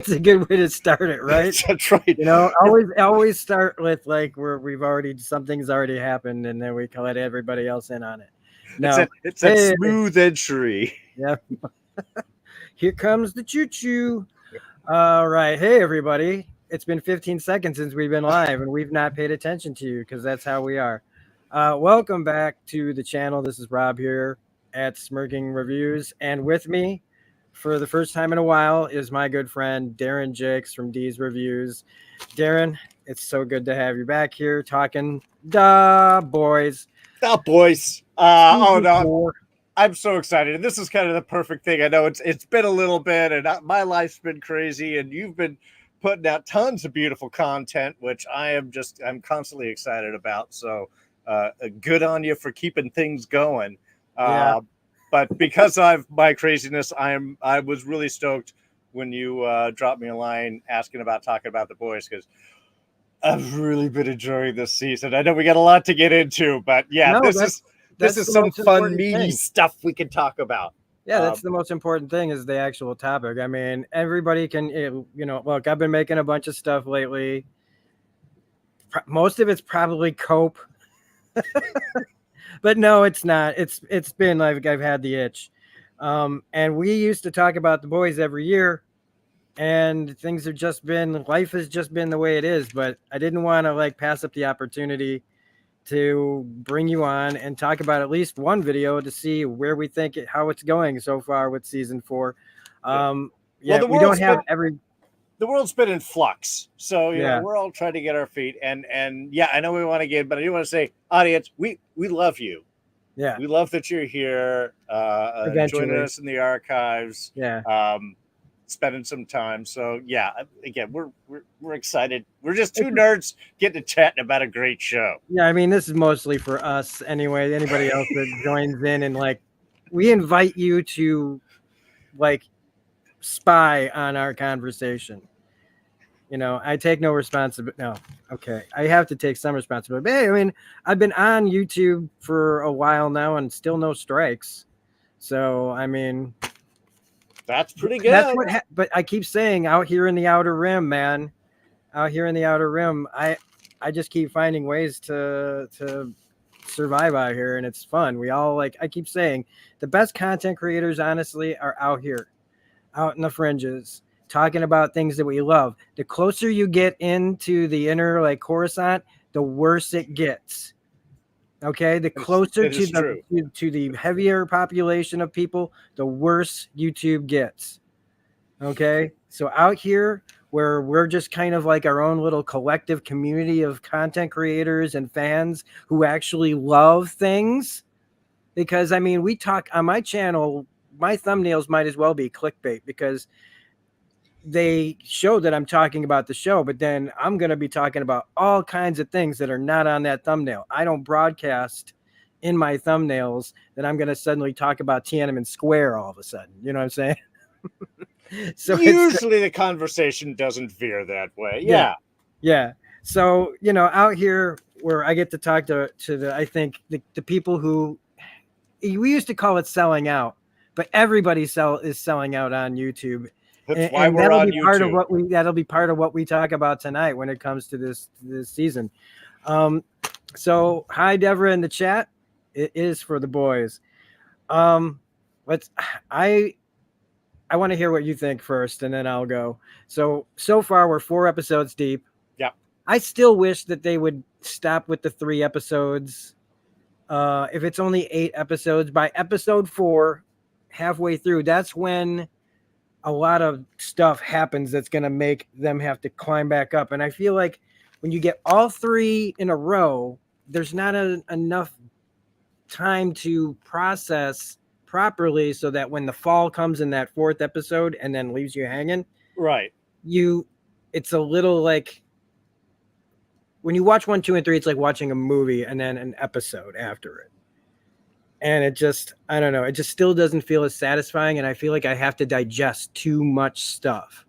It's a good way to start it, right? That's right. You know, always start with like where something's already happened, and then we can let everybody else in on it. No, It's that hey, smooth entry. yeah, here comes the choo choo. All right, hey everybody. It's been 15 seconds since we've been live, and we've not paid attention to you because that's how we are. Welcome back to the channel. This is Rob here at Smirking Reviews, and with me for the first time in a while is my good friend Darin Jaques from D's Reviews. Darin, it's so good to have you back here talking da boys. Oh, boys. Season No, 4. I'm so excited. And this is kind of the perfect thing. I know it's been a little bit, and my life's been crazy, and you've been putting out tons of beautiful content, which I'm constantly excited about. So good on you for keeping things going. Yeah. But because of my craziness, I was really stoked when you dropped me a line asking about talking about the boys, because I've really been enjoying this season. I know we got a lot to get into, but yeah, No, this is some fun, meaty stuff we can talk about. Yeah, that's the most important thing is the actual topic. I mean, everybody can, look, I've been making a bunch of stuff lately. Most of it's probably cope. But no, it's not. It's been like I've had the itch. And we used to talk about the boys every year, and life has just been the way it is. But I didn't want to like pass up the opportunity to bring you on and talk about at least one video to see where we think how it's going so far with season 4. Well, we don't have the world's been in flux, so you know we're all trying to get our feet. And yeah, I know we want to get, but I do want to say, audience, we love you. Yeah, we love that you're here, joining us in the archives. Yeah, spending some time. So yeah, again, we're excited. We're just two nerds getting to chatting about a great show. Yeah, I mean, this is mostly for us anyway. Anybody else that joins in, and like, we invite you to like spy on our conversation. You know, I take no responsibility. No, okay, I have to take some responsibility. But hey, I mean, I've been on YouTube for a while now, and still no strikes. So I mean, that's pretty good. But I keep saying, out here in the outer rim, man, out here in the outer rim, I just keep finding ways to survive out here, and it's fun. We all I keep saying, the best content creators, honestly, are out here, out in the fringes, talking about things that we love. The closer you get into the inner like Coruscant, the worse it gets. Okay, the closer to the heavier population of people, the worse YouTube gets. Okay, so out here where we're just kind of like our own little collective community of content creators and fans who actually love things. Because I mean, we talk on my channel, my thumbnails might as well be clickbait because they show that I'm talking about the show, but then I'm going to be talking about all kinds of things that are not on that thumbnail. I don't broadcast in my thumbnails that I'm going to suddenly talk about Tiananmen Square all of a sudden. You know what I'm saying? So usually the conversation doesn't veer that way. Yeah. So, you know, out here where I get to talk to I think the people who we used to call it selling out, but everybody is selling out on YouTube. That's why we're on YouTube. That'll be part of what we talk about tonight when it comes to this season. So hi Deborah in the chat. It is for the boys. I want to hear what you think first, and then I'll go. So far we're 4 episodes deep. Yeah. I still wish that they would stop with the 3 episodes. If it's only 8 episodes, by episode 4, halfway through, that's when a lot of stuff happens that's going to make them have to climb back up. And I feel like when you get all 3 in a row, there's not enough time to process properly so that when the fall comes in that 4th episode and then leaves you hanging, right, it's a little like when you watch 1, 2, and 3, it's like watching a movie and then an episode after it. And it just, I don't know, it just still doesn't feel as satisfying. And I feel like I have to digest too much stuff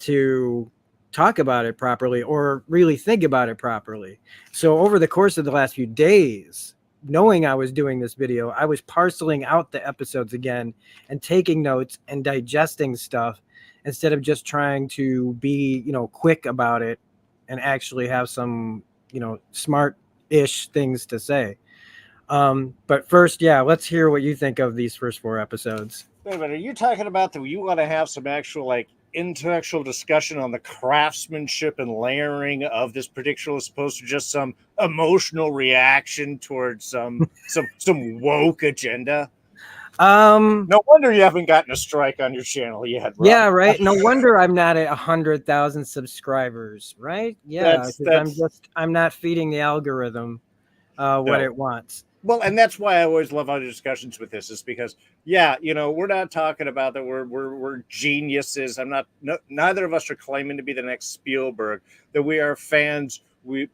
to talk about it properly or really think about it properly. So over the course of the last few days, knowing I was doing this video, I was parceling out the episodes again and taking notes and digesting stuff instead of just trying to be, quick about it and actually have some, smart-ish things to say. But first, yeah, let's hear what you think of these first 4 episodes. Wait a minute, are you talking about that you want to have some actual like intellectual discussion on the craftsmanship and layering of this prediction as opposed to just some emotional reaction towards some woke agenda? Um, No wonder you haven't gotten a strike on your channel yet, Rob. yeah, right. No wonder I'm not at 100,000 subscribers, right? Yeah, because That's I'm not feeding the algorithm what no. it wants. Well, and that's why I always love other discussions with this, is because, yeah, we're not talking about that we're geniuses. I'm not. No, neither of us are claiming to be the next Spielberg. That we are fans. We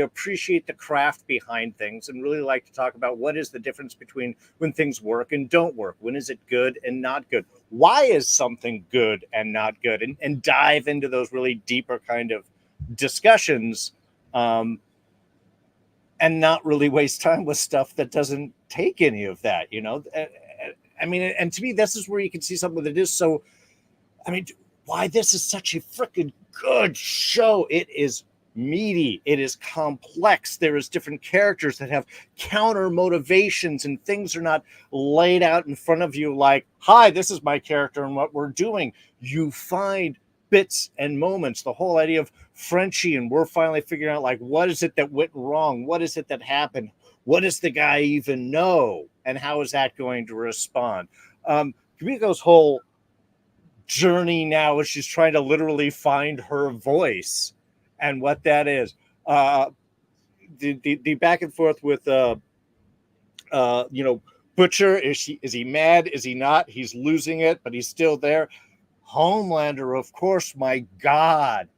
appreciate the craft behind things and really like to talk about what is the difference between when things work and don't work. When is it good and not good? Why is something good and not good? And dive into those really deeper kind of discussions. And not really waste time with stuff that doesn't take any of that, I mean, and to me, this is where you can see something that is so, I mean, why this is such a freaking good show. It is meaty. It is complex. There is different characters that have counter motivations, and things are not laid out in front of you like, hi, this is my character and what we're doing. You find bits and moments, the whole idea of Frenchie, and we're finally figuring out like, what is it that went wrong? What is it that happened? What does the guy even know? And how is that going to respond? Kimiko's whole journey now is she's trying to literally find her voice and what that is. The back and forth with Butcher, is he mad? Is he not? He's losing it, but he's still there. Homelander, of course, my God.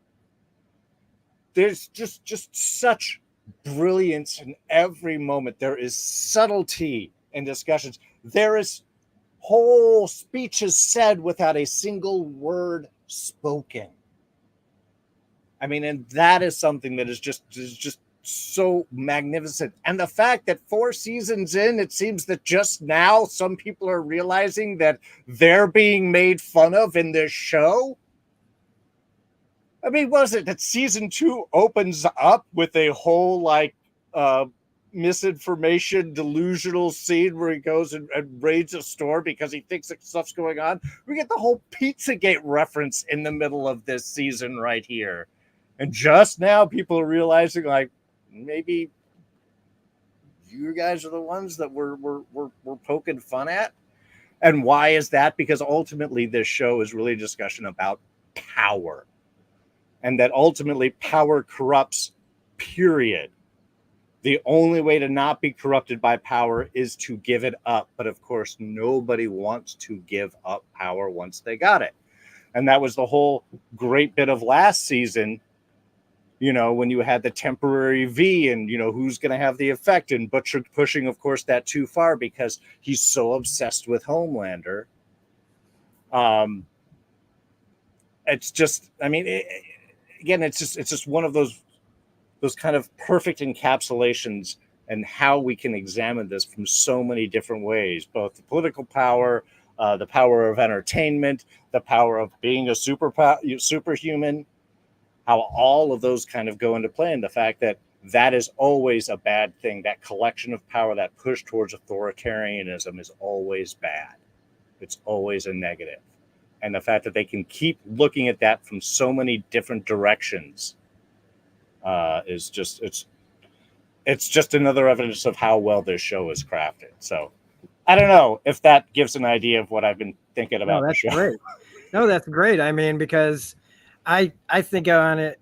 There's just such brilliance in every moment. There is subtlety in discussions. There is whole speeches said without a single word spoken. I mean, and that is something that is just so magnificent. And the fact that 4 seasons in, it seems that just now some people are realizing that they're being made fun of in this show. I mean, was it that season 2 opens up with a whole like misinformation, delusional scene where he goes and raids a store because he thinks that stuff's going on? We get the whole Pizzagate reference in the middle of this season right here. And just now people are realizing like, maybe you guys are the ones that we're poking fun at. And why is that? Because ultimately this show is really a discussion about power. And that ultimately power corrupts, period. The only way to not be corrupted by power is to give it up. But of course, nobody wants to give up power once they got it. And that was the whole great bit of last season, when you had the temporary V and, who's going to have the effect, and Butcher pushing, of course, that too far because he's so obsessed with Homelander. It's just, I mean, it's just one of those kind of perfect encapsulations and how we can examine this from so many different ways, both the political power, the power of entertainment, the power of being a superhuman, how all of those kind of go into play, and the fact that that is always a bad thing. That collection of power, that push towards authoritarianism is always bad. It's always a negative. And the fact that they can keep looking at that from so many different directions is just, it's just another evidence of how well this show is crafted. So I don't know if that gives an idea of what I've been thinking about the show. Great. No, that's great. I mean, because I think on it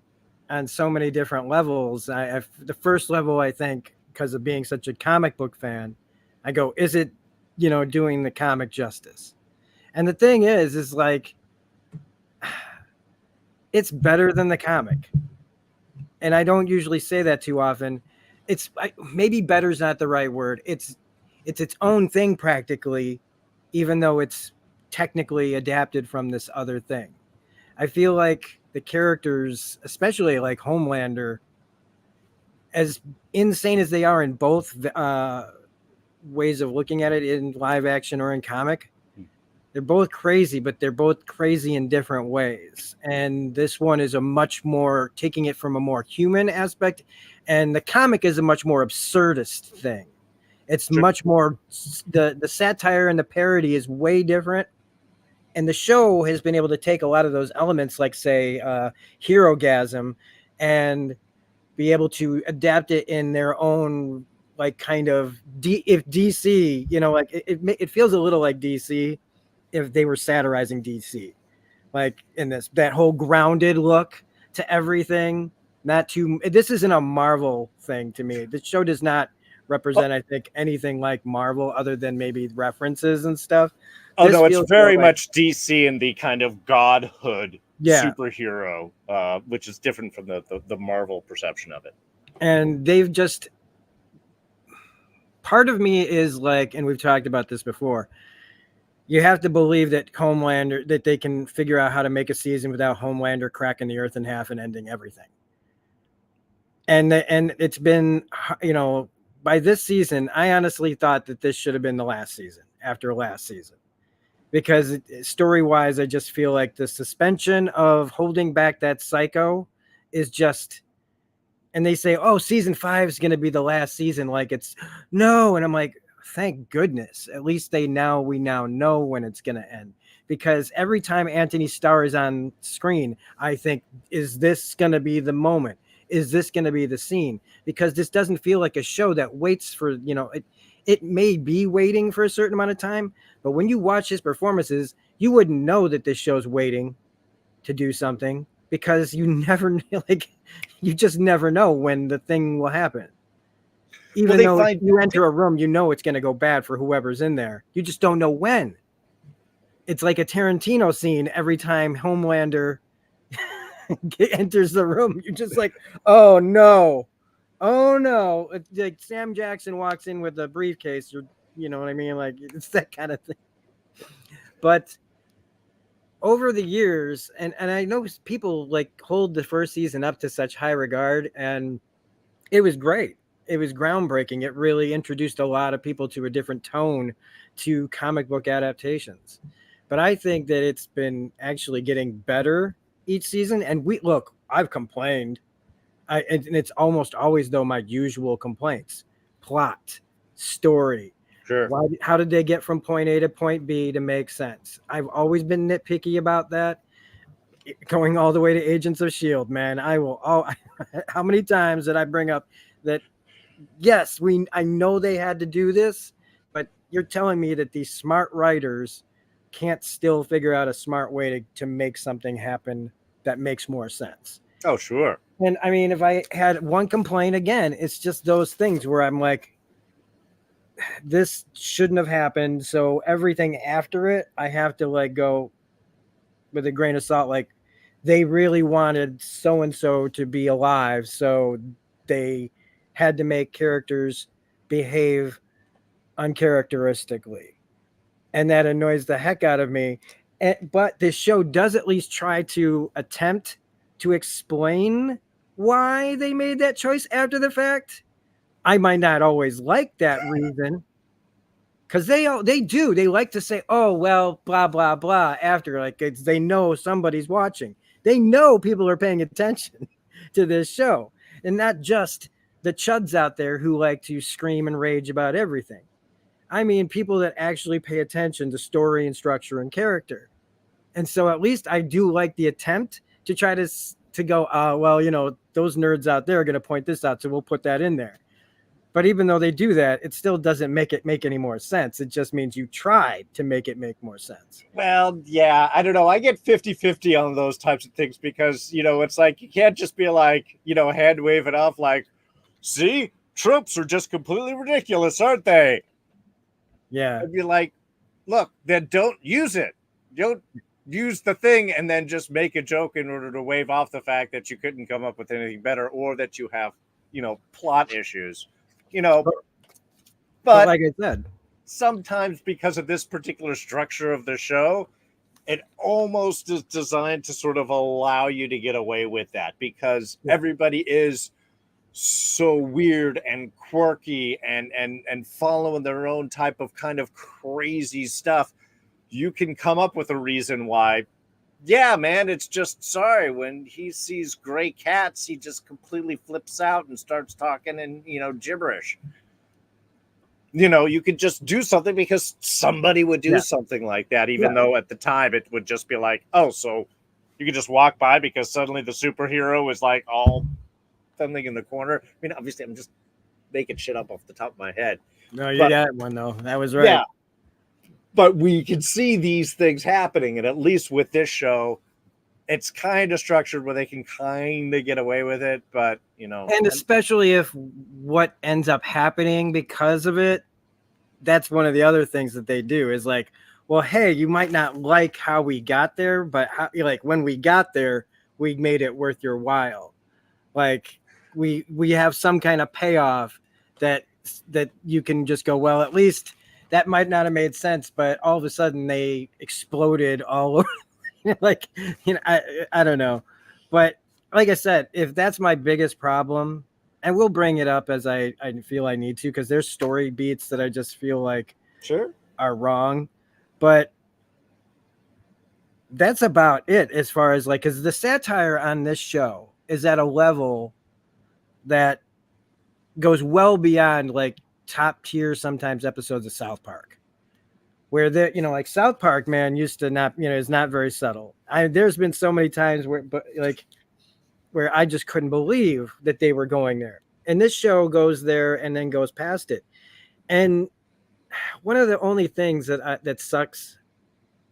on so many different levels. The first level, I think, because of being such a comic book fan, I go, is it, doing the comic justice? And the thing is like, it's better than the comic. And I don't usually say that too often. Maybe better is not the right word. It's its own thing practically, even though it's technically adapted from this other thing. I feel like the characters, especially like Homelander, as insane as they are in both ways of looking at it, in live action or in comic, They're both crazy, but they're both crazy in different ways. And this one is a much more taking it from a more human aspect, and the comic is a much more absurdist thing. It's Sure. much more the satire and the parody is way different. And the show has been able to take a lot of those elements, like say Hero-gasm, and be able to adapt it in their own like kind of if DC, you know, like it feels a little like DC if they were satirizing DC, like in that whole grounded look to everything. Not too. This isn't a Marvel thing to me. The show does not represent, I think, anything like Marvel other than maybe references and stuff. Oh This no, it's feels more very like, much DC and the kind of godhood yeah, superhero, which is different from the Marvel perception of it. and they've just part of me is like, and we've talked about this before. You have to believe that Homelander, that they can figure out how to make a season without Homelander cracking the earth in half and ending everything. And it's been, you know, by this season, I honestly thought that this should have been the last season after last season, because story wise, I just feel like the suspension of holding back that psycho is just, and they say, oh, season 5 is going to be the last season. Like it's no. And I'm like, thank goodness. At least we now know when it's going to end, because every time Anthony Starr is on screen, I think, is this going to be the moment? Is this going to be the scene? Because this doesn't feel like a show that waits for, you know, it may be waiting for a certain amount of time, but when you watch his performances, you wouldn't know that this show's waiting to do something, because you never like, you just never know when the thing will happen. Even though if you enter a room, you know it's going to go bad for whoever's in there. You just don't know when. It's like a Tarantino scene every time Homelander enters the room. You're just like, oh no. Oh no. It's like Sam Jackson walks in with a briefcase, or you know what I mean? Like it's that kind of thing. But over the years, and I know people like hold the first season up to such high regard, and it was great. It was groundbreaking. It really introduced a lot of people to a different tone to comic book adaptations. But I think that it's been actually getting better each season. And I've complained. And it's almost always, though, my usual complaints: plot, story. Sure. How did they get from point A to point B to make sense? I've always been nitpicky about that. Going all the way to Agents of S.H.I.E.L.D., man, I will. Oh, how many times did I bring up that? Yes, I know they had to do this, but you're telling me that these smart writers can't still figure out a smart way to make something happen that makes more sense. Oh, sure. And I mean, if I had one complaint, again, it's just those things where I'm like, this shouldn't have happened. So everything after it, I have to like go with a grain of salt. Like, they really wanted so and so to be alive, so they had to make characters behave uncharacteristically, and that annoys the heck out of me. But this show does at least try to attempt to explain why they made that choice after the fact. I might not always like that reason, because they like to say, oh well, blah blah blah, after, like they know somebody's watching. They know people are paying attention to this show, and not just the chuds out there who like to scream and rage about everything. I mean, people that actually pay attention to story and structure and character. And so at least I do like the attempt to try to go, well, you know, those nerds out there are going to point this out, so we'll put that in there. But even though they do that, it still doesn't make it make any more sense. It just means you tried to make it make more sense. Well, yeah, I don't know. I get 50-50 on those types of things, because, you know, it's like you can't just be like, you know, hand wave it off like, see, tropes are just completely ridiculous, aren't they? Yeah. I'd be like, look, then don't use it. Don't use the thing and then just make a joke in order to wave off the fact that you couldn't come up with anything better, or that you have, you know, plot issues. You know, but like I said, sometimes because of this particular structure of the show, it almost is designed to sort of allow you to get away with that, because everybody is so weird and quirky and following their own type of kind of crazy stuff, you can come up with a reason why. Yeah, man, it's just sorry. When he sees gray cats, he just completely flips out and starts talking in, gibberish. You could just do something because somebody would do something like that, even though at the time it would just be like, oh, so you could just walk by because suddenly the superhero is like all something in the corner. I mean, obviously, I'm just making shit up off the top of my head. No, you got one though. That was right. Yeah. But we can see these things happening, and at least with this show, it's kind of structured where they can kind of get away with it, but and especially if what ends up happening because of it, that's one of the other things that they do is like, well, hey, you might not like how we got there, but when we got there, we made it worth your while. Like we have some kind of payoff that you can just go, well, at least that might not have made sense, but all of a sudden they exploded all over. I don't know. But like I said, if that's my biggest problem, and we'll bring it up as I feel I need to, because there's story beats that I just feel like are wrong. But that's about it as far as because the satire on this show is at a level that goes well beyond top tier sometimes episodes of South Park, where like South Park, man, used to not, is not very subtle. There's been so many times where I just couldn't believe that they were going there. And this show goes there and then goes past it. And one of the only things that sucks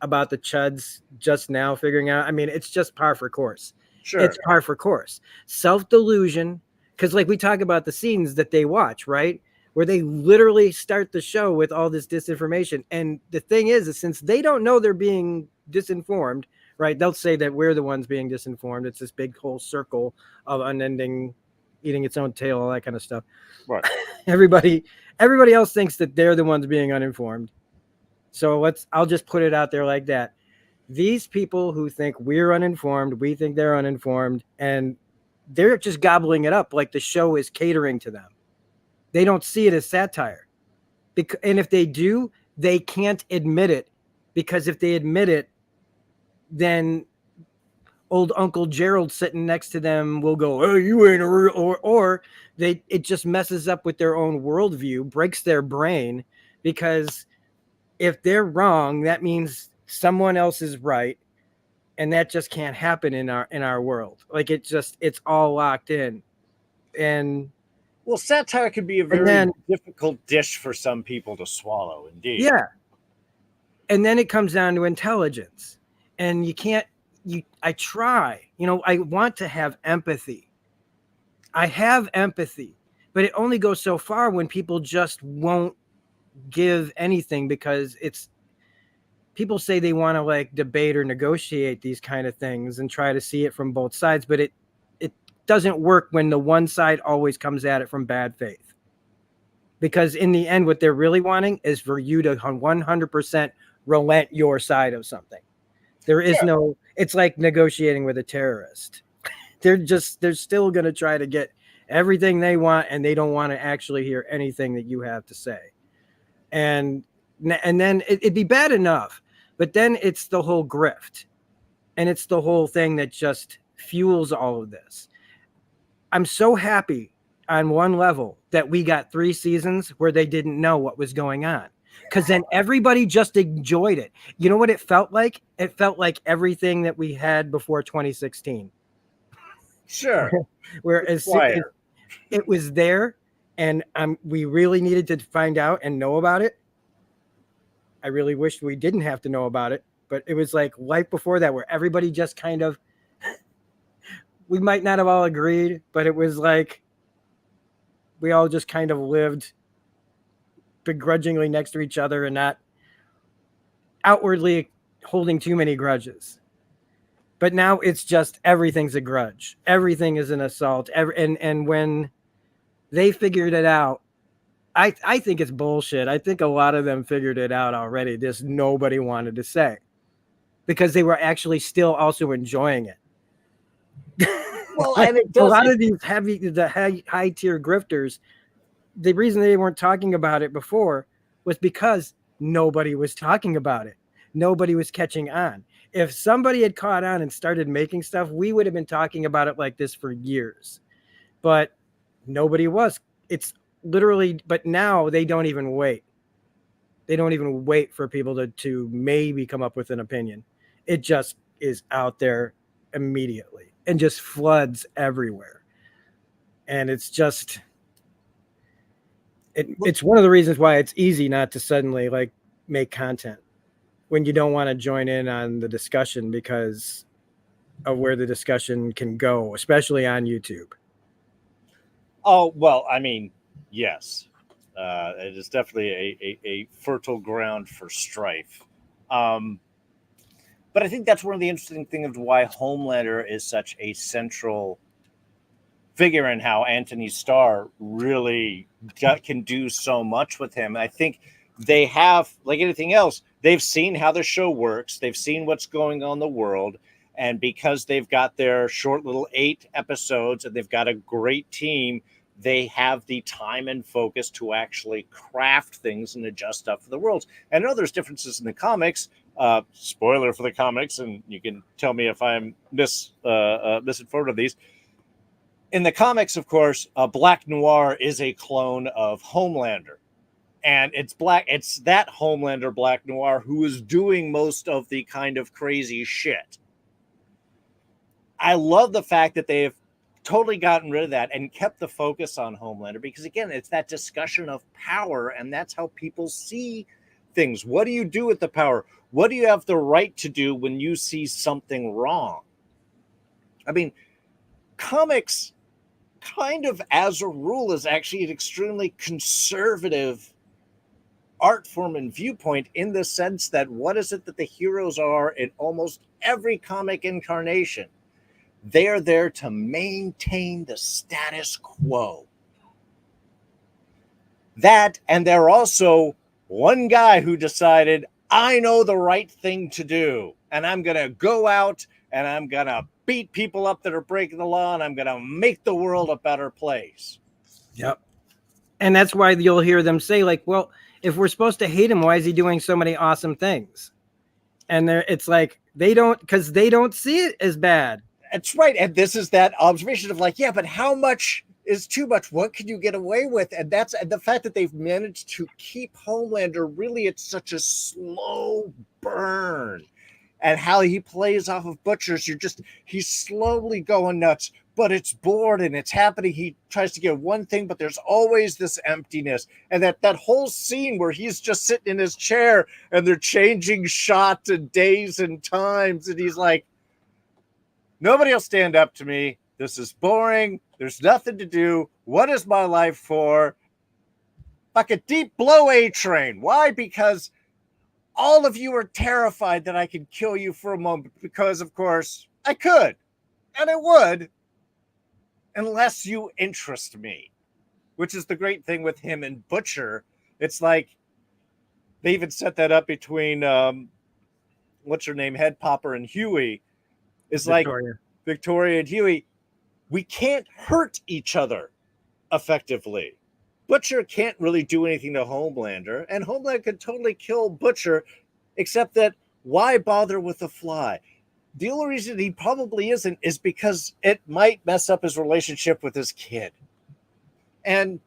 about the Chuds just now figuring out, I mean, it's just par for course. Sure. It's par for course. Self-delusion, because we talk about the scenes that they watch, right? Where they literally start the show with all this disinformation. And the thing is since they don't know they're being disinformed, right? They'll say that we're the ones being disinformed. It's this big whole circle of unending, eating its own tail, all that kind of stuff. Right. Everybody else thinks that they're the ones being uninformed. So I'll just put it out there like that. These people who think we're uninformed, we think they're uninformed, and they're just gobbling it up like the show is catering to them. They don't see it as satire. And if they do, they can't admit it, because if they admit it, then old Uncle Gerald sitting next to them will go, "Oh, you ain't a real," or it just messes up with their own worldview, breaks their brain, because if they're wrong, that means someone else is right, and that just can't happen in our world. It's all locked in. And well, satire can be a very difficult dish for some people to swallow, indeed. Yeah. And then it comes down to intelligence. And I try, I want to have empathy. I have empathy, but it only goes so far when people just won't give anything, because people say they want to debate or negotiate these kind of things and try to see it from both sides, but it doesn't work when the one side always comes at it from bad faith. Because in the end, what they're really wanting is for you to 100% relent your side of something. There is no, it's like negotiating with a terrorist. They're still going to try to get everything they want, and they don't want to actually hear anything that you have to say. And then it'd be bad enough, but then it's the whole grift, and it's the whole thing that just fuels all of this. I'm so happy on one level that we got 3 seasons where they didn't know what was going on, because then everybody just enjoyed it. You know what it felt like? It felt like everything that we had before 2016. Sure. Whereas it was there, and we really needed to find out and know about it. I really wished we didn't have to know about it, but it was like life before that, where everybody just kind of, we might not have all agreed, but it was like we all just kind of lived begrudgingly next to each other and not outwardly holding too many grudges. But now it's just everything's a grudge. Everything is an assault. And when they figured it out, I think it's bullshit. I think a lot of them figured it out already. Just nobody wanted to say, because they were actually still also enjoying it. Well, and it does, a lot of these high tier grifters, the reason they weren't talking about it before was because nobody was talking about it. nobody was catching on. If somebody had caught on and started making stuff, we would have been talking about it like this for years. But nobody was. It's literally, but now they don't even wait. They don't even wait for people to maybe come up with an opinion. It just is out there immediately and just floods everywhere. And it's just, it's one of the reasons why it's easy not to suddenly like make content when you don't want to join in on the discussion because of where the discussion can go, especially on YouTube. Oh, well, I mean, yes. It is definitely a fertile ground for strife. But I think that's one of the interesting things of why Homelander is such a central figure and how Anthony Starr really can do so much with him. I think they have, like anything else, they've seen how the show works. They've seen what's going on in the world. And because they've got their short little 8 episodes and they've got a great team, they have the time and focus to actually craft things and adjust stuff for the worlds. And I know there's differences in the comics. Spoiler for the comics, and you can tell me if I'm misinformed of these. In the comics, of course, Black Noir is a clone of Homelander. And it's that Homelander, Black Noir, who is doing most of the kind of crazy shit. I love the fact that they've totally gotten rid of that and kept the focus on Homelander because, again, it's that discussion of power, and that's how people see things. What do you do with the power? What do you have the right to do when you see something wrong? I mean, comics, kind of as a rule, is actually an extremely conservative art form and viewpoint in the sense that what is it that the heroes are in almost every comic incarnation? They are there to maintain the status quo. That, and they're also one guy who decided, I know the right thing to do, and I'm going to go out and I'm going to beat people up that are breaking the law, and I'm going to make the world a better place. Yep. And that's why you'll hear them say, like, well, if we're supposed to hate him, why is he doing so many awesome things? And it's like, because they don't see it as bad. That's right. And this is that observation of like, yeah, but how much is too much? What can you get away with? And that's the fact that they've managed to keep Homelander really at such a slow burn. And how he plays off of Butchers, he's slowly going nuts, but it's bored and it's happening. He tries to get one thing, but there's always this emptiness. And that whole scene where he's just sitting in his chair and they're changing shots and days and times. And he's like, nobody will stand up to me. This is boring. There's nothing to do. What is my life for? Like a deep blow A train. Why? Because all of you are terrified that I could kill you for a moment because, of course, I could. And I would. Unless you interest me. Which is the great thing with him and Butcher. It's like they even set that up between, what's her name? Head Popper and Huey. It's Victoria. Like Victoria and Huey. We can't hurt each other effectively. Butcher can't really do anything to Homelander, and Homelander could totally kill Butcher, except that why bother with the fly? The only reason he probably isn't is because it might mess up his relationship with his kid. And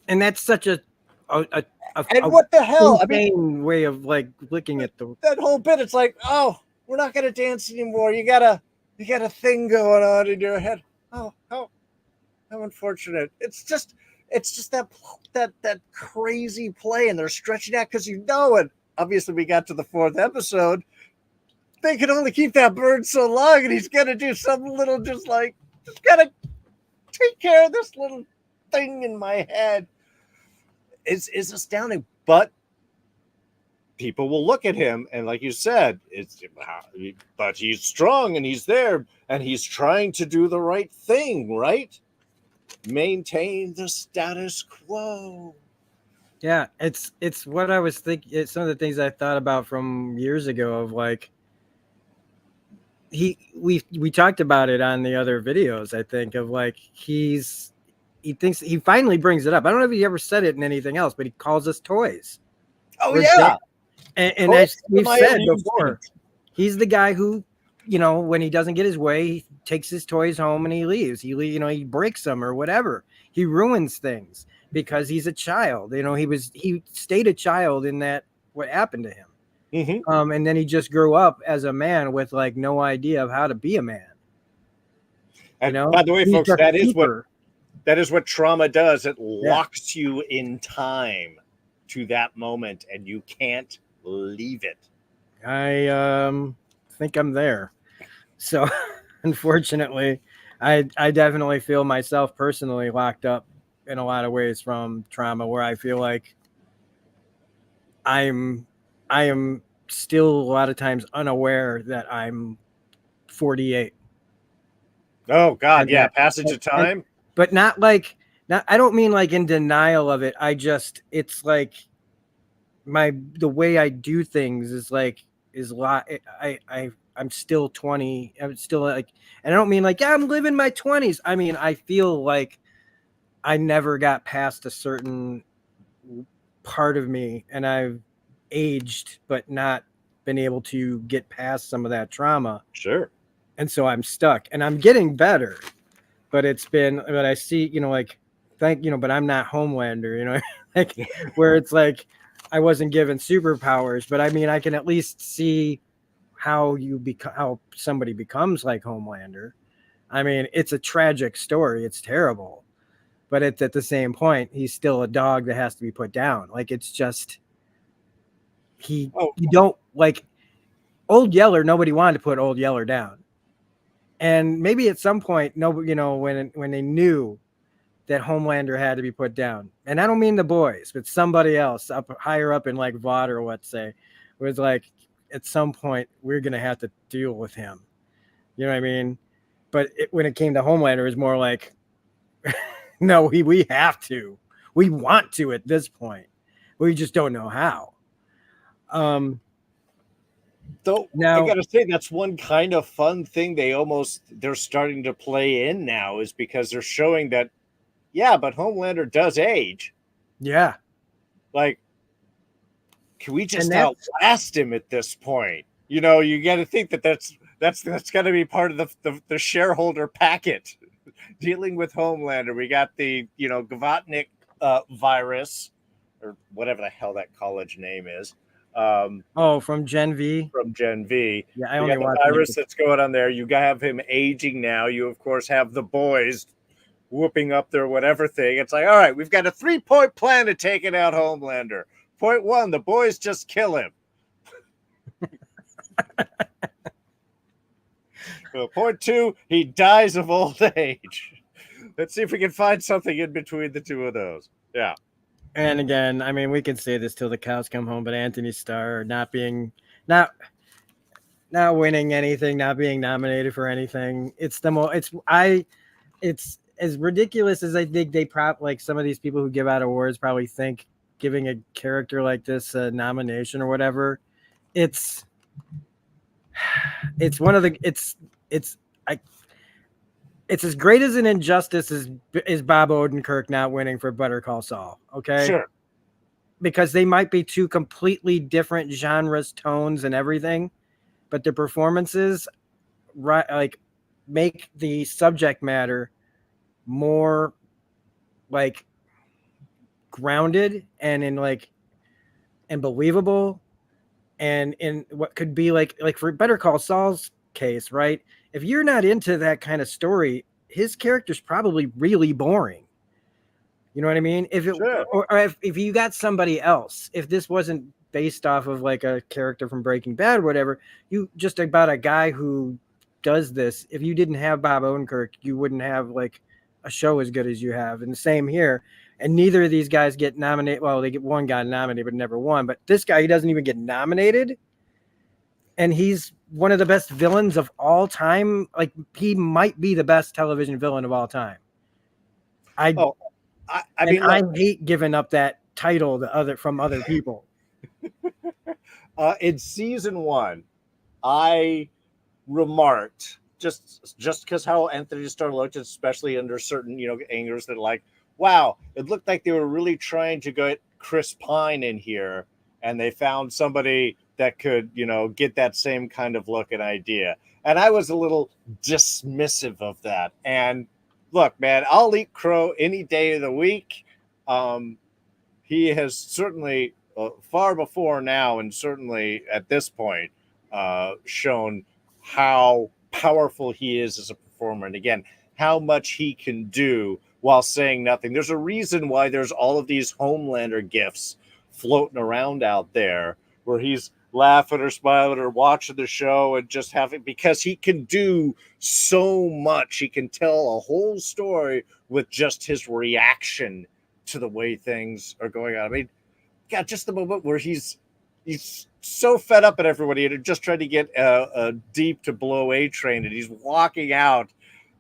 that's such a what the hell? I mean, way of like looking at that whole bit. It's like, oh, we're not going to dance anymore. You got a thing going on in your head. Oh, how unfortunate. It's just that crazy play, and they're stretching out because and obviously we got to the 4th episode. They can only keep that bird so long, and he's gonna do something little, just gotta take care of this little thing in my head. It's astounding, but people will look at him, and like you said, but he's strong and he's there and he's trying to do the right thing, right? Maintain the status quo. Yeah, it's what I was thinking. It's some of the things I thought about from years ago of like we talked about it on the other videos, I think, of like he thinks he finally brings it up. I don't know if he ever said it in anything else, but he calls us toys. Oh, yeah. And Close as to we've my said before, amusement. he's the guy who, when he doesn't get his way, he takes his toys home and he leaves. He breaks them or whatever. He ruins things because he's a child. He stayed a child in that what happened to him. And then he just grew up as a man with like no idea of how to be a man. And by the way, He's folks, just that is what trauma does. It Yeah. locks you in time to that moment, and you can't leave it. I think I'm there. So unfortunately, I definitely feel myself personally locked up in a lot of ways from trauma, where I feel like I am still a lot of times unaware that I'm 48. Oh God, And yeah, passage of time. But not I don't mean like in denial of it. It's like the way I do things is like is lot I'm still 20. I'm still like, and I don't mean like, yeah, I'm living my 20s. I mean, I feel like I never got past a certain part of me, and I've aged but not been able to get past some of that trauma. Sure. And so I'm stuck, and I'm getting better, but I see, like, but I'm not Homelander, like where it's like I wasn't given superpowers, but I mean, I can at least see how somebody becomes like Homelander. I mean, it's a tragic story. It's terrible, but it's at the same point, he's still a dog that has to be put down. Like, it's just, you don't like Old Yeller. Nobody wanted to put Old Yeller down. And maybe at some point, when they knew that Homelander had to be put down, and I don't mean the boys, but somebody else higher up in like VOD or let's say, was like, at some point we're gonna have to deal with him. You know what I mean? But when it came to Homelander, it was more like, no, we have to, we want to at this point, we just don't know how. Though Now, I gotta say, that's one kind of fun thing they're starting to play in now, is because they're showing that, yeah, but Homelander does age. yeah. Like, can we just outlast him at this point? You got to think that's got to be part of the shareholder packet. Dealing with Homelander, we got the Gavatnik virus, or whatever the hell that college name is. From Gen V. From Gen V. Yeah, I only got the virus that's going on there. You have him aging now. You of course have the boys whooping up their whatever thing. It's like, all right, we've got a 3-point plan to taking out Homelander. Point 1, the boys just kill him. Well, point 2, he dies of old age. Let's see if we can find something in between the two of those. Yeah. And again, I mean, we can say this till the cows come home, but Anthony Starr not winning anything, not being nominated for anything. It's as ridiculous as I think like some of these people who give out awards probably think giving a character like this a nomination or whatever. It's one of the it's as great as an injustice as Bob Odenkirk not winning for Better Call Saul. Okay. Sure. Because they might be two completely different genres, tones, and everything, but the performances like make the subject matter more like grounded and and believable, and in what could be like for Better Call Saul's case, right? If you're not into that kind of story, his character's probably really boring. You know what I mean? Or if you got somebody else, if this wasn't based off of like a character from Breaking Bad or whatever, you just about a guy who does this. If you didn't have Bob Odenkirk, you wouldn't have like a show as good as you have. And the same here. And neither of these guys get nominated. Well, one got nominated but never won. But this guy, he doesn't even get nominated. And he's one of the best villains of all time. Like, he might be the best television villain of all time. I mean, I hate giving up that title from other people. In season 1, I remarked just because how Anthony Starr looked, especially under certain angles, that like, wow, it looked like they were really trying to get Chris Pine in here and they found somebody that could, get that same kind of look and idea. And I was a little dismissive of that. And look, man, I'll eat crow any day of the week. Um, he has certainly far before now, and certainly at this point, shown how powerful he is as a performer. And again, how much he can do while saying nothing. There's a reason why there's all of these Homelander gifs floating around out there where he's laughing or smiling or watching the show and just having, because he can do so much. He can tell a whole story with just his reaction to the way things are going on. I mean, God, just the moment where he's so fed up at everybody and just trying to get a deep to below A train, and he's walking out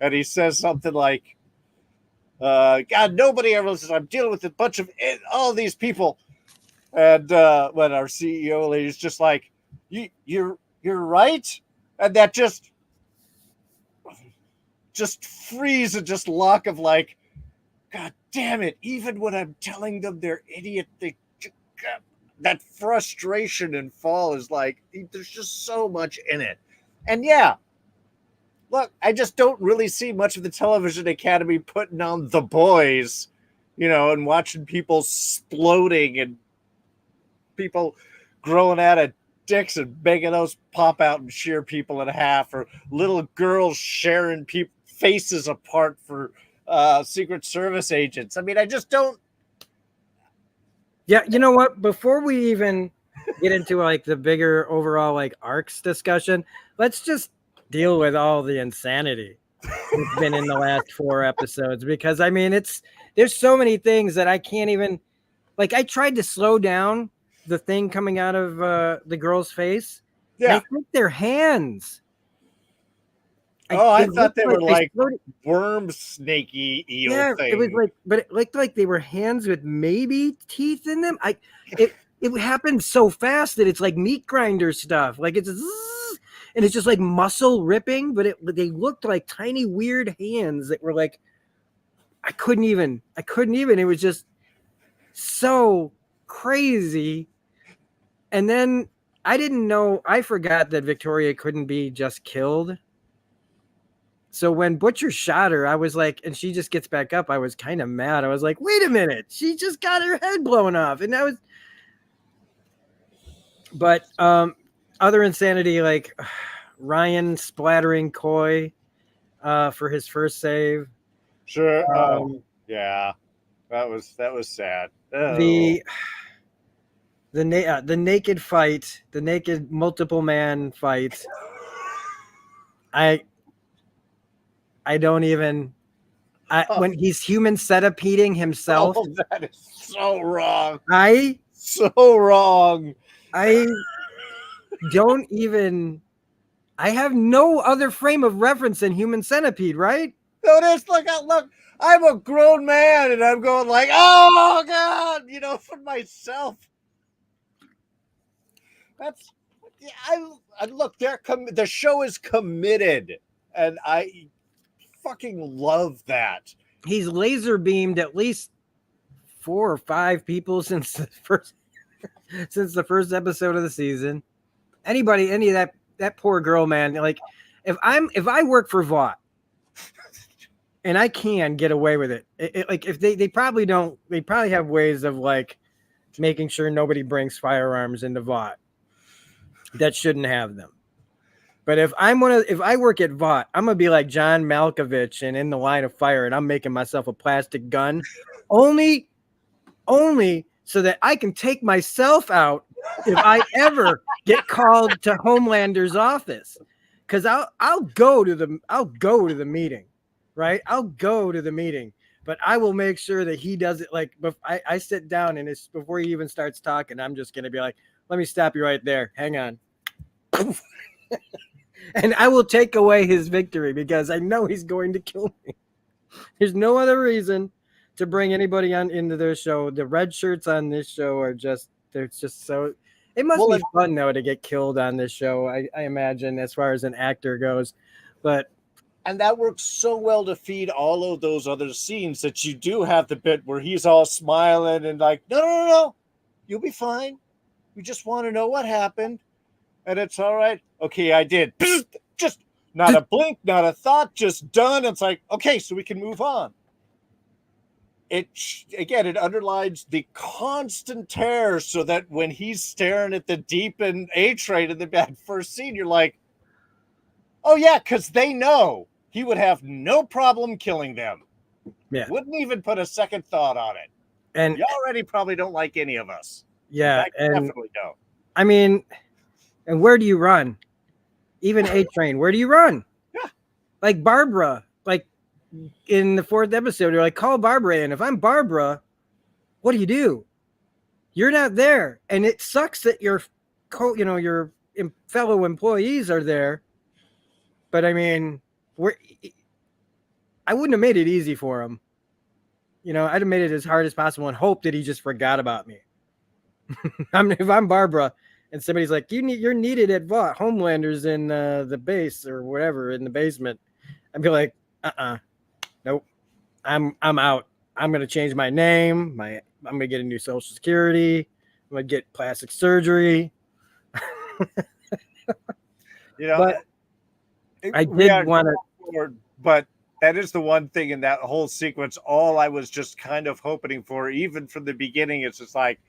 and he says something like, God, nobody ever listens. I'm dealing with a bunch of all these people. And when our CEO lady's just like, you're right. And that just freeze and just lock of like, God damn it. Even when I'm telling them they're idiot, that frustration and fall is like, there's just so much in it. And yeah, look, I just don't really see much of the Television Academy putting on The Boys, and watching people exploding and people growing out of dicks and making those pop out and shear people in half, or little girls sharing faces apart for Secret Service agents. I mean, I just don't. Yeah, you know what? Before we even get into like the bigger overall like arcs discussion, let's just deal with all the insanity that's been in the last 4 episodes, because I mean there's so many things that I can't even, like, I tried to slow down the thing coming out of the girl's face. Yeah. I think they're hands. I thought they were like worm snaky eel thing. It was like, but it looked like they were hands with maybe teeth in them. It happened so fast that it's like meat grinder stuff. Like it's zzz, and it's just like muscle ripping, but they looked like tiny weird hands that were like, I couldn't even. It was just so crazy. And then I forgot that Victoria couldn't be just killed. So when Butcher shot her, I was like, and she just gets back up, I was kind of mad. I was like, wait a minute, she just got her head blown off. And but other insanity, like Ryan splattering Coy for his first save. Sure. Yeah, that was sad. Oh. The naked fight, the naked multiple man fight. I don't even. When he's human centipeding himself. Oh, that is so wrong. So wrong. I don't even. I have no other frame of reference than Human Centipede, right? No, it is. Look, I'm a grown man, and I'm going like, oh God, for myself. That's. Yeah, I look. The show is committed, and I fucking love that. He's laser beamed at least 4 or 5 people since the first episode of the season. Any of that poor girl, man. Like, if I work for Vought and I can get away with it, like if they probably don't, they probably have ways of like making sure nobody brings firearms into Vought that shouldn't have them. But if I work at Vought, I'm gonna be like John Malkovich and In the Line of Fire, and I'm making myself a plastic gun, only so that I can take myself out if I ever get called to Homelander's office. Because I'll go to the meeting, right? I'll go to the meeting, but I will make sure that he does it. Like, I sit down, and it's before he even starts talking, I'm just gonna be like, let me stop you right there. Hang on. And I will take away his victory because I know he's going to kill me. There's no other reason to bring anybody into their show. The red shirts on this show they're just so. It must be fun though to get killed on this show. I imagine, as far as an actor goes, and that works so well to feed all of those other scenes that you do have the bit where he's all smiling and like, no, you'll be fine. We just want to know what happened. And it's all right. Okay, I did. Just not a blink, not a thought, just done. It's like, okay, so we can move on. It again, it underlines the constant terror, so that when he's staring at the deep and A train in the bad first scene, you're like, oh yeah, because they know he would have no problem killing them. Yeah. Wouldn't even put a second thought on it. And you already probably don't like any of us. yeah, and definitely don't. I mean, and where do you run? Even A Train, where do you run? Yeah. Like Barbara, like in the 4th episode, you're like, call Barbara in. If I'm Barbara, what do? You're not there. And it sucks that your your fellow employees are there. But I mean, I wouldn't have made it easy for him. I'd have made it as hard as possible and hope that he just forgot about me. If I'm Barbara and somebody's like, you're needed at Homelander's in the base or whatever in the basement, I'd be like, nope, I'm out. I'm gonna change my name. I'm gonna get a new Social Security. I'm gonna get plastic surgery. But I did want to. But that is the one thing in that whole sequence. All I was just kind of hoping for, even from the beginning, it's just like,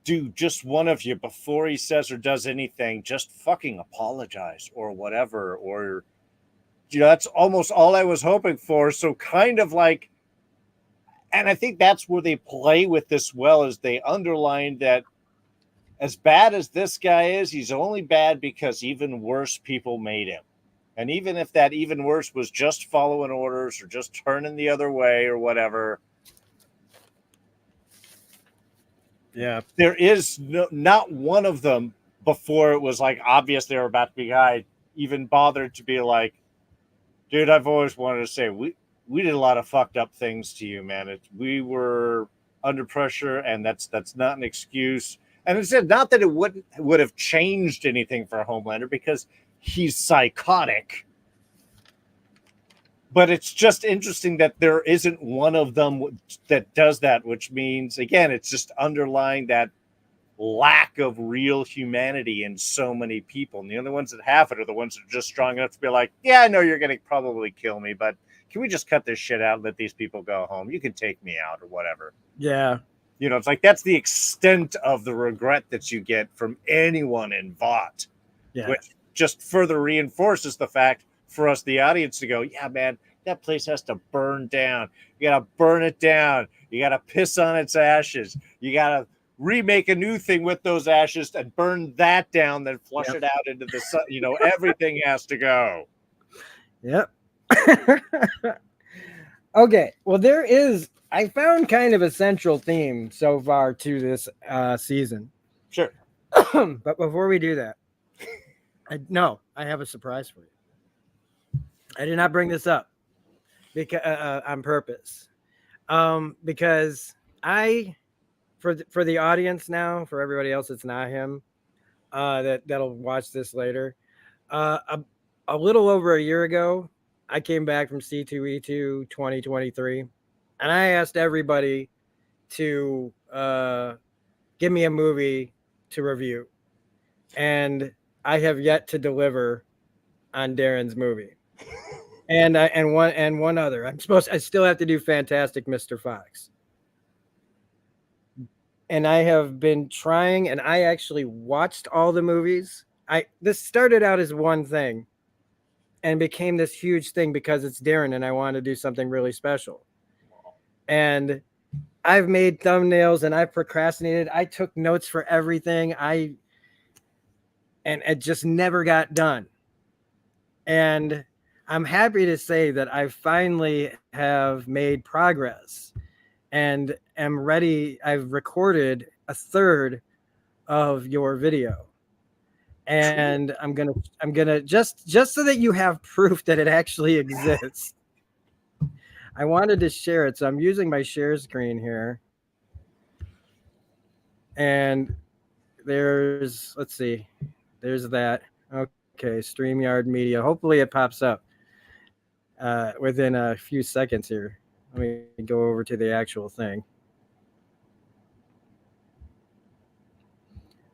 dude, just one of you, before he says or does anything, just fucking apologize or whatever. Or, that's almost all I was hoping for. So kind of like, and I think that's where they play with this well, is they underline that as bad as this guy is, he's only bad because even worse people made him. And even if that even worse was just following orders or just turning the other way or whatever, yeah, there is not one of them before it was like obvious they were about to be guy even bothered to be like, dude, I've always wanted to say we did a lot of fucked up things to you, man. We were under pressure, and that's not an excuse. And it said not that it would have changed anything for Homelander because he's psychotic. But it's just interesting that there isn't one of them that does that, which means, again, it's just underlying that lack of real humanity in so many people. And the only ones that have it are the ones that are just strong enough to be like, yeah, I know you're going to probably kill me, but can we just cut this shit out and let these people go home? You can take me out or whatever. Yeah. It's like that's the extent of the regret that you get from anyone in Vought, which just further reinforces the fact for us, the audience, to go, yeah, man, that place has to burn down. You got to burn it down. You got to piss on its ashes. You got to remake a new thing with those ashes and burn that down, then flush it out into the sun. Everything has to go. Yep. Okay. Well, I found kind of a central theme so far to this season. Sure. But before we do that, I have a surprise for you. I did not bring this up because on purpose, because for the audience now, for everybody else that's not him, that'll watch this later. A little over a year ago, I came back from C2E2 2023, and I asked everybody to give me a movie to review, and I have yet to deliver on Darin's movie. And one other. I still have to do Fantastic Mr. Fox. And I have been trying, and I actually watched all the movies. This started out as one thing and became this huge thing because it's Darin and I want to do something really special. And I've made thumbnails and I've procrastinated. I took notes for everything. And it just never got done. And I'm happy to say that I finally have made progress and am ready. I've recorded a third of your video. And I'm gonna just so that you have proof that it actually exists. I wanted to share it, so I'm using my share screen here. And there's that. Okay, StreamYard Media. Hopefully it pops up within a few seconds here. Let me go over to the actual thing.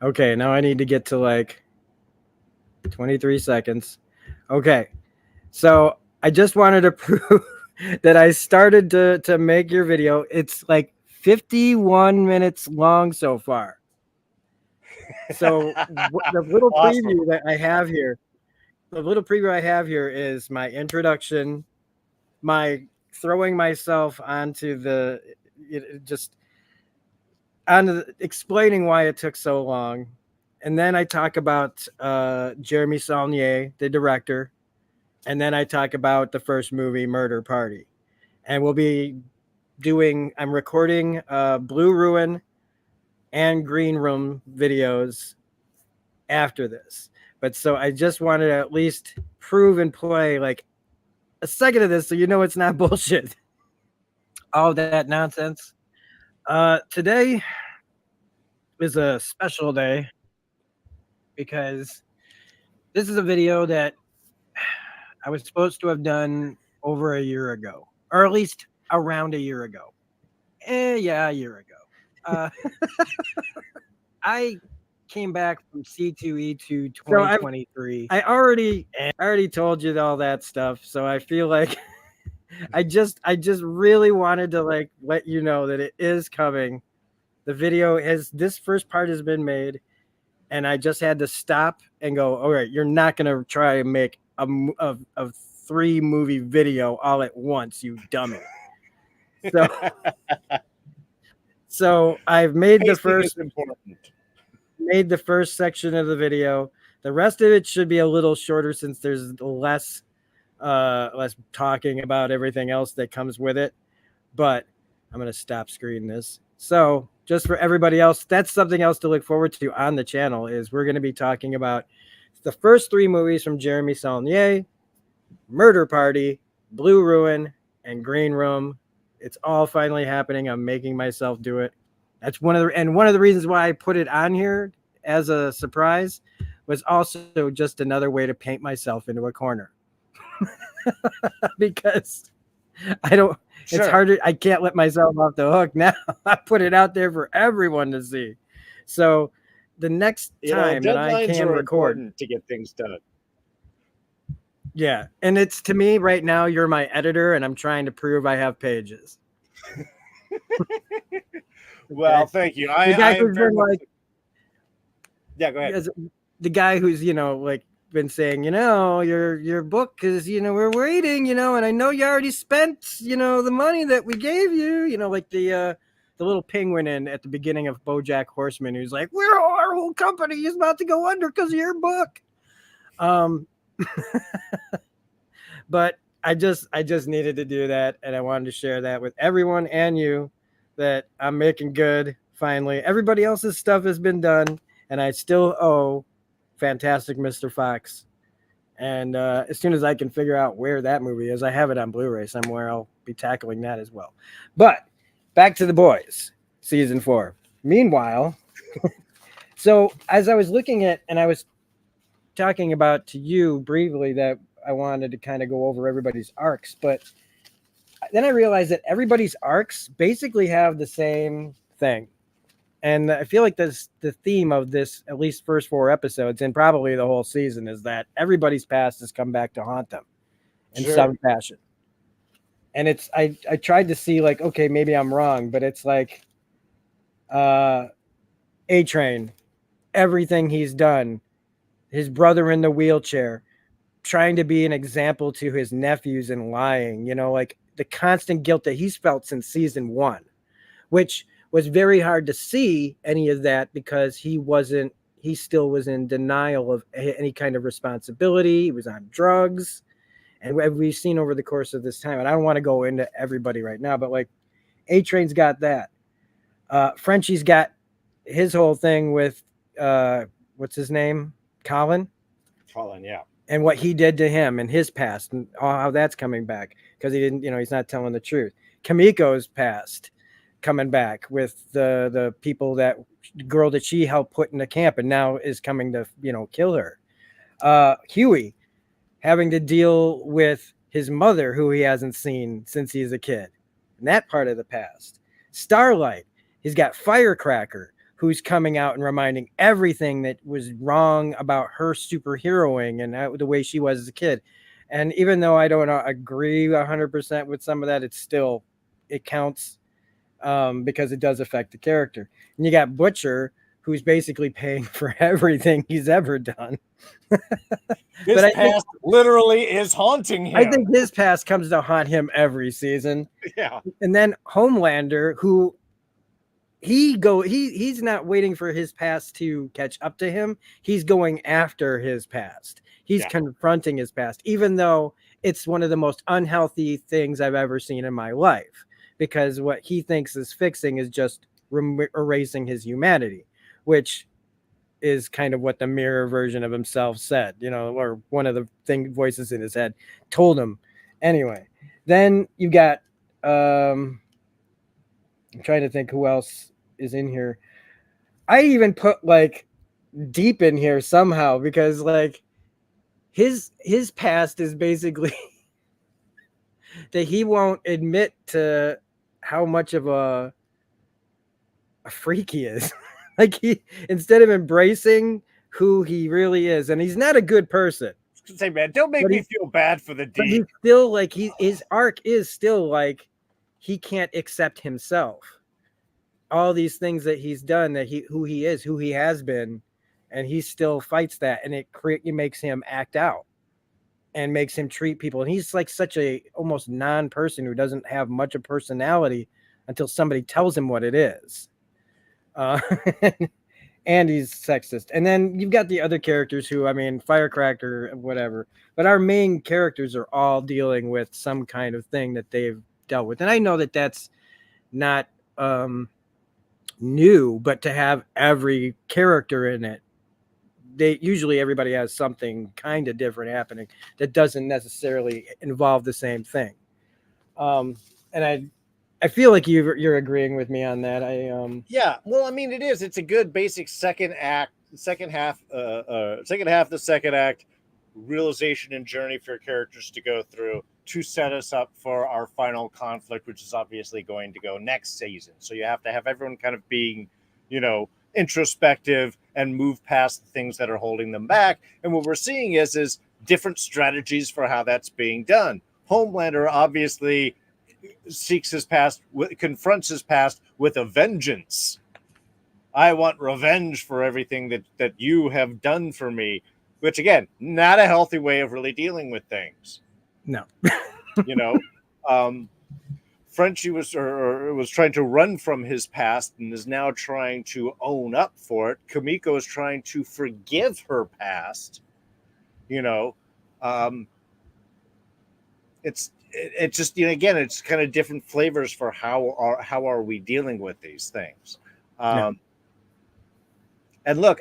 Okay, now I need to get to like 23 seconds. Okay. So I just wanted to prove that I started to make your video. It's like 51 minutes long so far. So the little Awesome. preview that I have here, the little preview I have here is my introduction, my throwing myself onto the just on explaining why it took so long, and then I talk about Jeremy Saulnier, the director, and then I talk about the first movie, Murder Party, and we'll be doing. I'm recording Blue Ruin and Green Room videos after this, but so I just wanted to at least prove and play like a second of this, so you know it's not bullshit. All that nonsense. Today is a special day because this is a video that I was supposed to have done over a year ago, or at least around a year ago. Yeah, a year ago. Uh, I came back from C2E2 2023. I already told you all that stuff, so I feel like I just really wanted to like let you know that it is coming. The video has this first part has been made, and I just had to stop and go, all right, you're not gonna try and make a 3 movie video all at once, you dummy. So so I've made the Pacing first is important. section of the video. The rest of it should be a little shorter since there's less talking about everything else that comes with it. But I'm gonna stop screen this. So just for everybody else, that's something else to look forward to on the channel is we're going to be talking about the first 3 movies from Jeremy Saulnier, Murder Party, Blue Ruin, and Green Room. It's all finally happening. I'm making myself do it. That's one of the reasons why I put it on here as a surprise was also just another way to paint myself into a corner. Because I don't Sure. It's harder. I can't let myself off the hook now. I put it out there for everyone to see. So the next time that I can record to get things done. Yeah. And it's to me right now, you're my editor and I'm trying to prove I have pages. Well, thank you. The guy who's been like, yeah, go ahead. The guy who's, like been saying, your book is, we're waiting, and I know you already spent, the money that we gave you, like the little penguin in at the beginning of BoJack Horseman, who's like, our whole company is about to go under because of your book. But I just needed to do that, and I wanted to share that with everyone and you that I'm making good finally. Everybody else's stuff has been done, and I still owe Fantastic Mr. Fox. And as soon as I can figure out where that movie is, I have it on Blu-ray somewhere. I'll be tackling that as well. But back to The Boys, season 4. Meanwhile, so as I was looking at, and I was talking about to you briefly that I wanted to kind of go over everybody's arcs, but then I realized that everybody's arcs basically have the same thing. And I feel like the theme of this, at least first 4 episodes, and probably the whole season, is that everybody's past has come back to haunt them in some fashion. And it's I tried to see like, okay, maybe I'm wrong, but it's like A-Train, everything he's done, his brother in the wheelchair, trying to be an example to his nephews and lying, like the constant guilt that he's felt since season 1, which was very hard to see any of that because he still was in denial of any kind of responsibility. He was on drugs. And we've seen over the course of this time, and I don't want to go into everybody right now, but like A-Train's got that. Frenchie's got his whole thing with, what's his name? Colin, yeah. And what he did to him and his past and how that's coming back because he didn't, he's not telling the truth. Kamiko's past coming back with the people that girl that she helped put in the camp and now is coming to, kill her. Huey having to deal with his mother, who he hasn't seen since he's a kid. And that part of the past. Starlight, he's got Firecracker, who's coming out and reminding everything that was wrong about her superheroing and the way she was as a kid. And even though I don't agree 100% with some of that, it counts because it does affect the character. And you got Butcher, who's basically paying for everything he's ever done. His past literally is haunting him. I think his past comes to haunt him every season. Yeah. And then Homelander, who he's not waiting for his past to catch up to him. He's going after his past. He's confronting his past, even though it's one of the most unhealthy things I've ever seen in my life, because what he thinks is fixing is just erasing his humanity, which is kind of what the mirror version of himself said, or one of the voices in his head told him. Anyway, then you got I'm trying to think who else is in here. I even put like Deep in here somehow, because like his past is basically that he won't admit to how much of a freak he is. Like, he, instead of embracing who he really is, and he's not a good person. Say, man, don't make me feel bad for the Deep. But he's still like, his arc is still like he can't accept himself. All these things that he's done, who he is, who he has been, and he still fights that, and it makes him act out and makes him treat people. And he's like such a almost non-person who doesn't have much of personality until somebody tells him what it is. And he's sexist. And then you've got the other characters who, I mean, Firecracker, whatever. But our main characters are all dealing with some kind of thing that they've dealt with. And I know that that's not new, but to have every character in it, everybody has something kind of different happening that doesn't necessarily involve the same thing. And I feel like you're agreeing with me on that. Yeah, well, I mean, it is. It's a good basic second half of the second act realization and journey for characters to go through to set us up for our final conflict, which is obviously going to go next season. So you have to have everyone kind of being, introspective and move past the things that are holding them back. And what we're seeing is different strategies for how that's being done. Homelander obviously seeks his past, confronts his past with a vengeance. I want revenge for everything that you have done for me, which again, not a healthy way of really dealing with things. No. Frenchie was trying to run from his past and is now trying to own up for it. Kamiko is trying to forgive her past. It's just, again, it's kind of different flavors for how are we dealing with these things. And look,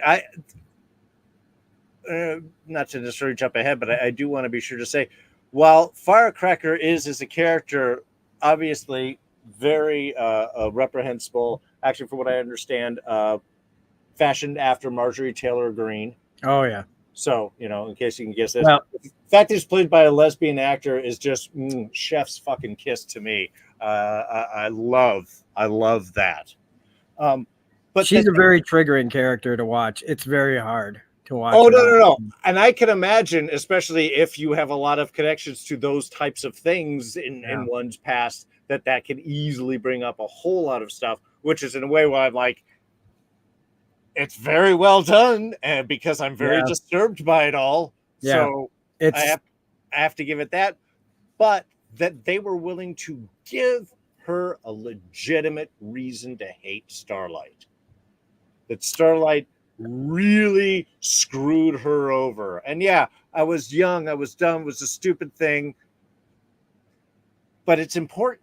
not to necessarily jump ahead, but I do want to be sure to say, while Firecracker is as a character obviously very reprehensible, actually, for what I understand, fashioned after Marjorie Taylor Greene. Oh yeah. So, in case you can guess this, the fact that he's played by a lesbian actor is just chef's fucking kiss to me. I love that. But she's a very triggering character to watch. It's very hard to watch. Oh, no. And I can imagine, especially if you have a lot of connections to those types of things in one's past, that can easily bring up a whole lot of stuff, which is in a way why I'm like, it's very well done, and because I'm very disturbed by it all. Yeah. So I have to give it that. But that they were willing to give her a legitimate reason to hate Starlight. That Starlight really screwed her over. And yeah, I was young, I was dumb, it was a stupid thing. But it's important.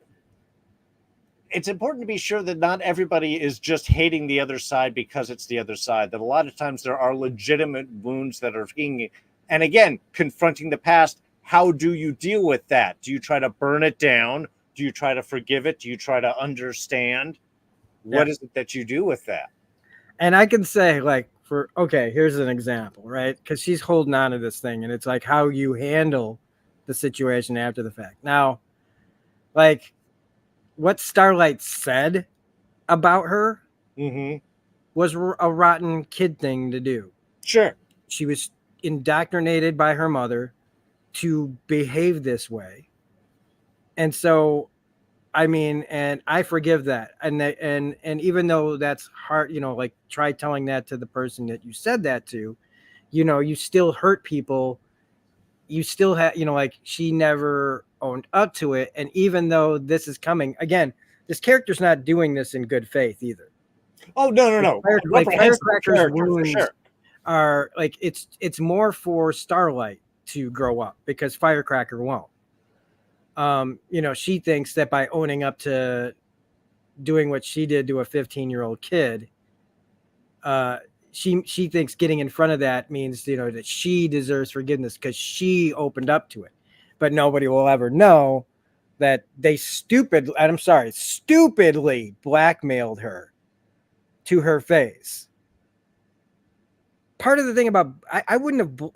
It's important to be sure that not everybody is just hating the other side because it's the other side. That a lot of times there are legitimate wounds that are being, and again, confronting the past. How do you deal with that? Do you try to burn it down? Do you try to forgive it? Do you try to understand? What is it that you do with that? And I can say, like, here's an example, right? Because she's holding on to this thing, and it's like how you handle the situation after the fact. Now, like, what Starlight said about her was a rotten kid thing to do. Sure. She was indoctrinated by her mother to behave this way. And so, I mean, and I forgive that. And even though that's hard, like try telling that to the person that you said that to, you still hurt people. You still have, like she never owned up to it. And even though this is coming again, this character's not doing this in good faith either. Oh, no. Firecracker's character for wounds sure. are like it's more for Starlight to grow up because Firecracker won't. She thinks that by owning up to doing what she did to a 15-year-old kid, she thinks getting in front of that means that she deserves forgiveness because she opened up to it. But nobody will ever know that they stupidly blackmailed her to her face. Part of the thing about I wouldn't have.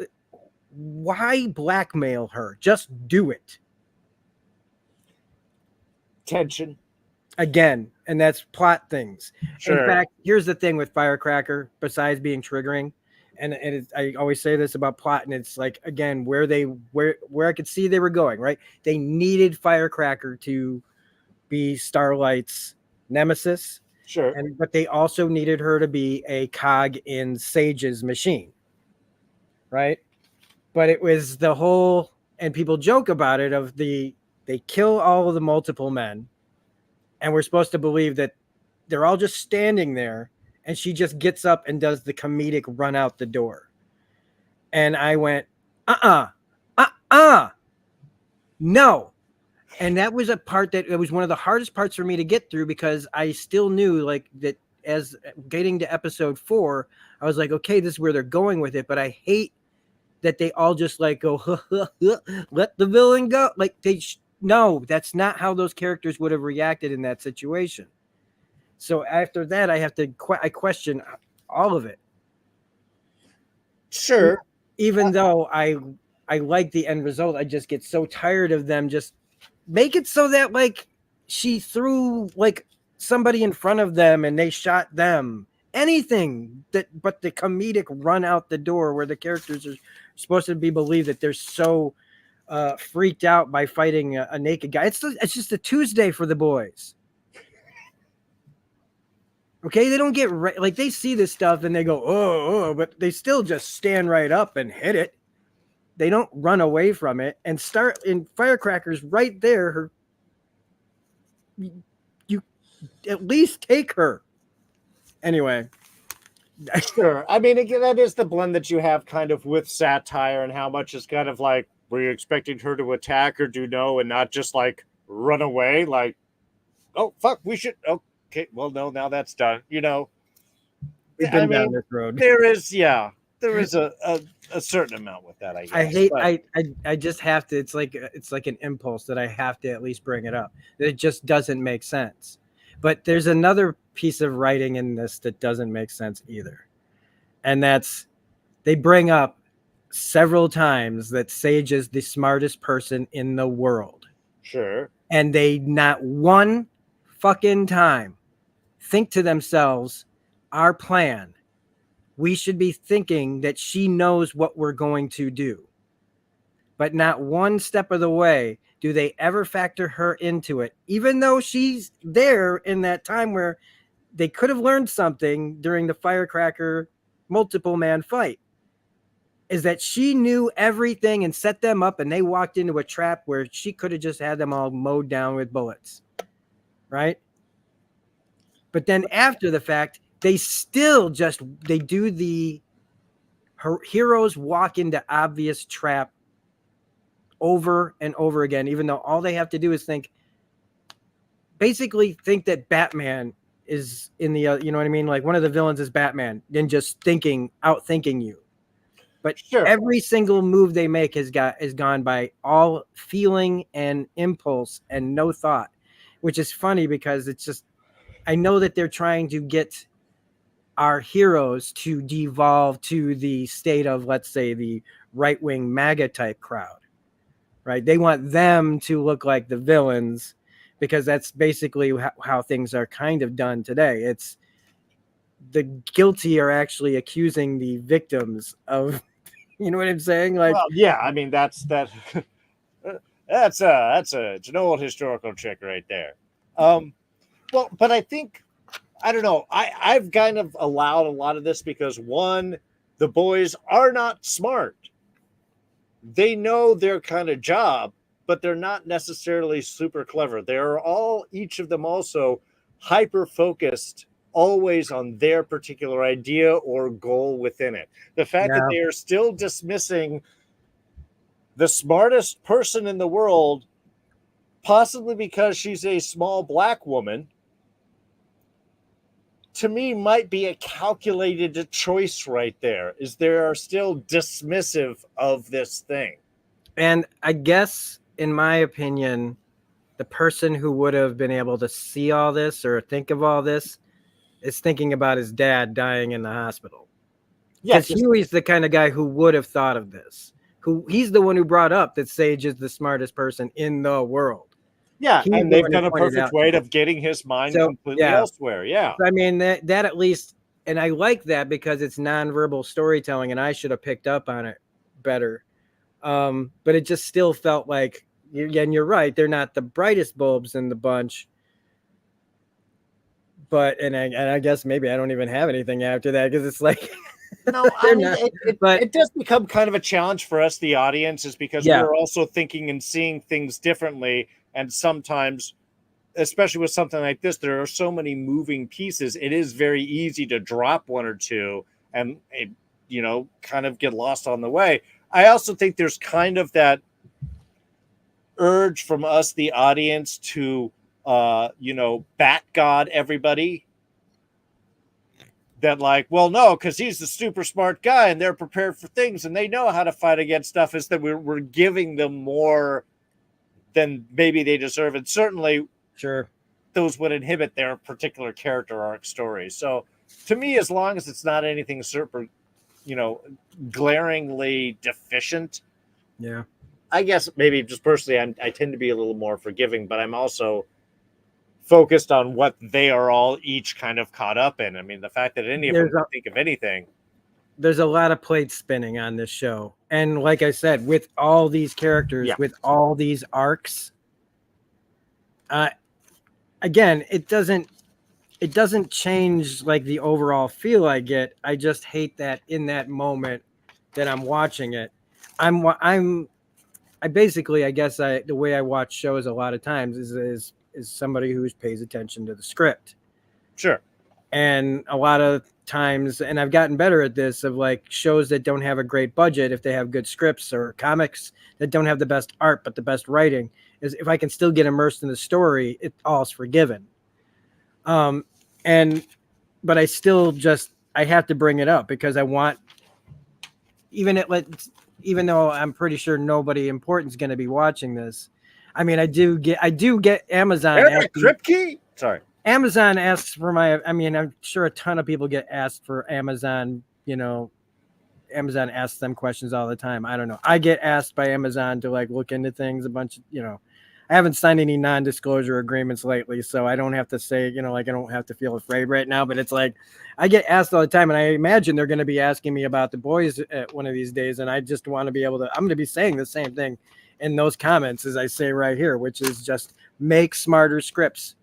Why blackmail her? Just do it. Tension. Again, and that's plot things. Sure. In fact, here's the thing with Firecracker, besides being triggering, and I always say this about plot, and it's like, again, where I could see they were going, right? They needed Firecracker to be Starlight's nemesis. Sure. But they also needed her to be a cog in Sage's machine, right? But it was the whole, and people joke about it, of they kill all of the multiple men, and we're supposed to believe that they're all just standing there, and she just gets up and does the comedic run out the door. And I went, no. And that was a part that it was one of the hardest parts for me to get through, because I still knew like that as getting to episode 4, I was like, okay, this is where they're going with it. But I hate that they all just like go, let the villain go. Like no, that's not how those characters would have reacted in that situation. So after that, I question all of it. Sure. Even though I like the end result, I just get so tired of them just make it so that like she threw like somebody in front of them and they shot them. Anything but the comedic run out the door where the characters are supposed to be believed that they're so freaked out by fighting a naked guy. It's just a Tuesday for the boys. Okay, they don't get like they see this stuff and they go, oh, but they still just stand right up and hit it. They don't run away from it and start in Firecracker's right there. You at least take her. Anyway. Sure. I mean, again, that is the blend that you have kind of with satire, and how much is kind of like, were you expecting her to attack or do no, and not just like run away? Like, oh, fuck, we should. Okay, well, no, now that's done. We've been down this road. There is a certain amount with that, I guess. I just have to. It's like an impulse that I have to at least bring it up. It just doesn't make sense. But there's another piece of writing in this that doesn't make sense either. And that's, they bring up several times that Sage is the smartest person in the world. Sure. And they not one fucking time think to themselves, our plan, we should be thinking that she knows what we're going to do. But not one step of the way do they ever factor her into it, even though she's there in that time where they could have learned something during the Firecracker multiple man fight, is that she knew everything and set them up, and they walked into a trap where she could have just had them all mowed down with bullets. Right? But then after the fact, they still they do her heroes walk into obvious trap over and over again, even though all they have to do is basically think that Batman is in the, you know what I mean? Like one of the villains is Batman, then just outthinking you. But sure, every single move they make is gone by all feeling and impulse and no thought, which is funny because it's just, I know that they're trying to get our heroes to devolve to the state of, let's say, the right-wing MAGA type crowd, right? They want them to look like the villains because that's basically how things are kind of done today. It's the guilty are actually accusing the victims of, you know what I'm saying? Like, Well, yeah, I mean that's it's an old historical trick right there. Well, but I think I don't know. I've kind of allowed a lot of this because one, the boys are not smart. They know their kind of job, but they're not necessarily super clever. They're all each of them also hyper focused always on their particular idea or goal within it. The fact that yeah, they are still dismissing the smartest person in the world, possibly because she's a small black woman, to me might be a calculated choice right there. Is they are still dismissive of this thing. and I guess in my opinion, the person who would have been able to see all this or think of all this is thinking about his dad dying in the hospital. Yeah, Because Huey's the kind of guy who would have thought of this. Who he's the one who brought up that Sage is the smartest person in the world. yeah, He's and the they've one who done a pointed perfect out way to him. of getting his mind So completely yeah, elsewhere. Yeah, I mean that at least, and I like that because it's nonverbal storytelling, and I should have picked up on it better. But it just still felt like, and you're right, they're not the brightest bulbs in the bunch. But and I guess maybe I don't even have anything after that because it's like no, I they're mean not. But it does become kind of a challenge for us, the audience, is because yeah, we're also thinking and seeing things differently, and sometimes, especially with something like this, there are so many moving pieces. It is very easy to drop one or two and kind of get lost on the way. I also think there's kind of that urge from us, the audience, to bat god everybody. That like, well, no, because he's the super smart guy and they're prepared for things and they know how to fight against stuff. Is that we're giving them more than maybe they deserve, and certainly sure. those would inhibit their particular character arc stories. So to me, as long as it's not anything super, you know, glaringly deficient, Yeah. I guess maybe just personally, I tend to be a little more forgiving, but I'm also focused on what they are all each kind of caught up in. I mean, the fact that any of them There's can think of anything. there's a lot of plate spinning on this show. And like I said, with all these characters, Yeah. with all these arcs, uh, again, it doesn't change like the overall feel I get. I just hate that in that moment that I'm watching it. I basically, I guess the way I watch shows a lot of times is somebody who pays attention to the script. Sure. And a lot of times, and I've gotten better at this, of like shows that don't have a great budget, if they have good scripts, or comics that don't have the best art but the best writing, is if I can still get immersed in the story, it all's forgiven. um and but I still just, I have to bring it up because I want, even it let even though I'm pretty sure nobody important is going to be watching this. I mean, I do get Amazon Eric asking. Kripke? Sorry. Amazon asks for my, I mean, I'm sure a ton of people get asked for Amazon, Amazon asks them questions all the time. I don't know. I get asked by Amazon to like look into things a bunch of. I haven't signed any non-disclosure agreements lately, so I don't have to say, like I don't have to feel afraid right now, but it's like I get asked all the time, and I imagine they're going to be asking me about the boys at one of these days, and I just want to be able to, I'm going to be saying the same thing in those comments as I say right here, which is just make smarter scripts.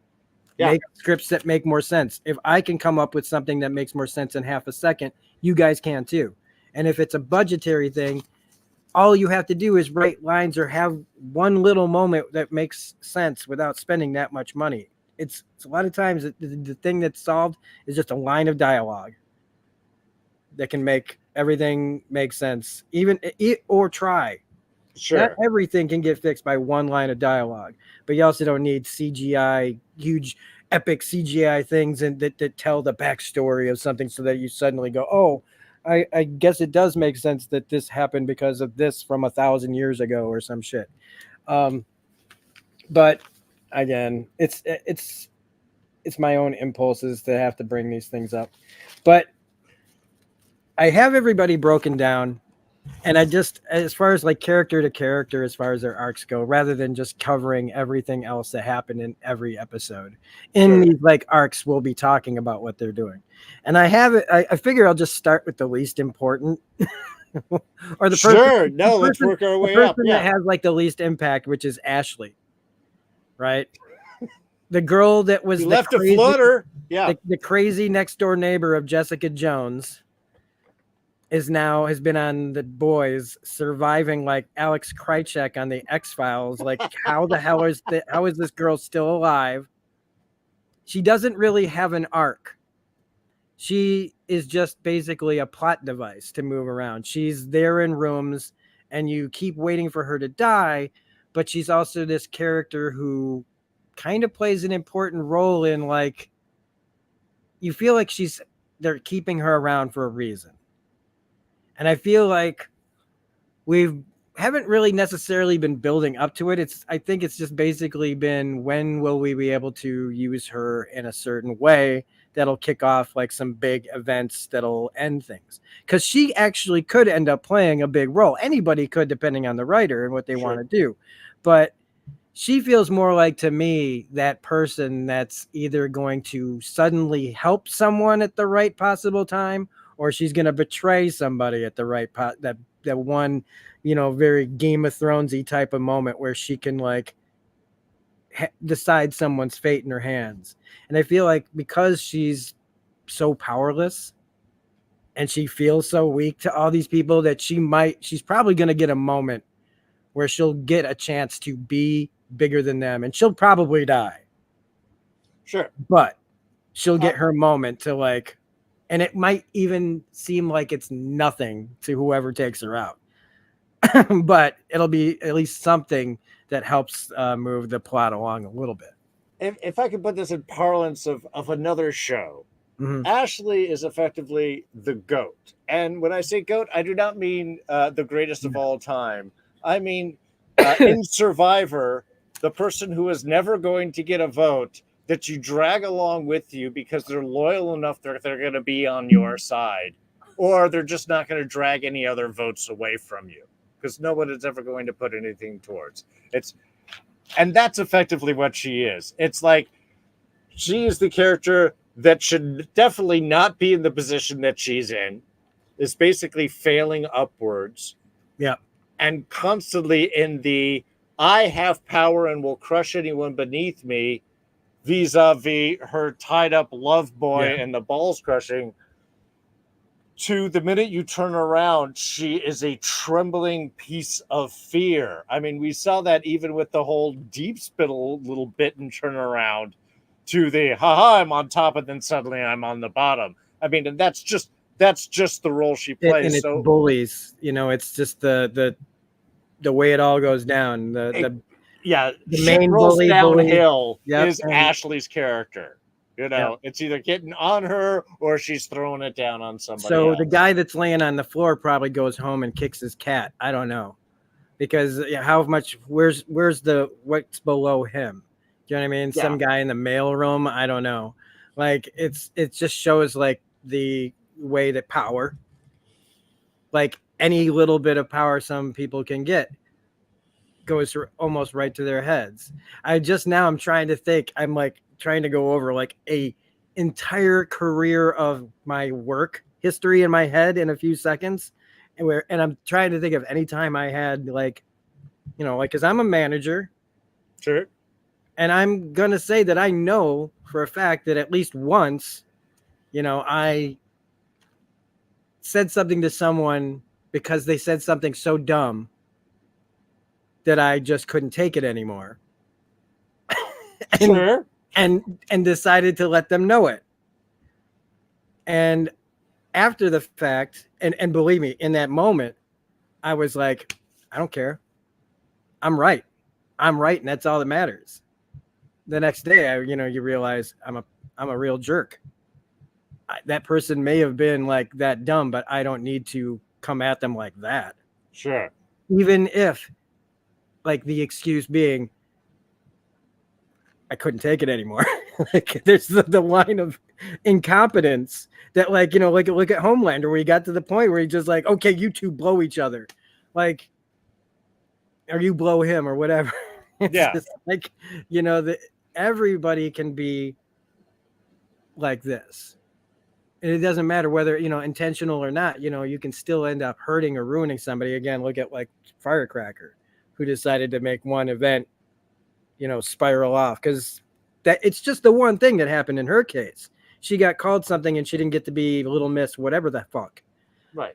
Yeah. Make scripts that make more sense. If I can come up with something that makes more sense in half a second, you guys can too. And if it's a budgetary thing, all you have to do is write lines or have one little moment that makes sense without spending that much money. It's a lot of times the thing that's solved is just a line of dialogue that can make everything make sense, even or try. Sure. Not everything can get fixed by one line of dialogue, but you also don't need CGI, huge, epic CGI things and that tell the backstory of something so that you suddenly go, oh, I guess it does make sense that this happened because of this from 1,000 years ago or some shit. But again, it's my own impulses to have to bring these things up. But I have everybody broken down. And I just, as far as like character to character, as far as their arcs go, rather than just covering everything else that happened in every episode, in Sure. these like arcs, we'll be talking about what they're doing. And I have it. I figure I'll just start with the least important, or Sure. No, let's work our the way up. person that Yeah. has like the least impact, which is Ashley, right? The girl that was You the left a crazy, flutter. Yeah. the crazy next door neighbor of Jessica Jones has been on The Boys, surviving like Alex Krycek on the X Files. Like, how the hell how is this girl still alive? She doesn't really have an arc. She is just basically a plot device to move around. She's there in rooms, and you keep waiting for her to die, but she's also this character who kind of plays an important role in, like, you feel like they're keeping her around for a reason. And I feel like we haven't really necessarily been building up to it. I think it's just basically been, when will we be able to use her in a certain way that'll kick off like some big events that'll end things, because she actually could end up playing a big role. Anybody could, depending on the writer and what they want to do. But she feels more like, to me, that person that's either going to suddenly help someone at the right possible time, or she's going to betray somebody at the right that one, very Game of Thronesy type of moment where she can like decide someone's fate in her hands. And I feel like because she's so powerless and she feels so weak to all these people, that she's probably going to get a moment where she'll get a chance to be bigger than them, and she'll probably die. Sure. But she'll get her moment to like, and it might even seem like it's nothing to whoever takes her out. But it'll be at least something that helps move the plot along a little bit. If I could put this in parlance of another show, Ashley is effectively the GOAT. And when I say GOAT, I do not mean the greatest of all time. I mean, in Survivor, the person who is never going to get a vote that you drag along with you because they're loyal enough that they're going to be on your side, or they're just not going to drag any other votes away from you because no one is ever going to put anything towards it's. And that's effectively what she is. It's like she is the character that should definitely not be in the position that she's in, is basically failing upwards. Yeah. And constantly in the I have power and will crush anyone beneath me, vis-a-vis her tied up love boy and the balls crushing, to the minute you turn around, she is a trembling piece of fear. I mean, we saw that even with the whole deep spittle little bit and turn around to the haha, I'm on top, and then suddenly I'm on the bottom. I mean, and that's just the role she plays. And it's so bullies, it's just the way it all goes down. The main rolls downhill Yep, is Ashley's character. It's either getting on her or she's throwing it down on somebody else. The guy that's laying on the floor probably goes home and kicks his cat. I don't know, because how much? Where's what's below him? Do you know what I mean? Some guy in the mail room. I don't know. Like it just shows like the way that power, like any little bit of power some people can get, goes almost right to their heads. I'm trying to think. I'm like trying to go over like a entire career of my work history in my head in a few seconds, and I'm trying to think of any time I had like, because I'm a manager. Sure. And I'm gonna say that I know for a fact that at least once, I said something to someone because they said something so dumb that I just couldn't take it anymore. Sure. And decided to let them know it. And after the fact, and believe me, in that moment, I was like, I don't care. I'm right, and that's all that matters. The next day, you realize I'm a real jerk. That person may have been like that dumb, but I don't need to come at them like that. Sure. Even if, like, the excuse being, I couldn't take it anymore. Like there's the line of incompetence that like, like look at Homelander where he got to the point where he just like, okay, you two blow each other. Like, or you blow him or whatever. It's just like, that everybody can be like this. And it doesn't matter whether, intentional or not, you can still end up hurting or ruining somebody. Again, look at like Firecracker, who decided to make one event, spiral off, because that it's just the one thing that happened in her case. She got called something and she didn't get to be Little Miss, whatever the fuck. Right.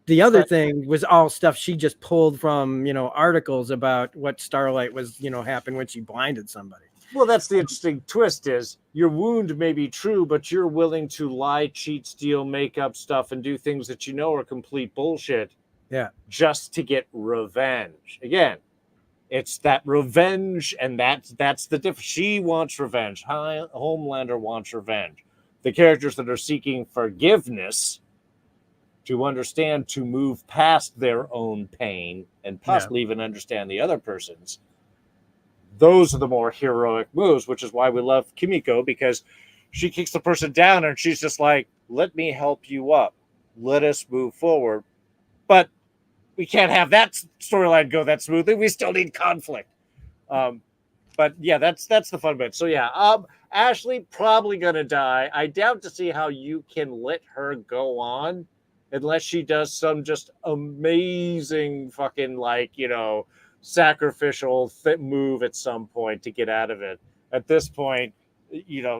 The other thing was all stuff she just pulled from, articles about what Starlight was, happened when she blinded somebody. Well, that's the interesting twist is your wound may be true, but you're willing to lie, cheat, steal, make up stuff, and do things that are complete bullshit. Yeah. Just to get revenge. Again, it's that revenge, and that's the difference. She wants revenge. Homelander wants revenge. The characters that are seeking forgiveness to understand, to move past their own pain and possibly even understand the other person's, those are the more heroic moves, which is why we love Kimiko, because she kicks the person down and she's just like, let me help you up. Let us move forward. But we can't have that storyline go that smoothly. We still need conflict. But yeah, that's the fun bit. So yeah, Ashley probably going to die. I doubt to see how you can let her go on unless she does some just amazing fucking sacrificial move at some point to get out of it. At this point,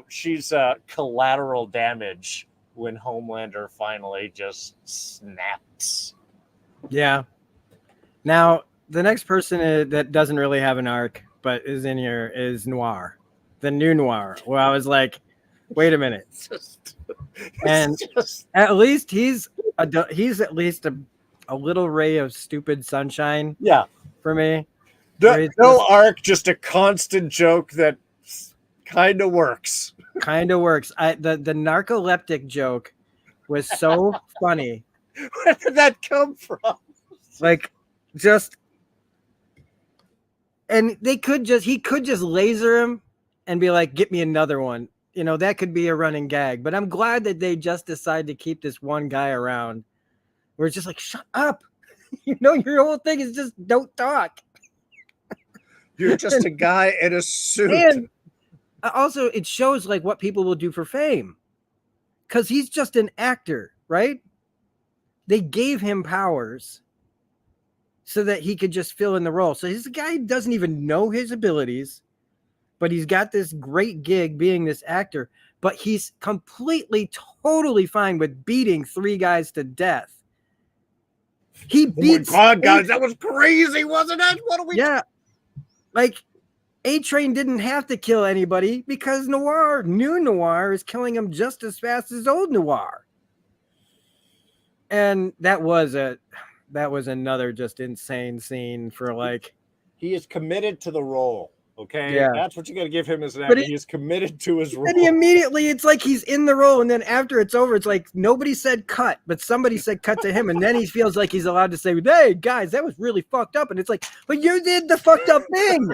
she's collateral damage when Homelander finally just snaps. Yeah. Now, the next person that doesn't really have an arc, but is in here is Noir, the new Noir. Where I was like, wait a minute. At least he's at least a little ray of stupid sunshine. Yeah. For me. No arc, just a constant joke that kind of works. Kind of works. The narcoleptic joke was so funny. Where did that come from? Like, and he could just laser him and be like, get me another one. That could be a running gag. But I'm glad that they just decided to keep this one guy around. Where it's just like, shut up. Your whole thing is just don't talk. You're just a guy in a suit. And also, it shows like what people will do for fame. Because he's just an actor, right? They gave him powers so that he could just fill in the role. So he's a guy who doesn't even know his abilities, but he's got this great gig being this actor. But he's completely, totally fine with beating 3 guys to death. He beats. Oh my God, guys, that was crazy, wasn't it? What are we? Yeah, like A-Train didn't have to kill anybody because new Noir, is killing him just as fast as old Noir. And that was another just insane scene for like. He is committed to the role. Okay, yeah, that's what you got to give him as an actor. He is committed to his role. And he immediately, it's like he's in the role, and then after it's over, it's like nobody said cut, but somebody said cut to him, and then he feels like he's allowed to say, "Hey guys, that was really fucked up," and it's like, but you did the fucked up thing.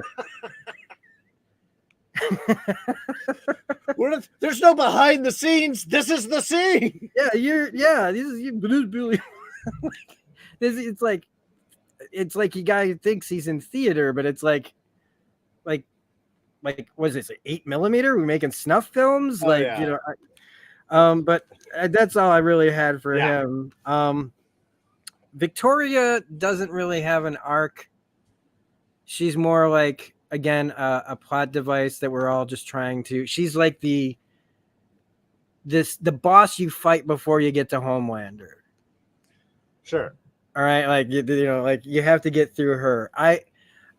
There's no behind the scenes. This is the scene. Yeah, this is you. It's like you guy thinks he's in theater, but it's like what is this, 8mm? We're making snuff films, but that's all I really had for him. Victoria doesn't really have an arc. She's more like, again, a plot device that we're all just trying to. She's like the boss you fight before you get to Homelander. Sure. All right, like you have to get through her.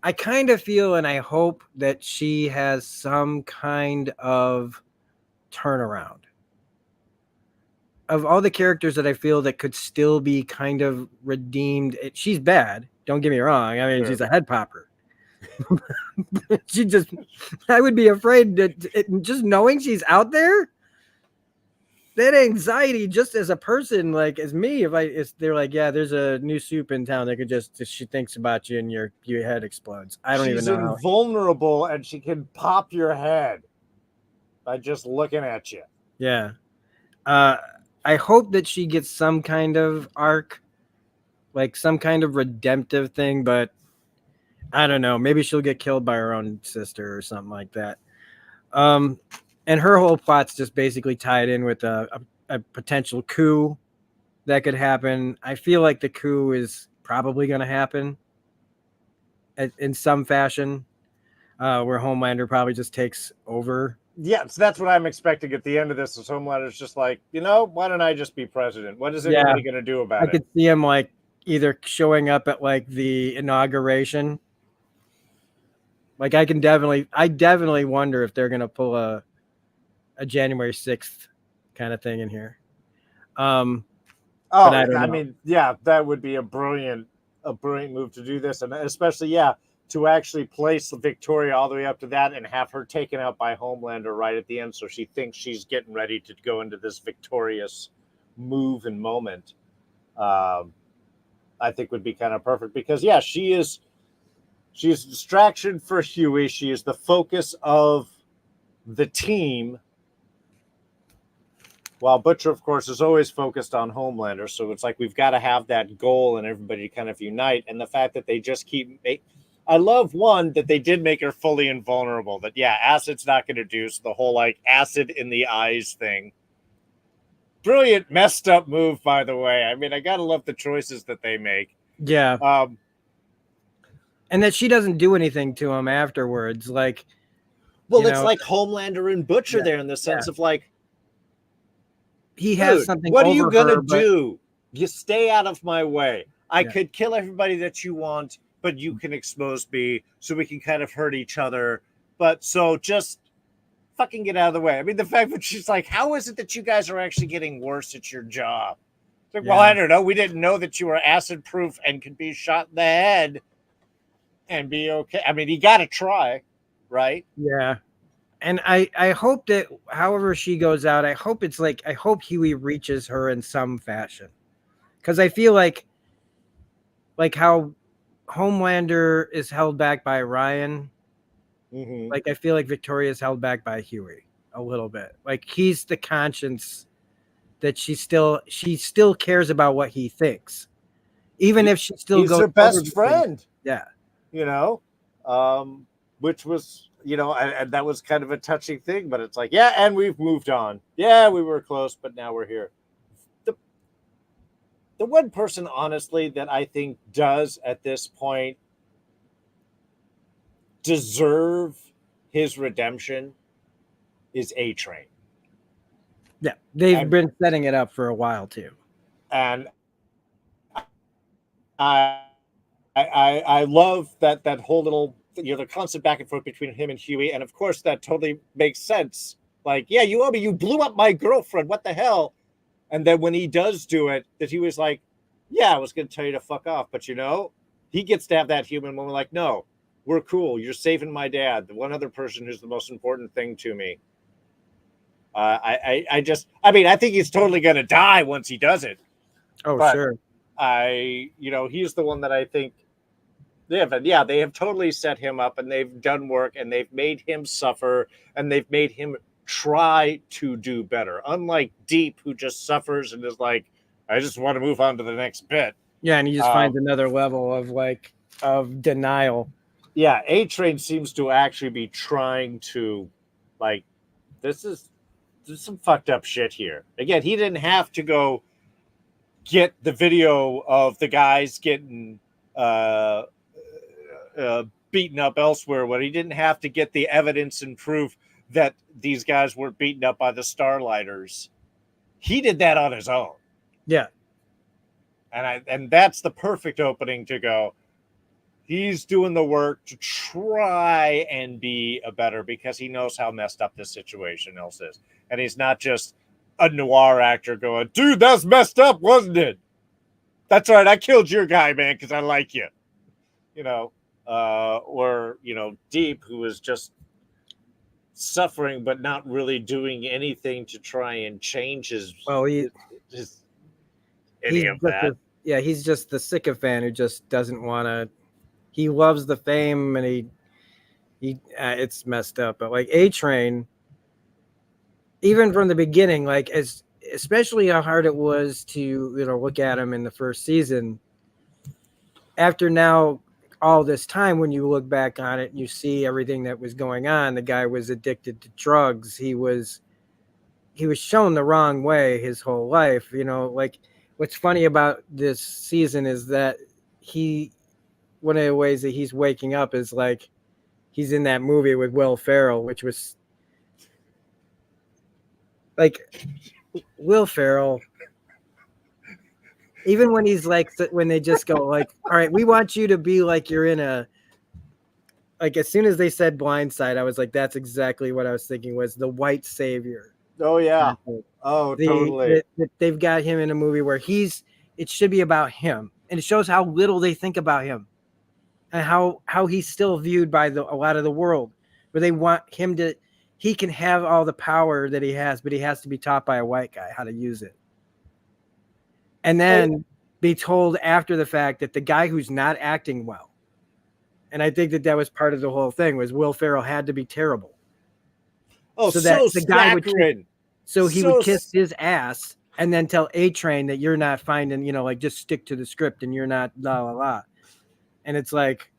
I kind of feel and I hope that she has some kind of turnaround. Of all the characters that I feel that could still be kind of redeemed, she's bad. Don't get me wrong. I mean, she's a head popper. I would be afraid that just knowing she's out there, that anxiety, just as a person, like as me, if they're like, yeah, there's a new soup in town that could she thinks about you and your head explodes. I don't even know. She's invulnerable and she can pop your head. by just looking at you. Yeah. I hope that she gets some kind of arc, like some kind of redemptive thing, but I don't know. Maybe she'll get killed by her own sister or something like that. Um, and her whole plot's just basically tied in with a potential coup that could happen. I feel like the coup is probably going to happen in some fashion, where Homelander probably just takes over. Yeah, so that's what I'm expecting at the end of this. Is Homelander's just like, why don't I just be president? What is Yeah, anybody going to do about I it? could see him like either showing up at like the inauguration. Like I definitely wonder if they're gonna pull a January 6th kind of thing in here. But Oh, I don't I know. mean, yeah, that would be a brilliant move to do this, and especially, yeah, to actually place Victoria all the way up to that and have her taken out by Homelander right at the end, so she thinks she's getting ready to go into this victorious move and moment. Um, I think would be kind of perfect because, yeah, she's a distraction for Huey. She is the focus of the team. While Butcher, of course, is always focused on Homelander. So it's like we've got to have that goal and everybody kind of unite. And the fact that they just keep. I love, one, that they did make her fully invulnerable. That, yeah, acid's not going to do. So the whole, like, acid in the eyes thing. Brilliant, messed up move, by the way. I mean, I got to love the choices that they make. Yeah. And that she doesn't do anything to him afterwards. Like, well, it's like Homelander and Butcher there in the sense of, like, he has something what over are you going to her, do? You stay out of my way. I could kill everybody that you want, but you can expose me so we can kind of hurt each other. But so just fucking get out of the way. I mean, the fact that she's like, how is it that you guys are actually getting worse at your job? It's like, well, I don't know. We didn't know that you were acid proof and could be shot in the head and be okay. I mean, you got to try, right? Yeah. And I hope that however she goes out, I hope Huey reaches her in some fashion. Because I feel like how Homelander is held back by Ryan. Mm-hmm. Like I feel like Victoria is held back by Huey a little bit. Like he's the conscience that she still cares about what he thinks, even if she still goes. He's her best friend. Yeah, which was and that was kind of a touching thing. But it's like, yeah, and we've moved on. Yeah, we were close, but now we're here. The one person, honestly, that I think does at this point deserve his redemption is A-Train. Yeah, they've been setting it up for a while too. And I love that whole little, the constant back and forth between him and Huey. And of course, that totally makes sense. Like, yeah, you owe me. You blew up my girlfriend. What the hell? And then when he does do it, that he was like, yeah, I was going to tell you to fuck off. But, he gets to have that human moment like, no, we're cool. You're saving my dad, the one other person who's the most important thing to me. I think he's totally going to die once he does it. Oh, but sure. He's the one that I think they have totally set him up, and they've done work, and they've made him suffer, and they've made him try to do better. Unlike Deep, who just suffers and is like, I just want to move on to the next bit. Yeah, and he just finds another level of denial. Yeah, A-Train seems to actually be trying to, like, there's some fucked up shit here. Again, he didn't have to go get the video of the guys getting beaten up elsewhere, when he didn't have to get the evidence and proof that these guys were beaten up by the Starlighters. He did that on his own. Yeah. And that's the perfect opening to go, he's doing the work to try and be a better, because he knows how messed up this situation else is. And he's not just a noir actor going, dude, that's messed up, wasn't it? That's right, I killed your guy, man, because I like you. Or Deep, who is just suffering but not really doing anything to try and change his any of that. He's just the sycophant who just doesn't want to. He loves the fame, and he it's messed up. But like A-Train, even from the beginning, like especially how hard it was to look at him in the first season. After now all this time, when you look back on it, and you see everything that was going on. The guy was addicted to drugs. He was shown the wrong way his whole life. Like what's funny about this season is that he one of the ways that he's waking up is like he's in that movie with Will Ferrell, which was like Will Ferrell. Even when he's like, when they just go like, all right, we want you to be like you're in a, like as soon as they said Blindside, I was like, that's exactly what I was thinking was the white savior. Oh yeah. Oh, totally. They've got him in a movie where it should be about him, and it shows how little they think about him, and how he's still viewed by a lot of the world, where they want him to, he can have all the power that he has, but he has to be taught by a white guy how to use it. And then be told after the fact that the guy who's not acting well, and I think that was part of the whole thing, was Will Ferrell had to be terrible. Oh, so that the guy would kiss his ass and then tell A-Train that you're not finding, like just stick to the script and you're not la la la. And it's like,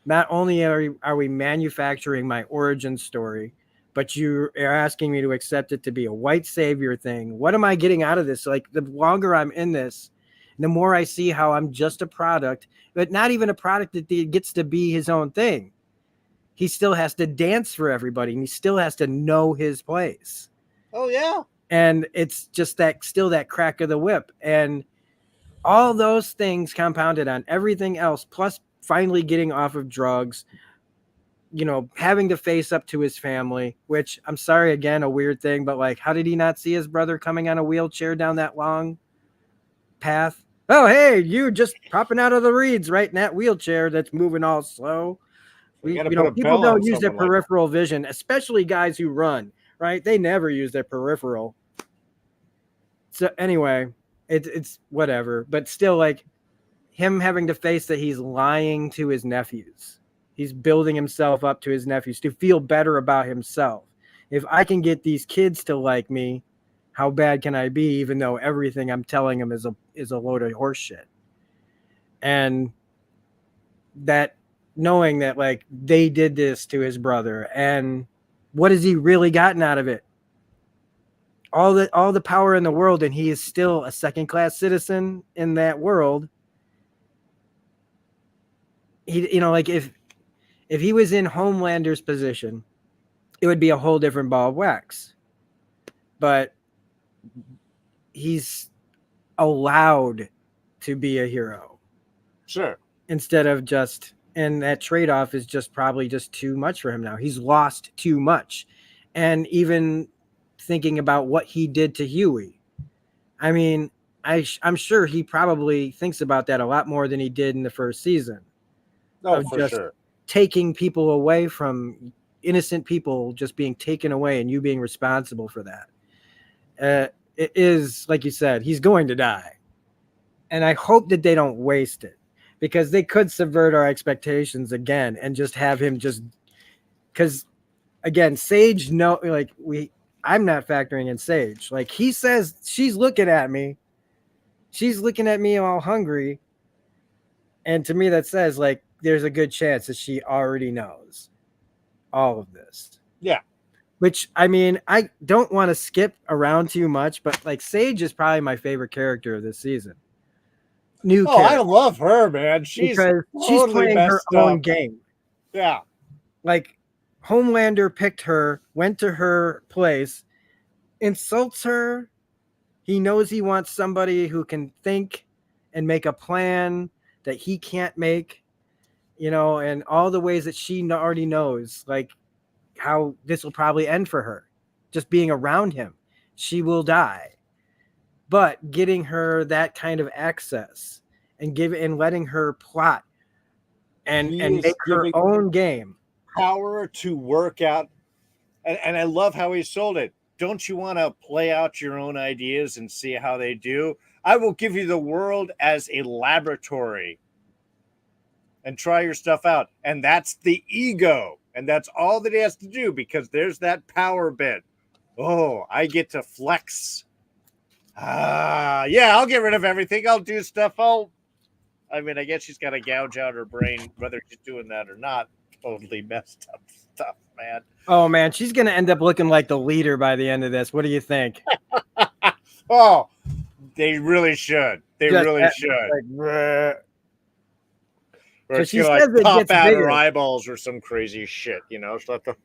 not only are we manufacturing my origin story, but you are asking me to accept it to be a white savior thing. What am I getting out of this? Like, the longer I'm in this, the more I see how I'm just a product, but not even a product that gets to be his own thing. He still has to dance for everybody, and he still has to know his place. Oh, yeah. And it's just still that crack of the whip. And all those things compounded on everything else, plus finally getting off of drugs, having to face up to his family, which I'm sorry, again, a weird thing, but like, how did he not see his brother coming on a wheelchair down that long path? Oh, hey, you just popping out of the reeds right in that wheelchair that's moving all slow. People don't use their peripheral vision, especially guys who run, right? They never use their peripheral. So anyway, it's whatever, but still, like, him having to face that he's lying to his nephews. He's building himself up to his nephews to feel better about himself. If I can get these kids to like me, how bad can I be? Even though everything I'm telling them is a load of horse shit. And that, knowing that like they did this to his brother, and what has he really gotten out of it? All the power in the world, and he is still a second-class citizen in that world. He, like if he was in Homelander's position, it would be a whole different ball of wax. But he's allowed to be a hero. Sure. Instead of just, and that trade-off is just probably just too much for him now. He's lost too much. And even thinking about what he did to Huey, I mean, I'm sure he probably thinks about that a lot more than he did in the first season. Oh, for sure. Taking people away from innocent people, just being taken away, and you being responsible for that. It is, like you said, he's going to die. And I hope that they don't waste it, because they could subvert our expectations again and just have him just, because again, Sage, I'm not factoring in Sage. Like, he says, she's looking at me all hungry. And to me, that says like, there's a good chance that she already knows all of this. Yeah. Which, I mean, I don't want to skip around too much, but like, Sage is probably my favorite character of this season. Character. I love her, man. She's playing her own game. Yeah. Like, Homelander picked her, went to her place, insults her. He knows he wants somebody who can think and make a plan that he can't make, and all the ways that she already knows, like how this will probably end for her. Just being around him, she will die. But getting her that kind of access and letting her plot and make her own game. Power to work out. And I love how he sold it. Don't you want to play out your own ideas and see how they do? I will give you the world as a laboratory and try your stuff out. And that's the ego. And that's all that he has to do, because there's that power bit. Oh, I get to flex. Yeah, I'll get rid of everything. I'll do stuff. I mean, I guess she's got to gouge out her brain, whether she's doing that or not. Totally messed up stuff, man. Oh man, she's gonna end up looking like the leader by the end of this. What do you think? Oh, they really should. They Just really should. like, bleh. Or So it's she gonna says like it pop gets out her bigger. eyeballs or some crazy shit, So like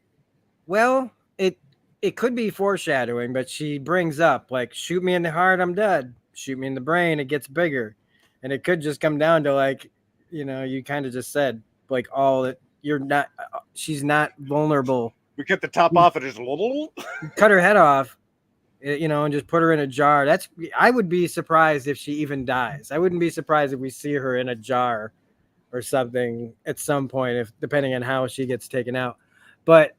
Well, it could be foreshadowing, but she brings up like, shoot me in the heart, I'm dead. Shoot me in the brain, it gets bigger, and it could just come down to like, you kind of just said like all that you're not. She's not vulnerable. we cut the top off and just little. Cut her head off, and just put her in a jar. I would be surprised if she even dies. I wouldn't be surprised if we see her in a jar or something at some point, if depending on how she gets taken out. But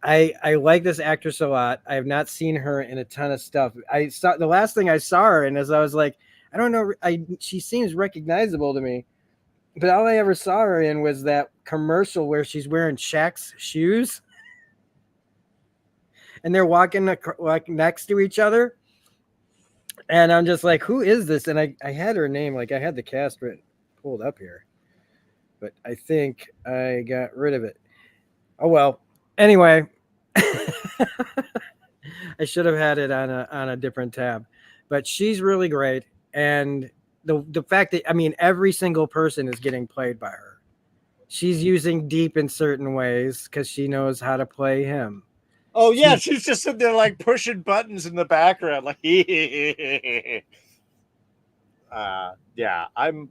I like this actress a lot. I have not seen her in a ton of stuff. I saw the last thing I saw her in is I was like, I don't know. She seems recognizable to me, but all I ever saw her in was that commercial where she's wearing Shaq's shoes, and they're walking like next to each other. And I'm just like, who is this? And I had her name, like I had the cast pulled up here, but I think I got rid of it. Oh well. Anyway, I should have had it on a different tab, but she's really great. And the fact that, I mean, every single person is getting played by her. She's using Deep in certain ways because she knows how to play him. Oh yeah, she's just sitting there like pushing buttons in the background, like yeah, I'm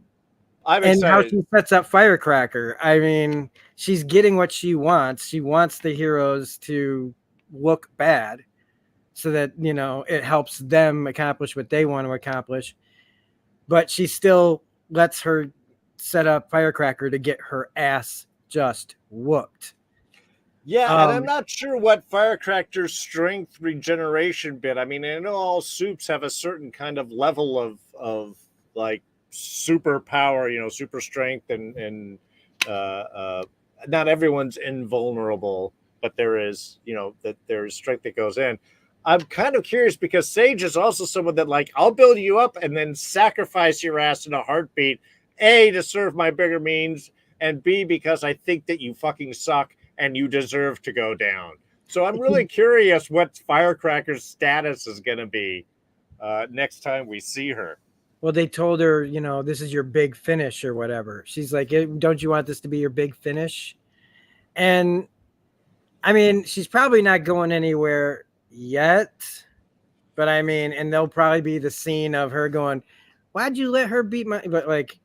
and excited. how she sets up Firecracker. I mean, she's getting what she wants. She wants the heroes to look bad so that, it helps them accomplish what they want to accomplish. But she still lets her set up Firecracker to get her ass just whooped. Yeah, and I'm not sure what Firecracker's strength regeneration bit. I mean, I know all soups have a certain kind of level of like superpower, super strength, and not everyone's invulnerable, but there is, that there's strength that goes in. I'm kind of curious because Sage is also someone that like, I'll build you up and then sacrifice your ass in a heartbeat, A, to serve my bigger means, and B, because I think that you fucking suck and you deserve to go down. So I'm really curious what Firecracker's status is going to be next time we see her. Well, they told her, this is your big finish or whatever. She's like, don't you want this to be your big finish? And I mean, she's probably not going anywhere yet. But I mean, and there'll probably be the scene of her going, why'd you let her beat my, but like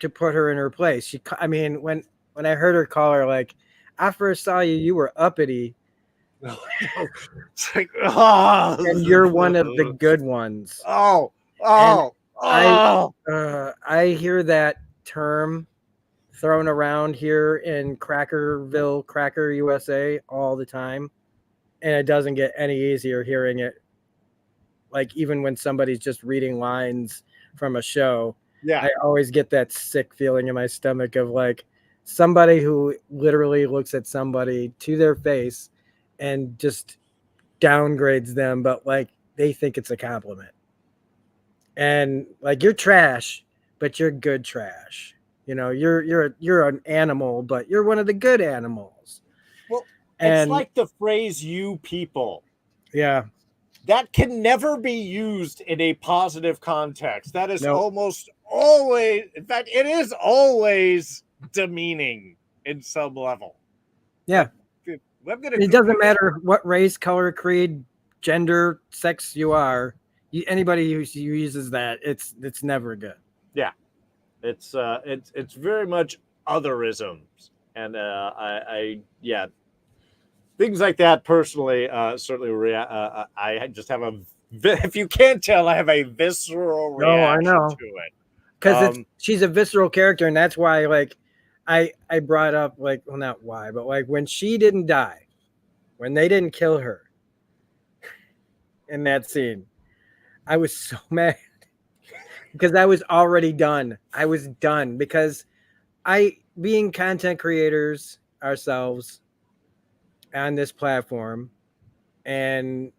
to put her in her place. I mean, when I heard her call her, like, I first saw you, you were uppity. It's like, oh, and you're one of the good ones. I hear that term thrown around here in Crackerville, Cracker, USA all the time. And it doesn't get any easier hearing it. Like, even when somebody's just reading lines from a show, yeah, I always get that sick feeling in my stomach of like somebody who literally looks at somebody to their face and just downgrades them, but like they think it's a compliment. And like, you're trash, but you're good trash. You're an animal, but you're one of the good animals. Well, it's like the phrase "you people." Yeah. That can never be used in a positive context. That is almost always, in fact, it is always demeaning in some level. Yeah. It doesn't matter what race, color, creed, gender, sex you are. Anybody who uses that, it's never good. Yeah. It's very much otherisms. And yeah, things like that personally, certainly, I just have if you can't tell, I have a visceral reaction to it. Because she's a visceral character, and that's why, like, I brought up, like, well, not why, but like when she didn't die, when they didn't kill her in that scene, I was so mad because I was already done. I was done because being content creators ourselves on this platform, and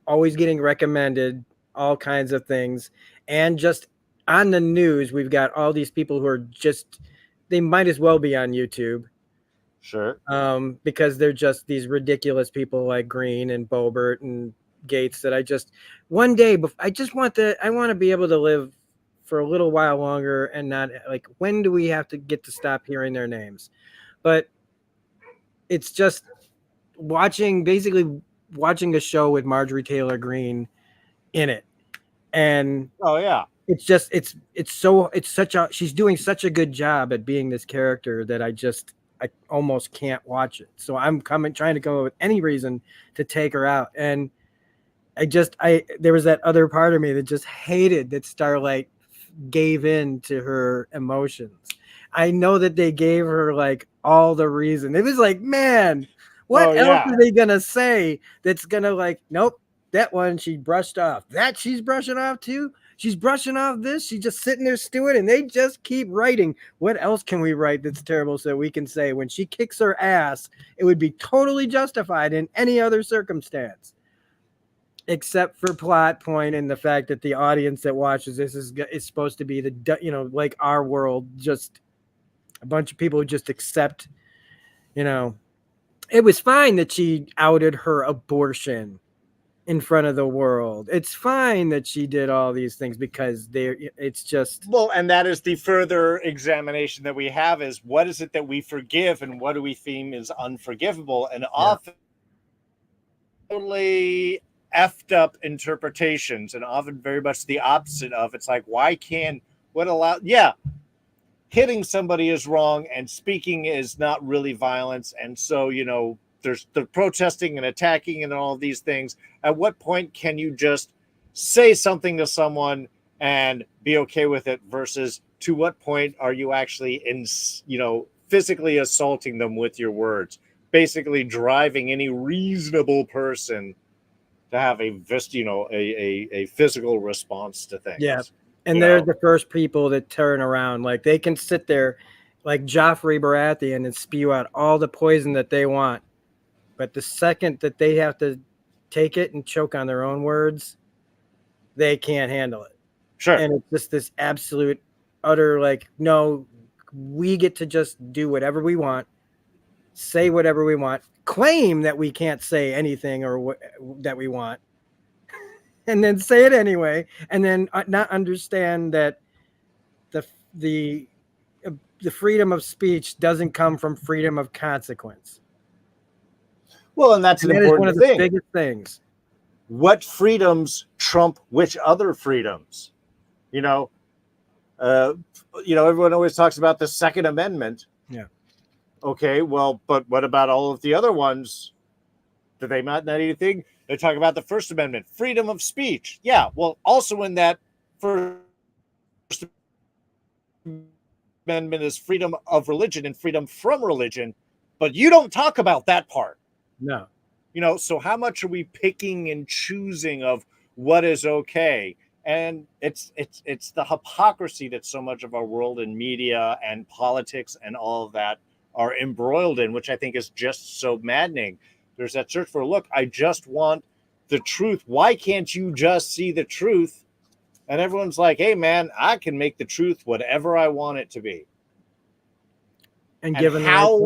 always getting recommended all kinds of things. And just on the news, we've got all these people who are just, they might as well be on YouTube. Sure. Because they're just these ridiculous people like Green and Bobert and Gates that I just one day, I just I want to be able to live for a little while longer and not like, when do we have to get to stop hearing their names? But it's just basically watching a show with Marjorie Taylor Greene in it. And Oh yeah. it's just, she's doing such a good job at being this character that I almost can't watch it. So I'm trying to come up with any reason to take her out. And there was that other part of me that just hated that Starlight gave in to her emotions. I know that they gave her like all the reason. It was like, man, what else are they gonna say that's gonna like, nope, that one she brushed off. That she's brushing off too. She's brushing off this. She's just sitting there stewing, and they just keep writing. What else can we write that's terrible so we can say when she kicks her ass, it would be totally justified in any other circumstance, except for plot point and the fact that the audience that watches this is supposed to be like our world, just a bunch of people who just accept, it was fine that she outed her abortion in front of the world. It's fine that she did all these things because it's just, well, and that is the further examination that we have, is what is it that we forgive and what do we deem is unforgivable, and often totally effed up interpretations, and often very much the opposite of. It's like, hitting somebody is wrong and speaking is not really violence, and so there's the protesting and attacking and all of these things. At what point can you just say something to someone and be okay with it, versus to what point are you actually physically assaulting them with your words, basically driving any reasonable person to have a physical response to things. Yeah. And they're the first people that turn around. Like, they can sit there like Joffrey Baratheon and spew out all the poison that they want. But the second that they have to take it and choke on their own words, they can't handle it. Sure. And it's just this absolute, utter, like, no, we get to just do whatever we want, say whatever we want, claim that we can't say anything that we want, and then say it anyway, and then not understand that the freedom of speech doesn't come from freedom of consequence. Well, and that's an important one of thing. The biggest things. What freedoms trump which other freedoms? Everyone always talks about the Second Amendment. Yeah. Okay, well, but what about all of the other ones? Do they not anything? They talk about the First Amendment, freedom of speech. Yeah, well, also in that First Amendment is freedom of religion and freedom from religion, but you don't talk about that part. No. So how much are we picking and choosing of what is okay? And it's the hypocrisy that so much of our world and media and politics and all of that are embroiled in, which I think is just so maddening. There's that search for, look, I just want the truth. Why can't you just see the truth? And everyone's like, hey, man, I can make the truth whatever I want it to be. And given how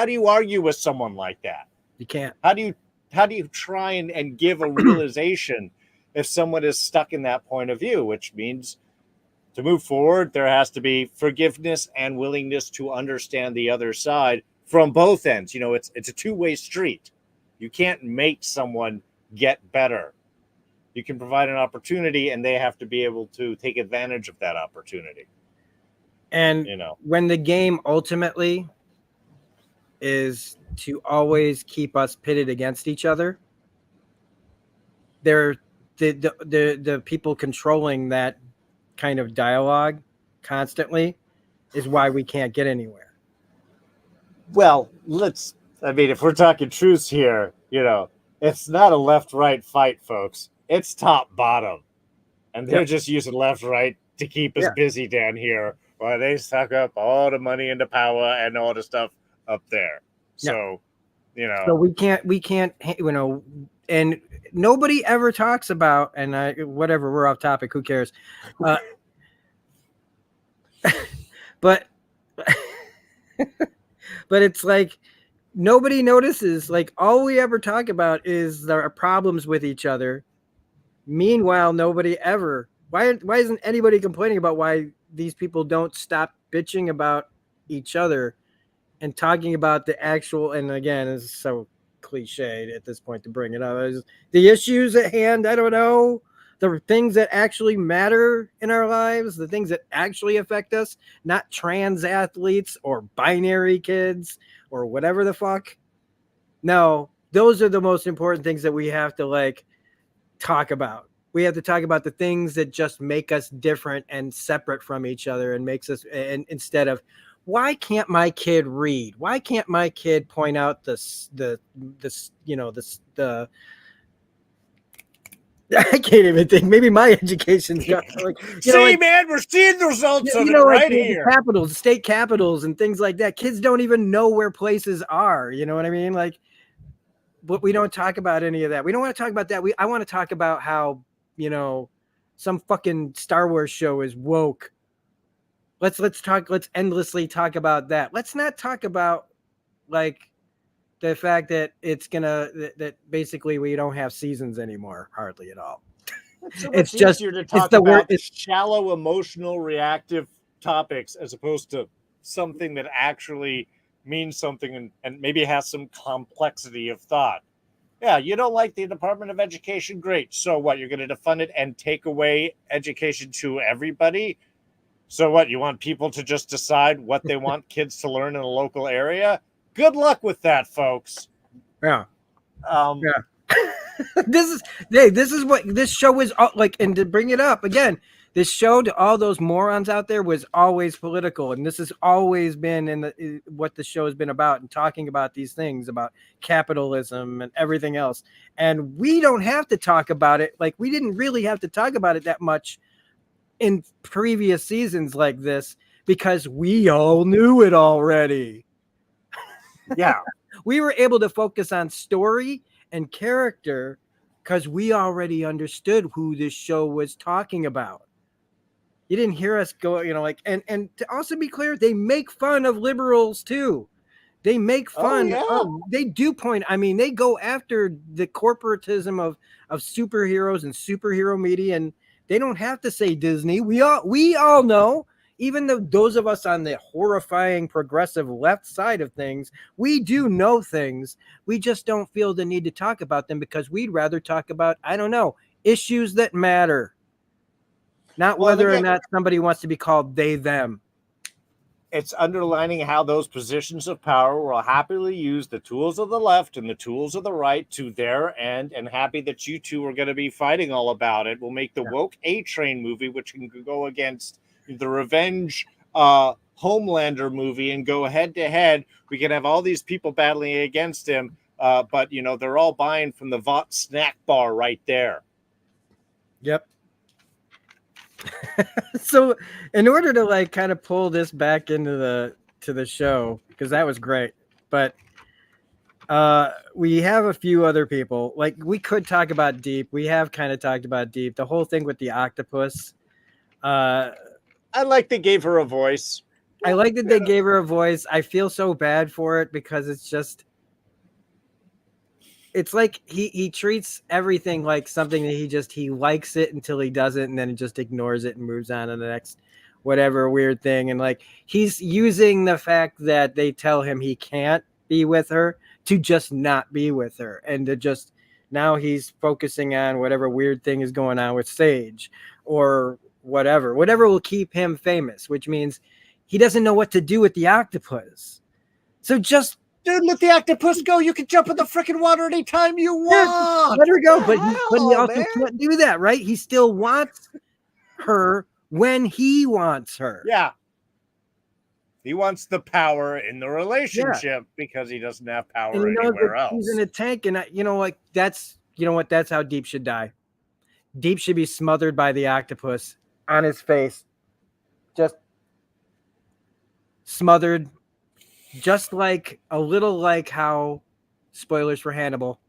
do you argue with someone like that? You can't. How do you try and give a realization if someone is stuck in that point of view, which means to move forward, there has to be forgiveness and willingness to understand the other side from both ends. It's a two-way street. You can't make someone get better. You can provide an opportunity, and they have to be able to take advantage of that opportunity. And when the game ultimately is to always keep us pitted against each other, the people controlling that kind of dialogue constantly is why we can't get anywhere. Well, if we're talking truths here, it's not a left-right fight, folks. It's top-bottom. And they're just using left-right to keep us busy down here while they suck up all the money and the power and all the stuff up there. So, So we can't, and nobody ever talks about, and whatever, we're off topic, who cares? But but it's like nobody notices. Like all we ever talk about is our problems with each other. Meanwhile, nobody ever. Why isn't anybody complaining about why these people don't stop bitching about each other and talking about the actual? And again, it's so cliched at this point to bring it up. The issues at hand. I don't know, the things that actually matter in our lives, the things that actually affect us, not trans athletes or binary kids or whatever the fuck. No, those are the most important things that we have to like talk about. We have to talk about the things that just make us different and separate from each other and makes us, and instead of, why can't my kid read? Why can't my kid point out the I can't even think. Maybe my education's got like, See, man, we're seeing the results of it like right the here. capitals, state capitals, and things like that. Kids don't even know where places are. You know what I mean? Like, but we don't talk about any of that. We don't want to talk about that. I want to talk about how, some fucking Star Wars show is woke. Let's endlessly talk about that. Let's not talk about like the fact that that basically we don't have seasons anymore, hardly at all. It's so It's much just easier to talk about shallow, emotional, reactive topics as opposed to something that actually means something and maybe has some complexity of thought. Yeah, you don't like the Department of Education? Great. So what? You're going to defund it and take away education to everybody? So what? You want people to just decide what they want kids to learn in a local area? Good luck with that, folks. Yeah. Yeah. This is what this show is like. And to bring it up again, this show to all those morons out there was always political, and this has always been what the show has been about, and talking about these things about capitalism and everything else. And we don't have to talk about it. Like, we didn't really have to talk about it that much in previous seasons like this because we all knew it already. Yeah. We were able to focus on story and character because we already understood who this show was talking about. You didn't hear us go, and to also be clear, they make fun of liberals too. They make fun of, they do point, they go after the corporatism of superheroes and superhero media, and they don't have to say Disney. We all know, even though those of us on the horrifying progressive left side of things, we do know things. We just don't feel the need to talk about them because we'd rather talk about, I don't know, issues that matter. Not whether or not somebody wants to be called they, them. It's underlining how those positions of power will happily use the tools of the left and the tools of the right to their end, and happy that you two are going to be fighting all about it. We'll make the woke A-Train movie, which can go against the revenge Homelander movie and go head to head. We can have all these people battling against him, but they're all buying from the Vought snack bar right there. Yep. So in order to like kind of pull this back into the show, because that was great, but we have a few other people. Like, we could talk about Deep. We have kind of talked about Deep. The whole thing with the octopus. I like they gave her a voice. I like that they gave her a voice. I feel so bad for it because it's like he treats everything like something that he likes it until he doesn't, and then he just ignores it and moves on to the next whatever weird thing. And like, he's using the fact that they tell him he can't be with her to just not be with her, and to just, now he's focusing on whatever weird thing is going on with Sage or whatever will keep him famous, which means he doesn't know what to do with the octopus. So just, dude, let the octopus go. You can jump in the freaking water anytime you want. Let her go. But he also can't do that, right? He still wants her when he wants her. Yeah. He wants the power in the relationship because he doesn't have power anywhere else. He's in a tank, and that's how Deep should die. Deep should be smothered by the octopus on his face. Just smothered. Just like a little like how, spoilers for Hannibal,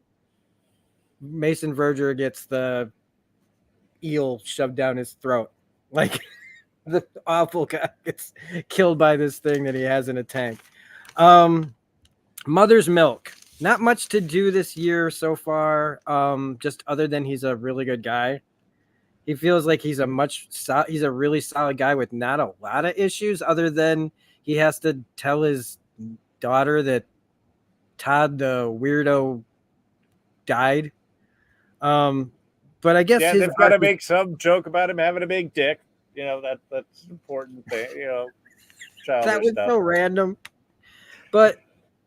Mason Verger gets the eel shoved down his throat. Like the awful guy gets killed by this thing that he has in a tank. Mother's Milk. Not much to do this year so far. Just other than he's a really good guy. He feels like he's a really solid guy with not a lot of issues, other than he has to tell his daughter that Todd the weirdo died. But I guess they've got to make some joke about him having a big dick. That's an important thing. That was stuff. so random. But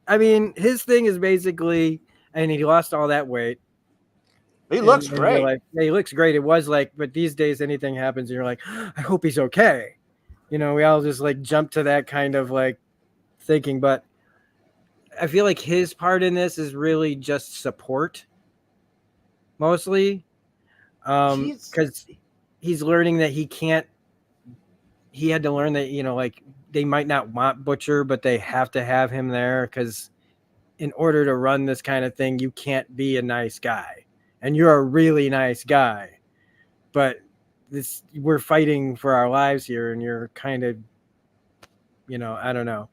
I mean, his thing is basically, and he lost all that weight. He looks great. Like, yeah, he looks great. It was like, but these days anything happens and you're like, I hope he's okay. We all just like jump to that kind of like thinking. But I feel like his part in this is really just support, mostly. Because he's learning that he had to learn that, like they might not want Butcher, but they have to have him there because in order to run this kind of thing, you can't be a nice guy. And you're a really nice guy, but we're fighting for our lives here, and you're kind of, I don't know.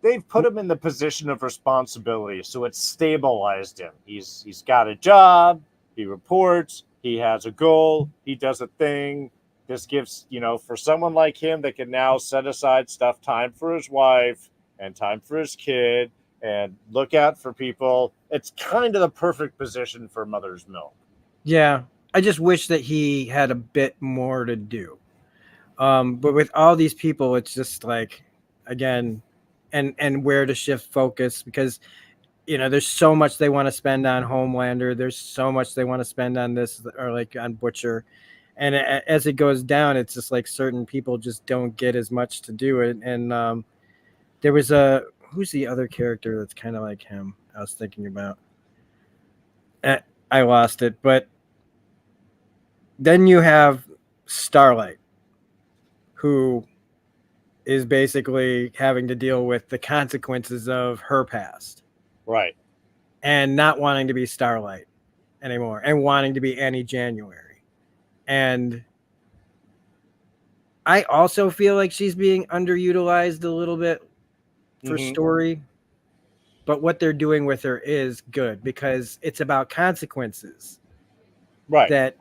They've put him in the position of responsibility, so it's stabilized him. He's got a job, he reports, he has a goal, he does a thing. This gives, for someone like him that can now set aside time for his wife and time for his kid and look out for people. It's kind of the perfect position for Mother's Milk. Yeah. I just wish that he had a bit more to do. But with all these people, it's just like, again, and where to shift focus, because, there's so much they want to spend on Homelander. There's so much they want to spend on this, or like on Butcher. And as it goes down, it's just like certain people just don't get as much to do it. And there was who's the other character that's kind of like him? I was thinking about. I lost it, but then you have Starlight, who is basically having to deal with the consequences of her past. Right. And not wanting to be Starlight anymore and wanting to be Annie January. And I also feel like she's being underutilized a little bit for story. But what they're doing with her is good, because it's about consequences. Right. That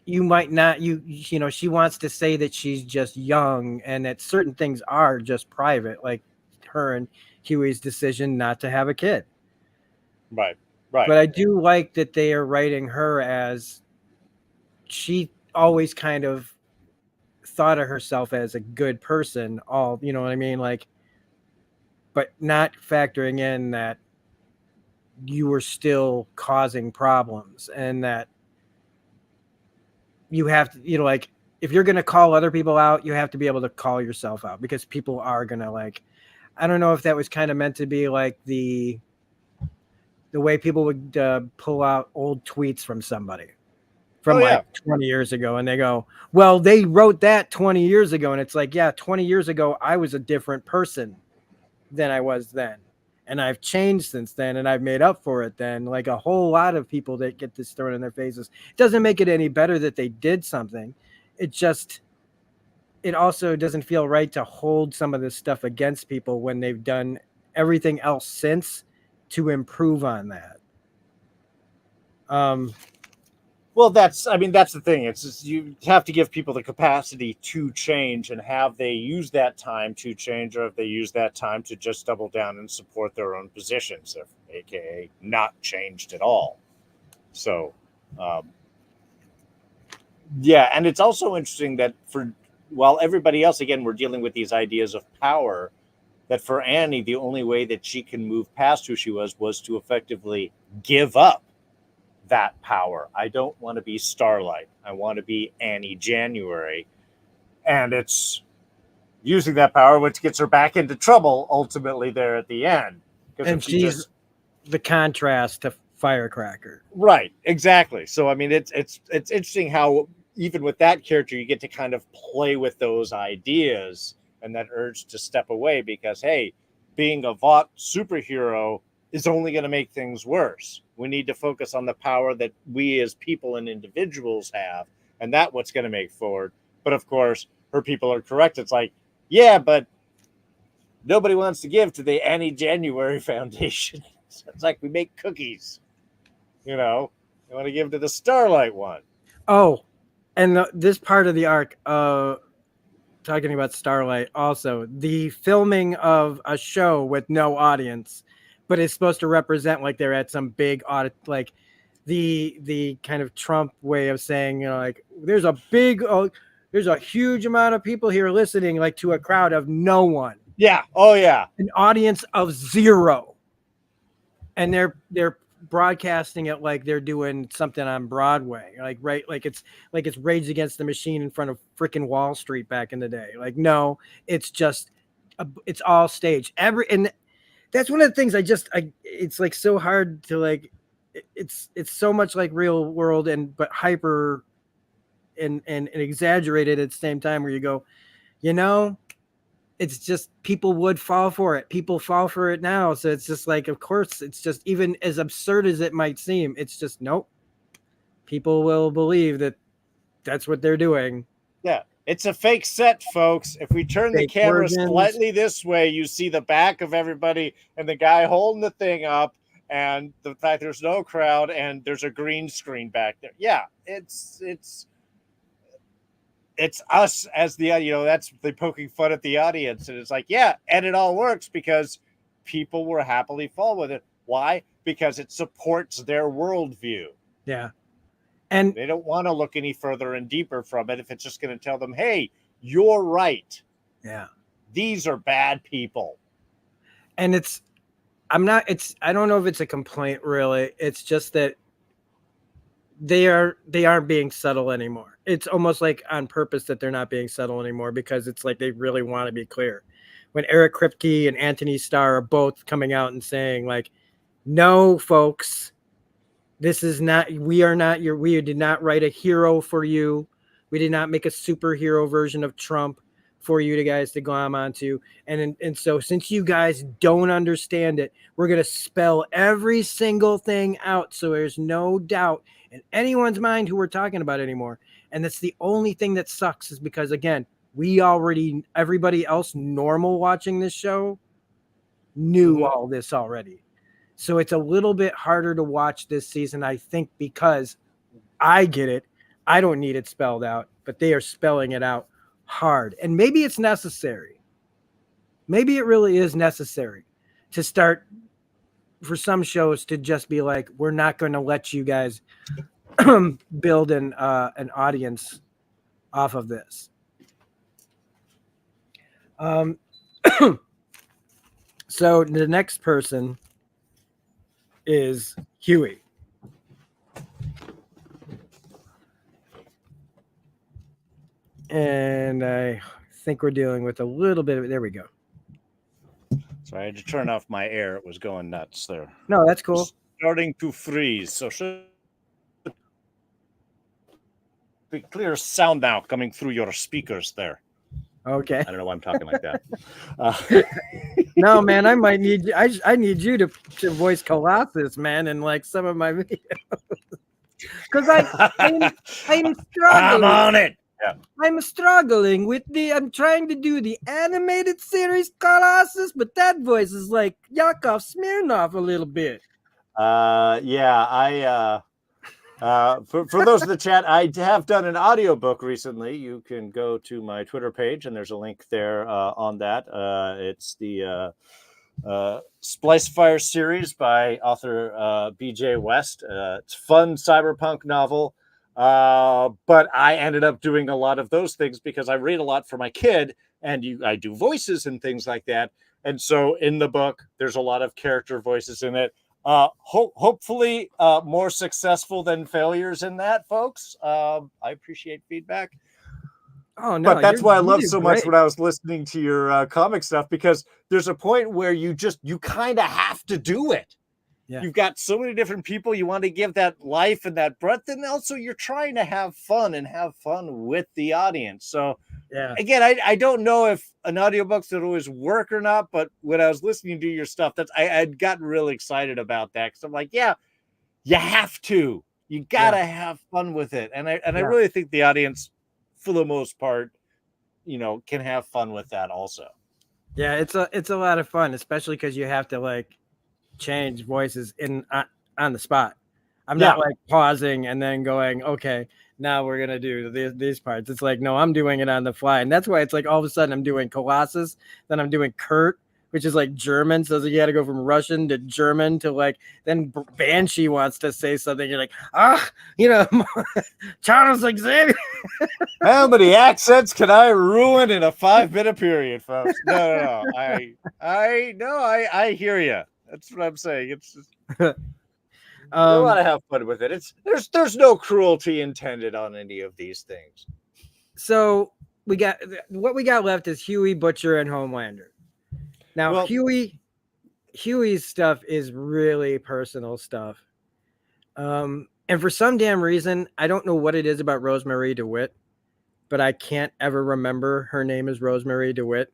you might not, she wants to say that she's just young and that certain things are just private, like her and Huey's decision not to have a kid. Right. Right. But I do like that they are writing her as she always kind of thought of herself as a good person, you know what I mean? Like, but not factoring in that you were still causing problems, and that you have to, like, if you're going to call other people out, you have to be able to call yourself out, because people are going to, like, I don't know if that was kind of meant to be like the way people would pull out old tweets from somebody from 20 years ago, and they go, well, they wrote that 20 years ago. And it's like, yeah, 20 years ago, I was a different person than I was then. And I've changed since then, and I've made up for it then. Like a whole lot of people that get this thrown in their faces. It doesn't make it any better that they did something. It also doesn't feel right to hold some of this stuff against people when they've done everything else since to improve on that. Well, that's the thing. It's just, you have to give people the capacity to change, and have they use that time to change, or if they use that time to just double down and support their own positions, aka not changed at all. So, yeah, and it's also interesting that while everybody else, again, we're dealing with these ideas of power, that for Annie, the only way that she can move past who she was to effectively give up that power. I don't want to be Starlight. I want to be Annie January. And it's using that power, which gets her back into trouble ultimately there at the end. And she's the contrast to Firecracker. Right, exactly. So, I mean, it's interesting how even with that character, you get to kind of play with those ideas and that urge to step away, because, hey, being a Vought superhero is only going to make things worse. We need to focus on the power that we as people and individuals have, and that's what's going to make forward. But of course, her people are correct. It's like, yeah, but nobody wants to give to the Annie January Foundation. It's like we make cookies, you know. You want to give to the Starlight one. Oh, and this part of the arc, talking about Starlight, also the filming of a show with no audience, but it's supposed to represent like they're at some big audit, like the kind of Trump way of saying, you know, like there's a huge amount of people here listening, like to a crowd of no one. Yeah. Oh yeah. An audience of 0, and they're broadcasting it like they're doing something on Broadway, like like it's Rage Against the Machine in front of freaking Wall Street back in the day. Like, no, it's just it's all staged. And that's one of the things it's like so hard to like. It's so much like real world but hyper and exaggerated at the same time. Where you go, you know. It's just people would fall for it. People fall for it now. So it's just like, of course, it's just even as absurd as it might seem. It's just, nope. People will believe that that's what they're doing. Yeah. It's a fake set, folks. If we turn the camera slightly this way, you see the back of everybody and the guy holding the thing up and the fact there's no crowd and there's a green screen back there. Yeah. It's us as the, you know, that's the poking fun at the audience. And it's like, yeah, and it all works because people will happily fall with it. Why? Because it supports their worldview. Yeah. And they don't want to look any further and deeper from it if it's just going to tell them, hey, you're right. Yeah. These are bad people. And I don't know if it's a complaint really. It's just that they aren't being subtle anymore. It's almost like on purpose that they're not being subtle anymore, because it's like they really want to be clear. When Eric Kripke and Anthony Starr are both coming out and saying like, no, folks, this is not, we did not write a hero for you. We did not make a superhero version of Trump for you guys to glom onto. And so since you guys don't understand it, we're going to spell every single thing out so there's no doubt in anyone's mind who we're talking about anymore. And that's the only thing that sucks, is because, again, everybody else normal watching this show knew all this already. So it's a little bit harder to watch this season, I think, because I get it. I don't need it spelled out, but they are spelling it out hard. And maybe it's necessary. Maybe it really is necessary to start for some shows to just be like, we're not going to let you guys build an audience off of this. So the next person is Huey. And I think we're dealing with a little bit of, there we go. So I had to turn off my air. It was going nuts there. No, that's cool. Starting to freeze. So should be clear sound now coming through your speakers there. Okay. I don't know why I'm talking like that. No, man, I might need you. I need you to voice Colossus, man, in like some of my videos. Because I'm struggling. I'm on it. Yeah. I'm struggling with I'm trying to do the animated series Colossus, but that voice is like Yakov Smirnoff a little bit. Yeah, for those in the chat, I have done an audiobook recently. You can go to my Twitter page, and there's a link there on that. It's the Splice Fire series by author B.J. West. It's a fun cyberpunk novel. But I ended up doing a lot of those things because I read a lot for my kid, and I do voices and things like that. And so in the book, there's a lot of character voices in it. Hopefully more successful than failures in that, folks. I appreciate feedback. Oh no, but that's why I love so much when I was listening to your comic stuff, because there's a point where you kind of have to do it. Yeah. You've got so many different people you want to give that life and that breadth, and also you're trying to have fun with the audience. So Yeah. again, I don't know if an audiobook would always work or not, but when I was listening to your stuff, I'd gotten really excited about that because I'm like, yeah, you have to. You Yeah. gotta have fun with it. And I Yeah. really think the audience, for the most part, can have fun with that also. Yeah, it's a lot of fun, especially because you have to like change voices on the spot. I'm Yeah. not like pausing and then going, okay, now we're gonna do these parts. It's like, no, I'm doing it on the fly, and that's why it's like all of a sudden I'm doing Colossus, then I'm doing Kurt, which is like German. So you got to go from Russian to German to like then Banshee wants to say something. You're like, Charles Xavier. How many accents can I ruin in a 5-minute period, folks? No. I hear you. That's what I'm saying. It's just, you want to have fun with it. There's no cruelty intended on any of these things. So we got what we got left is Huey, Butcher, and Homelander. Now Well, Huey's stuff is really personal stuff. And for some damn reason, I don't know what it is about Rosemary DeWitt, but I can't ever remember her name is Rosemary DeWitt.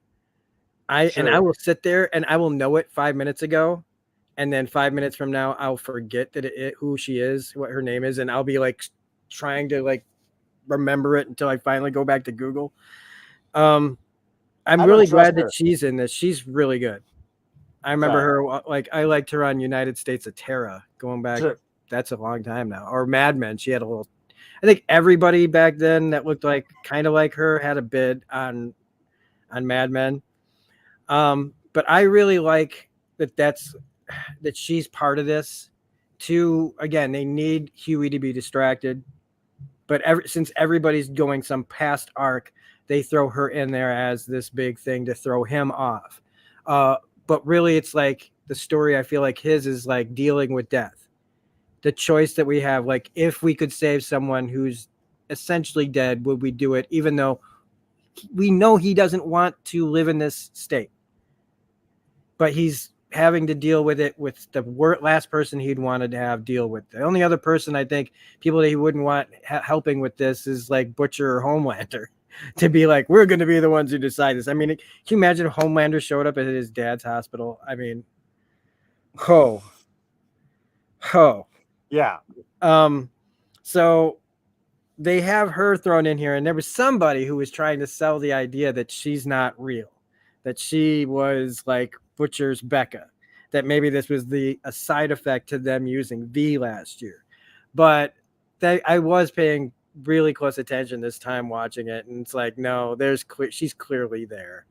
And I will sit there and I will know it 5 minutes ago, and then 5 minutes from now I'll forget who she is, what her name is, and I'll be like trying to like remember it until I finally go back to Google. I'm really glad that she's in this. She's really good. I remember her, like, I liked her on United States of Terra going back. Sure. That's a long time now. Or Mad Men. She had a little, I think everybody back then that looked like kind of like her had a bid on Mad Men. But I really like that she's part of this too. Again, they need Huey to be distracted, but since everybody's going some past arc, they throw her in there as this big thing to throw him off. But really, it's like the story, I feel like his is like dealing with death. The choice that we have, like if we could save someone who's essentially dead, would we do it? Even though we know he doesn't want to live in this state. But he's having to deal with it with the last person he'd wanted to have deal with. The only other person I think people that he wouldn't want helping with this is like Butcher or Homelander. To be like, we're going to be the ones who decide this. I mean, can you imagine if Homelander showed up at his dad's hospital? I mean, yeah. So they have her thrown in here, and there was somebody who was trying to sell the idea that she's not real, that she was like Butcher's Becca, that maybe this was a side effect to them using V last year. But I was paying really close attention this time watching it, and it's like, no, she's clearly there.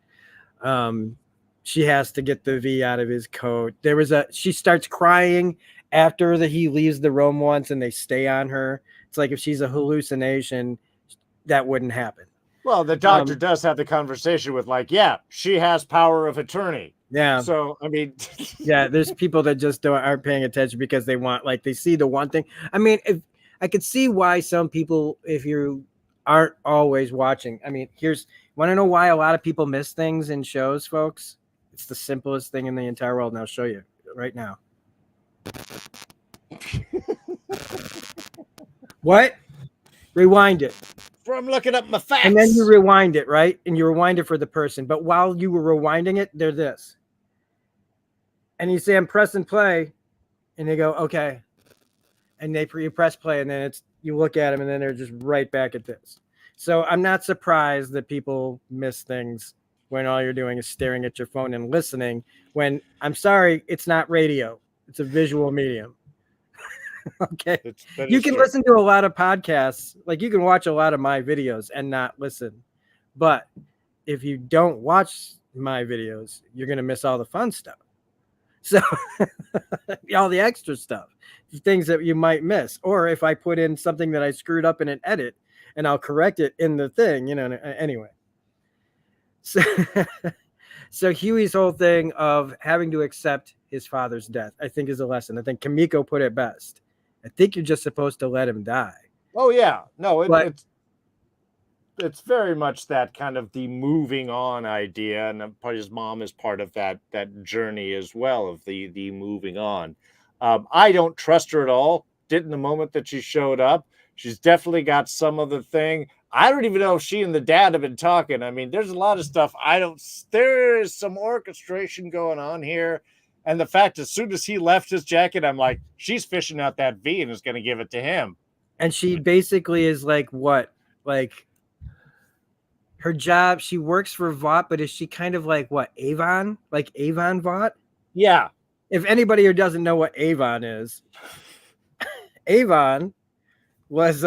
She has to get the V out of his coat. She starts crying after he leaves the room once, and they stay on her. It's like if she's a hallucination, that wouldn't happen. Well, the doctor does have the conversation with like, yeah, she has power of attorney. Yeah. So, I mean, yeah, there's people that just aren't paying attention because they see the one thing. I mean, if I could see why some people, if you aren't always watching, I mean, want to know why a lot of people miss things in shows, folks? It's the simplest thing in the entire world, and I'll show you right now. What? Rewind it. I'm looking up my facts. And then you rewind it, right? And you rewind it for the person. But while you were rewinding it, they're this. And you say, I'm pressing play. And they go, okay. And you press play, and then you look at them, and then they're just right back at this. So I'm not surprised that people miss things when all you're doing is staring at your phone and listening, when, I'm sorry, it's not radio. It's a visual medium. Okay. You can listen to a lot of podcasts. Like you can watch a lot of my videos and not listen. But if you don't watch my videos, you're going to miss all the fun stuff. So all the extra stuff, things that you might miss. Or if I put in something that I screwed up in an edit, and I'll correct it in the thing, anyway. So Huey's whole thing of having to accept his father's death, I think, is a lesson. I think Kamiko put it best. I think you're just supposed to let him die. Oh, yeah. No, it's very much that kind of the moving on idea, and his mom is part of that journey as well, of the moving on. I don't trust her at all didn't the moment that she showed up. She's definitely got some of the thing. I don't even know if she and the dad have been talking. I mean, there's a lot of stuff. There is some orchestration going on here. And the fact, as soon as he left his jacket, I'm like, she's fishing out that V and is going to give it to him. And she basically is like, what? Like, her job, she works for Vought, but is she kind of like what? Avon? Like Avon Vought? Yeah. If anybody who doesn't know what Avon is, Avon was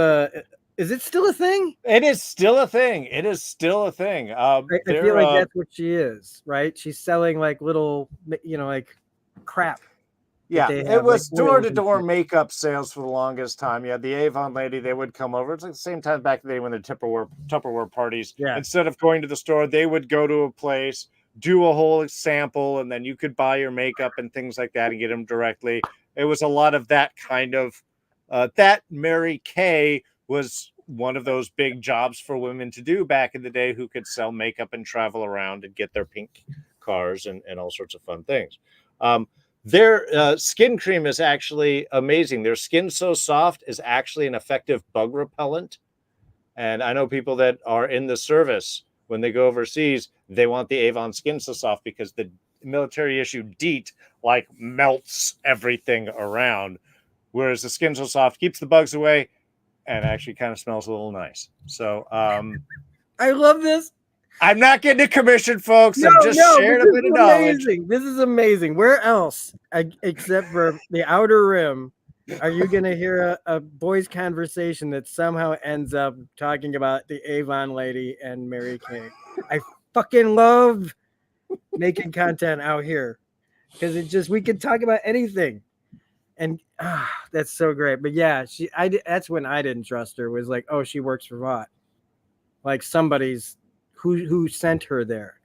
is it still a thing? It is still a thing. It is still a thing. I feel like that's what she is, right? She's selling like little, like crap. Yeah, Have, it was like, door-to-door makeup sales for the longest time. Yeah, the Avon lady, they would come over. It's like the same time back in the day when the Tupperware parties. Yeah. Instead of going to the store, they would go to a place, do a whole sample, and then you could buy your makeup and things like that and get them directly. It was a lot of that kind of that Mary Kay was one of those big jobs for women to do back in the day, who could sell makeup and travel around and get their pink cars and all sorts of fun things. Their skin cream is actually amazing. Their Skin So Soft is actually an effective bug repellent. And I know people that are in the service, when they go overseas, they want the Avon Skin So Soft because the military issue DEET like melts everything around. Whereas the Skin So Soft keeps the bugs away and actually kind of smells a little nice. So I love this. I'm not getting a commission, folks. I'm just sharing a bit of knowledge. This is amazing. Where else, except for the Outer Rim, are you going to hear a boys' conversation that somehow ends up talking about the Avon lady and Mary Kay? I fucking love making content out here because we can talk about anything. And that's so great. But yeah, that's when I didn't trust her, was like, oh, she works for Vought. Like somebody's who sent her there.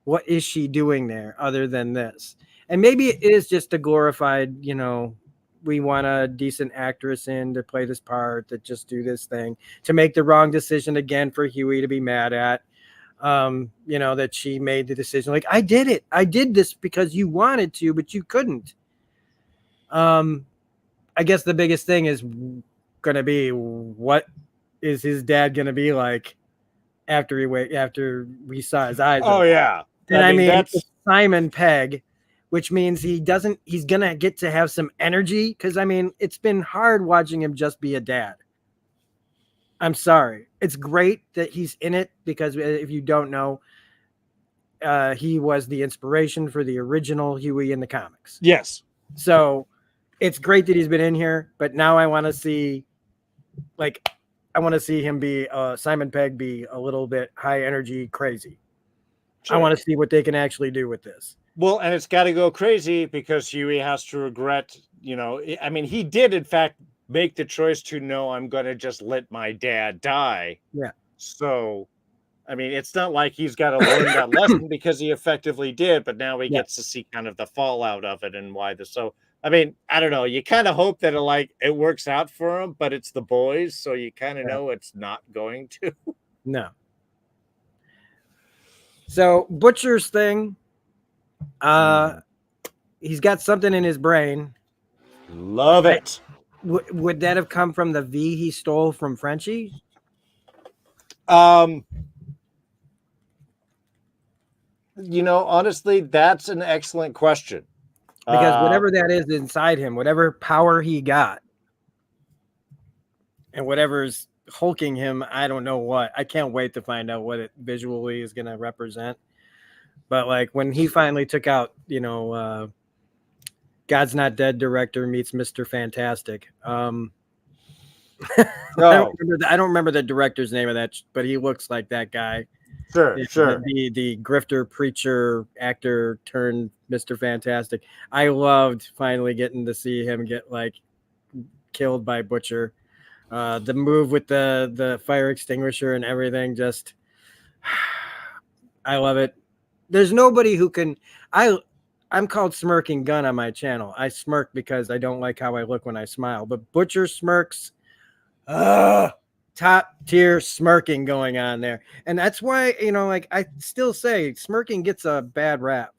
What is she doing there other than this? And maybe it is just a glorified, we want a decent actress in to play this part, that just do this thing, to make the wrong decision again for Huey to be mad at. That she made the decision. Like, I did it. I did this because you wanted to, but you couldn't. I guess the biggest thing is going to be, what is his dad going to be like after we saw his eyes? Oh, yeah. And I mean it's Simon Pegg, which means he's going to get to have some energy. Because, I mean, it's been hard watching him just be a dad. I'm sorry. It's great that he's in it, because if you don't know, he was the inspiration for the original Huey in the comics. Yes. So it's great that he's been in here, but now I want to see, him be Simon Pegg be a little bit high energy crazy. Sure. I want to see what they can actually do with this. Well, and it's got to go crazy because Huey has to regret, I mean, he did in fact make the choice to know, I'm going to just let my dad die. Yeah. So, I mean, it's not like he's got to learn that lesson, because he effectively did, but now he gets to see kind of the fallout of it and why so, I mean, I don't know. You kind of hope that it works out for him, but it's the boys, so you kind of know it's not going to. No. So Butcher's thing, he's got something in his brain. Love it. Would that have come from the V he stole from Frenchie? Honestly, that's an excellent question. Because whatever that is inside him, whatever power he got, and whatever's hulking him, I don't know what. I can't wait to find out what it visually is going to represent. But like when he finally took out, God's Not Dead director meets Mr. Fantastic. I don't remember the director's name of that, but he looks like that guy. Sure. The grifter preacher actor turned Mr. Fantastic. I loved finally getting to see him get killed by Butcher. The move with the fire extinguisher and everything, just I love it. There's nobody who can. I'm called Smirking Gun on my channel. I smirk because I don't like how I look when I smile. But Butcher smirks. Top tier smirking going on there. And that's why, I still say smirking gets a bad rap.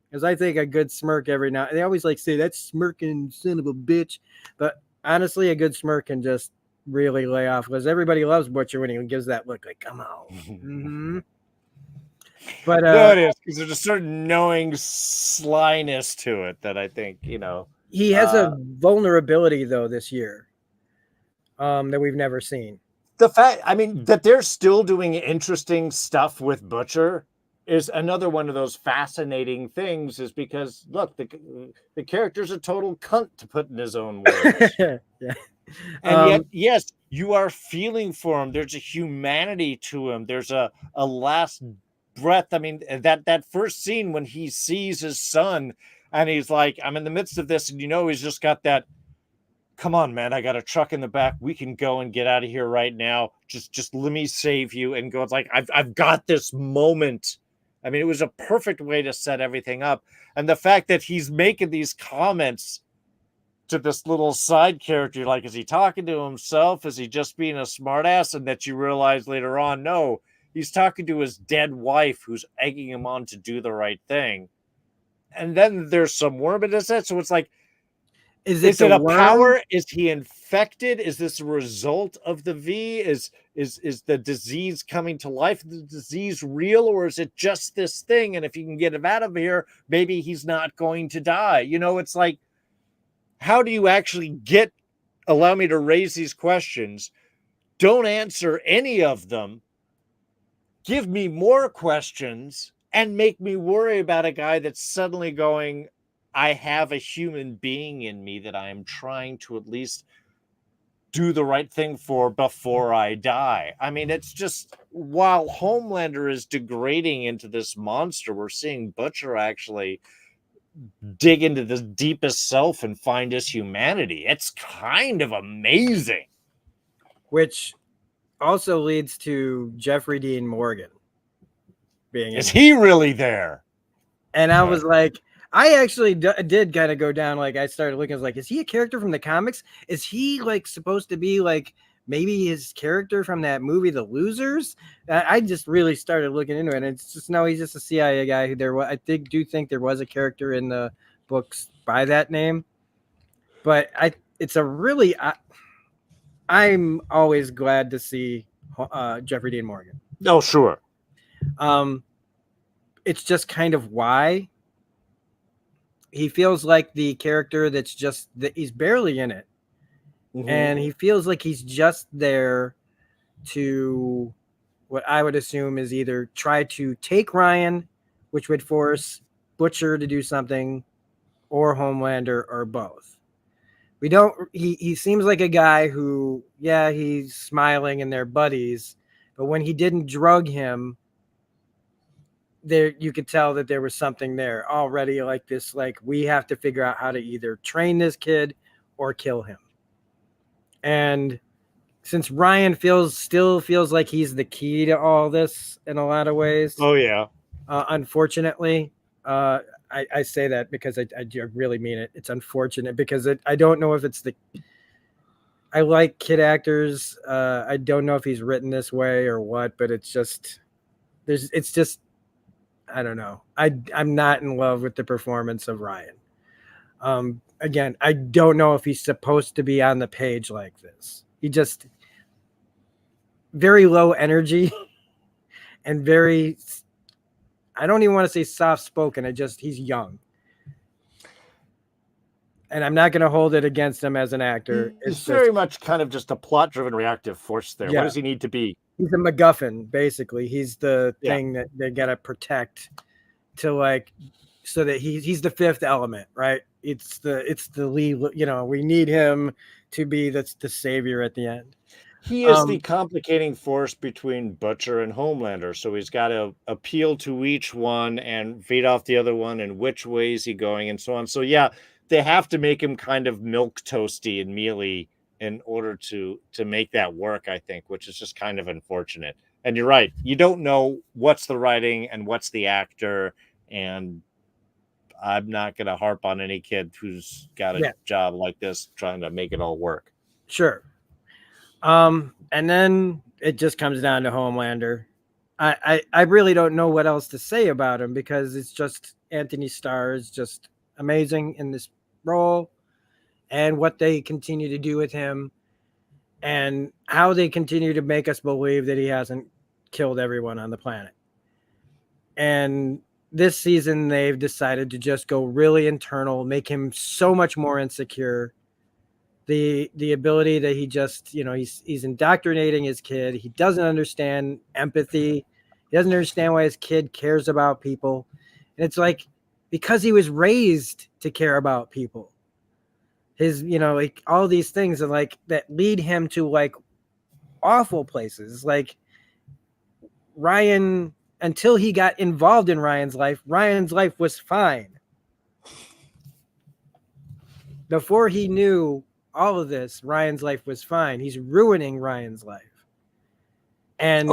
Because I think a good smirk every now, they always say that's smirking son of a bitch. But honestly, a good smirk can just really lay off, because everybody loves Butcher when he gives that look like, come on. Mm-hmm. But No, it is, because there's a certain knowing slyness to it that I think, he has a vulnerability though this year that we've never seen. the fact, I mean, that they're still doing interesting stuff with Butcher is another one of those fascinating things, is because look, the character's a total cunt, to put in his own words. Yeah. And yet, yes, you are feeling for him. There's a humanity to him. There's a last breath. I mean, that first scene when he sees his son and he's like, I'm in the midst of this, and he's just got that, come on, man, I got a truck in the back. We can go and get out of here right now. Just let me save you. And go, it's like, I've got this moment. I mean, it was a perfect way to set everything up. And the fact that he's making these comments to this little side character, like, is he talking to himself? Is he just being a smartass? And that you realize later on, no, he's talking to his dead wife who's egging him on to do the right thing. And then there's some worm in his head. So it's like, is it a worm? Power? Is he infected? Is this a result of the V? Is the disease coming to life? Is the disease real, or is it just this thing? And if you can get him out of here, maybe he's not going to die. It's like, how do you actually allow me to raise these questions? Don't answer any of them. Give me more questions and make me worry about a guy that's suddenly going, I have a human being in me that I am trying to at least do the right thing for before I die. I mean, it's just, while Homelander is degrading into this monster, we're seeing Butcher actually dig into the deepest self and find his humanity. It's kind of amazing. Which also leads to Jeffrey Dean Morgan being. Is he really there? And I was like, I actually did kind of go down. Like, I started looking, I was like, is he a character from the comics? Is he like supposed to be like maybe his character from that movie, The Losers? I just really started looking into it. And it's just, no, he's just a CIA guy who I do think there was a character in the books by that name. But it's a really, I'm always glad to see Jeffrey Dean Morgan. Oh, sure. It's just kind of why he feels like the character that's just that he's barely in it. Mm-hmm. And he feels like he's just there to what I would assume is either try to take Ryan, which would force Butcher to do something, or Homelander, or both. He seems like a guy who, yeah, he's smiling and they're buddies, but when he didn't drug him, there you could tell that there was something there already, like this, like, we have to figure out how to either train this kid or kill him. And since Ryan still feels like he's the key to all this in a lot of ways. Oh yeah. Unfortunately, I say that because I really mean it. It's unfortunate because I don't know if it's I like kid actors. I don't know if he's written this way or what, but it's just I don't know. I'm not in love with the performance of Ryan. Again, I don't know if he's supposed to be on the page like this. He just very low energy and very, I don't even want to say soft spoken. He's young. And I'm not going to hold it against him as an actor. It's very much kind of just a plot driven reactive force there. Yeah. What does he need to be? He's a MacGuffin, basically. He's the thing that they got to protect to so that he's the fifth element, right? It's the lead, we need him to be the savior at the end. He is the complicating force between Butcher and Homelander. So he's got to appeal to each one and feed off the other one, and which way is he going, and so on. So yeah, they have to make him kind of milk toasty and mealy in order to make that work, I think, which is just kind of unfortunate. And you're right. You don't know what's the writing and what's the actor. And I'm not going to harp on any kid who's got a job like this trying to make it all work. Sure. And then it just comes down to Homelander. I really don't know what else to say about him because it's just Anthony Starr is just amazing in this role. and what they continue to do with him and how they continue to make us believe that he hasn't killed everyone on the planet. And this season, they've decided to just go really internal, make him so much more insecure. The ability that he just, he's indoctrinating his kid. He doesn't understand empathy. He doesn't understand why his kid cares about people. And it's like, because he was raised to care about people. His, like all these things are like that lead him to like awful places. Like Ryan, until he got involved in Ryan's life was fine. Before he knew all of this, Ryan's life was fine. He's ruining Ryan's life. And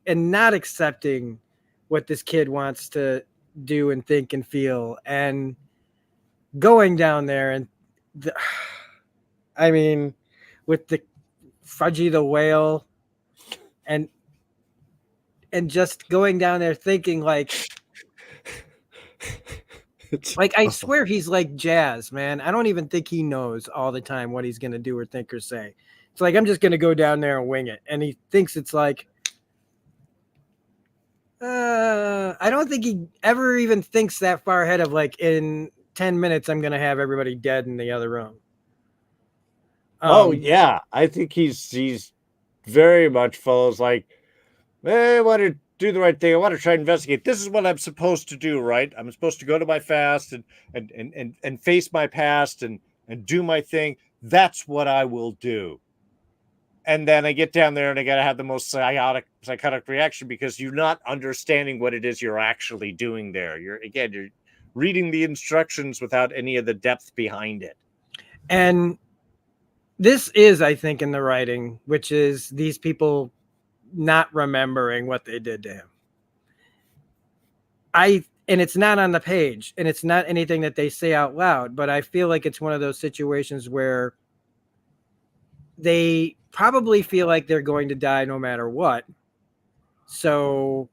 not accepting what this kid wants to do and think and feel, and going down there and with the Fudgy the whale and just going down there thinking like I swear he's like Jazz, man. I don't even think he knows all the time what he's going to do or think or say. It's like, I'm just going to go down there and wing it. And he thinks it's like, I don't think he ever even thinks that far ahead of like, in 10 minutes, I'm going to have everybody dead in the other room. Yeah. I think he's very much follows like, I want to do the right thing. I want to try to investigate. This is what I'm supposed to do, right? I'm supposed to go to my fast and face my past and do my thing. That's what I will do. And then I get down there and I got to have the most psychotic reaction because you're not understanding what it is you're actually doing there. You're reading the instructions without any of the depth behind it. And this is, I think, in the writing, which is these people not remembering what they did to him. And it's not on the page, and it's not anything that they say out loud, but I feel like it's one of those situations where they probably feel like they're going to die no matter what. So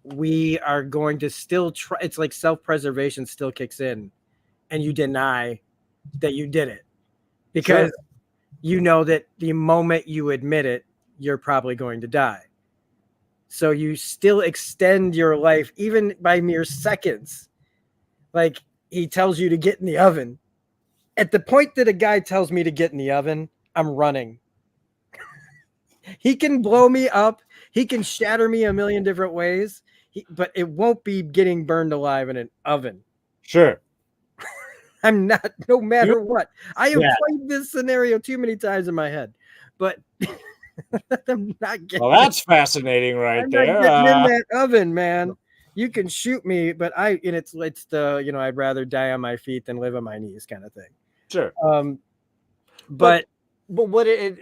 we are going to still try. It's like self-preservation still kicks in, and you deny that you did it because you know that the moment you admit it, you're probably going to die. So you still extend your life even by mere seconds. Like he tells you to get in the oven. At the point that a guy tells me to get in the oven, I'm running. He can blow me up. He can shatter me a million different ways, but it won't be getting burned alive in an oven. Sure. I'm not, no matter what. I have played this scenario too many times in my head, but I'm not getting. Well, that's fascinating, right there. Not getting in that oven, man. You can shoot me, but it's the I'd rather die on my feet than live on my knees kind of thing. Sure. But what it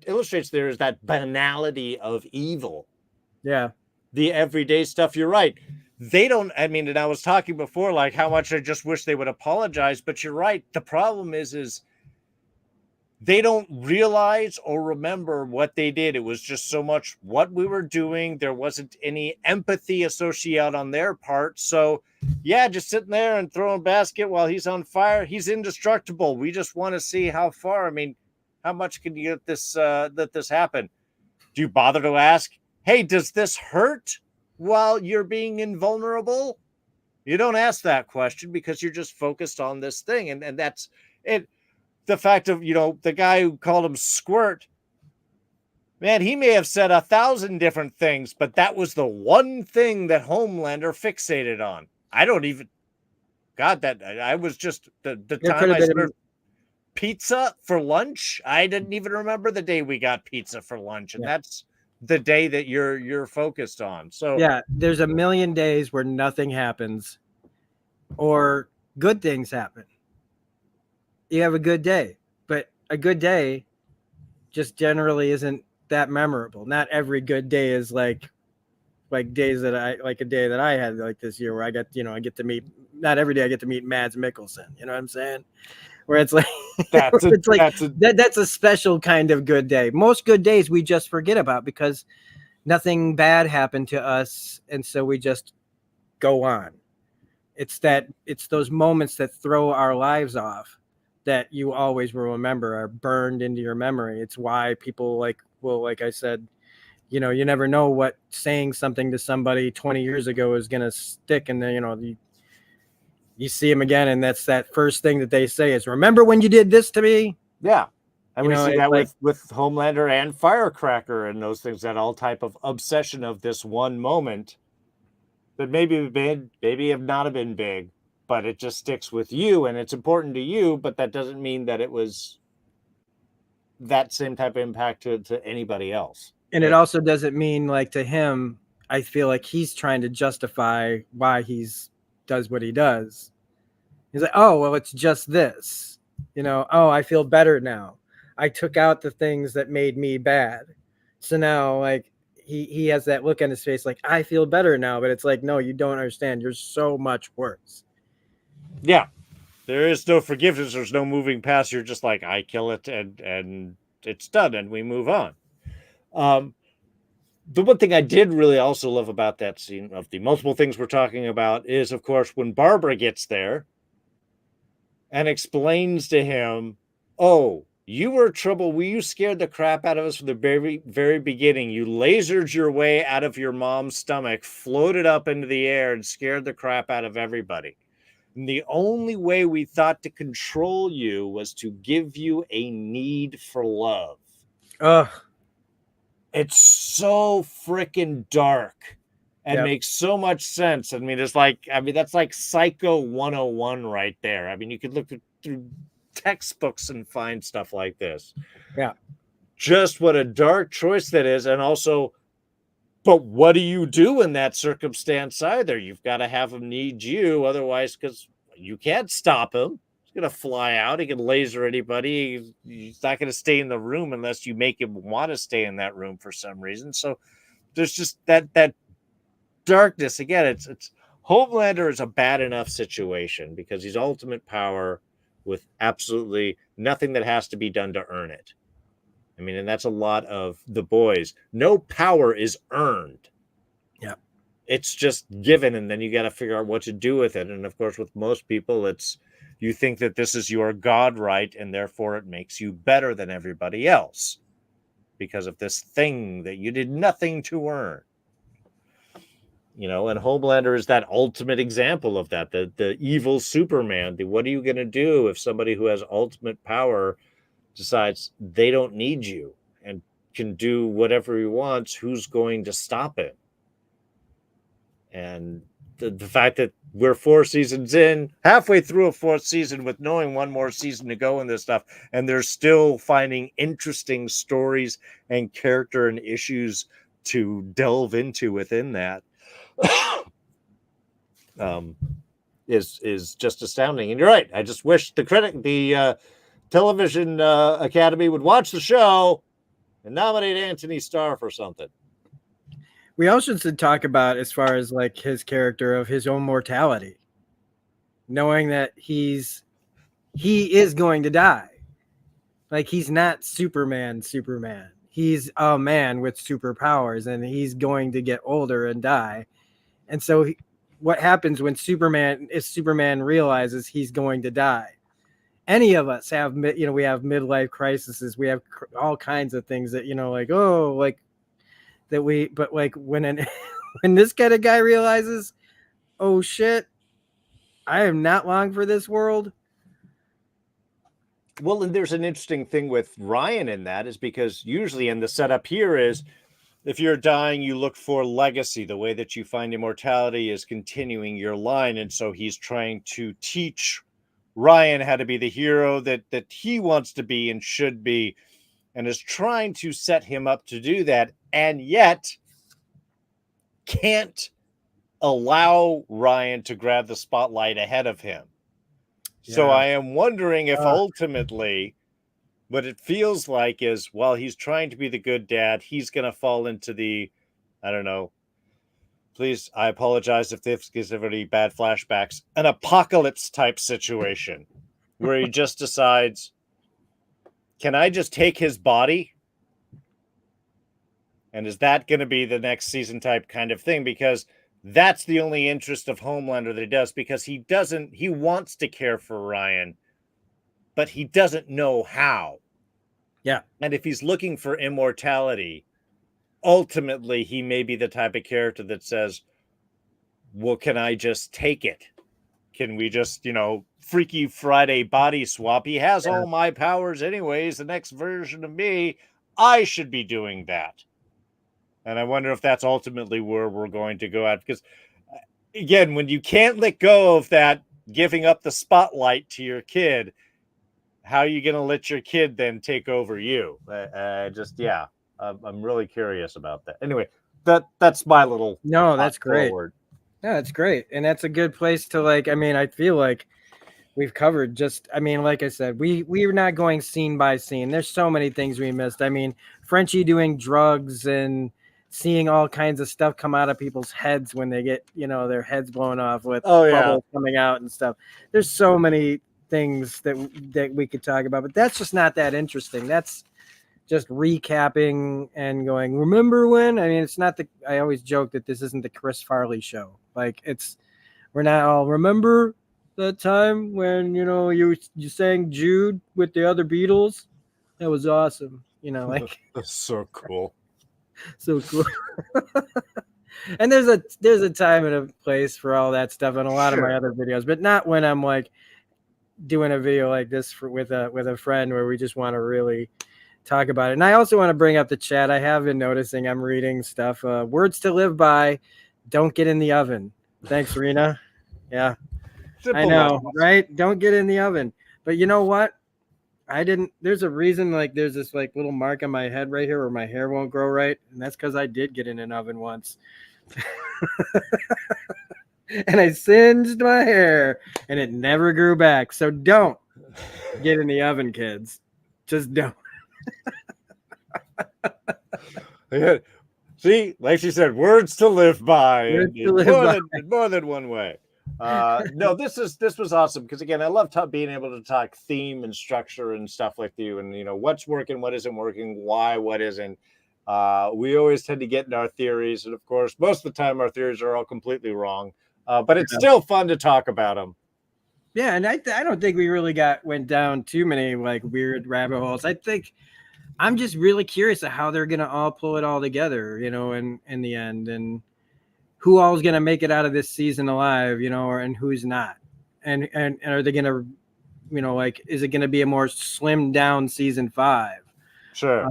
illustrates there is that banality of evil. Yeah. The everyday stuff. You're right. They don't, and I was talking before, like how much I just wish they would apologize, but you're right. The problem is they don't realize or remember what they did. It was just so much what we were doing. There wasn't any empathy associated on their part. So yeah, just sitting there and throwing a basket while he's on fire. He's indestructible. We just want to see how far. How much can you get let this happen? Do you bother to ask, hey, does this hurt while you're being invulnerable? You don't ask that question because you're just focused on this thing. And that's it. The fact of, the guy who called him Squirt, man, he may have said 1,000 different things, but that was the one thing that Homelander fixated on. I don't even, God, I was just, the time I served pizza for lunch, I didn't even remember the day we got pizza for lunch. And that's the day that you're focused on. So yeah, there's a million days where nothing happens or good things happen. You have a good day, but a good day just generally isn't that memorable. Not every good day is like days that like a day that I had like this year where I got, I get to meet, not every day I get to meet Mads Mikkelsen, you know what I'm saying? Where it's like, that's a special kind of good day. Most good days we just forget about because nothing bad happened to us. And so we just go on. it's those moments that throw our lives off that you always will remember, are burned into your memory. It's why people like I said, you never know what saying something to somebody 20 years ago is going to stick. And then, you see them again, and that's that first thing that they say is, remember when you did this to me? Yeah. And we see It's that like, with Homelander and Firecracker and those things, that all type of obsession of this one moment that maybe have not have been big, but it just sticks with you and it's important to you, but that doesn't mean that it was that same type of impact to anybody else. and it also doesn't mean, like, to him, I feel like he's trying to justify why he's does what he does. He's like, oh, well, it's just this, oh, I feel better now. I took out the things that made me bad. So now, like, he has that look on his face, like, I feel better now. But it's like, no, you don't understand. You're so much worse. Yeah. There is no forgiveness. There's no moving past. You're just like, I kill it and it's done and we move on. The one thing I did really also love about that scene, of the multiple things we're talking about, is, of course, when Barbara gets there and explains to him, oh, you were trouble. You scared the crap out of us from the very, very beginning. You lasered your way out of your mom's stomach, floated up into the air, and scared the crap out of everybody. And the only way we thought to control you was to give you a need for love. Ugh. It's so freaking dark and makes so much sense. I mean, that's like Psycho 101 right there. I mean, you could look through textbooks and find stuff like this. Yeah. Just what a dark choice that is. And also, but what do you do in that circumstance either? You've got to have him need you. Otherwise, because you can't stop him. He's going to fly out. He can laser anybody. He's not going to stay in the room unless you make him want to stay in that room for some reason. So there's just that darkness. Again, it's Homelander is a bad enough situation because he's ultimate power with absolutely nothing that has to be done to earn it. I mean, and that's a lot of the boys. No power is earned. Yeah. It's just given, and then you got to figure out what to do with it. And of course, with most people, it's you think that this is your God right, and therefore it makes you better than everybody else because of this thing that you did nothing to earn. And Homelander is that ultimate example of that. The evil Superman. What are you going to do if somebody who has ultimate power decides they don't need you and can do whatever he wants? Who's going to stop it? And the fact that we're 4 seasons in, halfway through a 4th season, with knowing one more season to go in this stuff, and they're still finding interesting stories and character and issues to delve into within that, is just astounding. And you're right. I just wish the television Academy would watch the show and nominate Anthony Starr for something. We also should talk about, as far as like his character, of his own mortality, knowing that he is going to die. Like, he's not Superman. He's a man with superpowers, and he's going to get older and die. And so what happens when Superman realizes he's going to die? Any of us have, we have midlife crises. We have all kinds of things that, but like when when this kind of guy realizes, oh shit, I am not long for this world. Well, and there's an interesting thing with Ryan in that, is because usually in the setup here is, if you're dying, you look for legacy. The way that you find immortality is continuing your line. And so he's trying to teach Ryan how to be the hero that he wants to be and should be, and is trying to set him up to do that, and yet can't allow Ryan to grab the spotlight ahead of him. Yeah. So I am wondering if ultimately what it feels like is, while he's trying to be the good dad, he's going to fall into the, I don't know, please, I apologize if this gives everybody bad flashbacks, an apocalypse type situation where he just decides, can I just take his body? And is that going to be the next season type kind of thing? Because that's the only interest of Homelander that he does, because he wants to care for Ryan, but he doesn't know how. Yeah. And if he's looking for immortality, ultimately he may be the type of character that says, well, can I just take it? Can we just, Freaky Friday body swap? He has all my powers anyways. The next version of me, I should be doing that. And I wonder if that's ultimately where we're going to go at. Because, again, when you can't let go of that giving up the spotlight to your kid, how are you going to let your kid then take over you? I'm really curious about that. Anyway, that's my little No, that's great. forward. Yeah, that's great. And that's a good place to I feel like we've covered like I said, we're not going scene by scene. There's so many things we missed. I mean, Frenchie doing drugs and seeing all kinds of stuff come out of people's heads when they get, their heads blown off with bubbles coming out and stuff. There's so many things that we could talk about, but that's just not that interesting. That's just recapping and going, remember when? I mean, it's not I always joke that this isn't the Chris Farley show. Like, we're not all, remember that time when, you sang Jude with the other Beatles? That was awesome. That's so cool. So cool. And there's a time and a place for all that stuff in a lot of my other videos, but not when I'm like doing a video like this with a friend where we just want to really talk about it. And I also want to bring up the chat. I have been noticing I'm reading stuff. Words to live by: don't get in the oven. Thanks, Rena. Yeah, simple, I know, right? Don't get in the oven. But you know what? There's a reason, there's this little mark on my head right here where my hair won't grow right. And that's because I did get in an oven once. And I singed my hair and it never grew back. So don't get in the oven, kids. Just don't. Yeah. See, like she said, words to live by. More than one way. No, this was awesome, because again, I love being able to talk theme and structure and stuff with you, and what's working, what isn't working, why, what isn't. We always tend to get in our theories, and of course, most of the time our theories are all completely wrong. But it's still fun to talk about them. Yeah, and I don't think we really went down too many weird rabbit holes. I think I'm just really curious of how they're gonna all pull it all together, in the end, and who all is gonna make it out of this season alive, and who's not, and are they gonna, is it gonna be a more slimmed down season 5? Sure.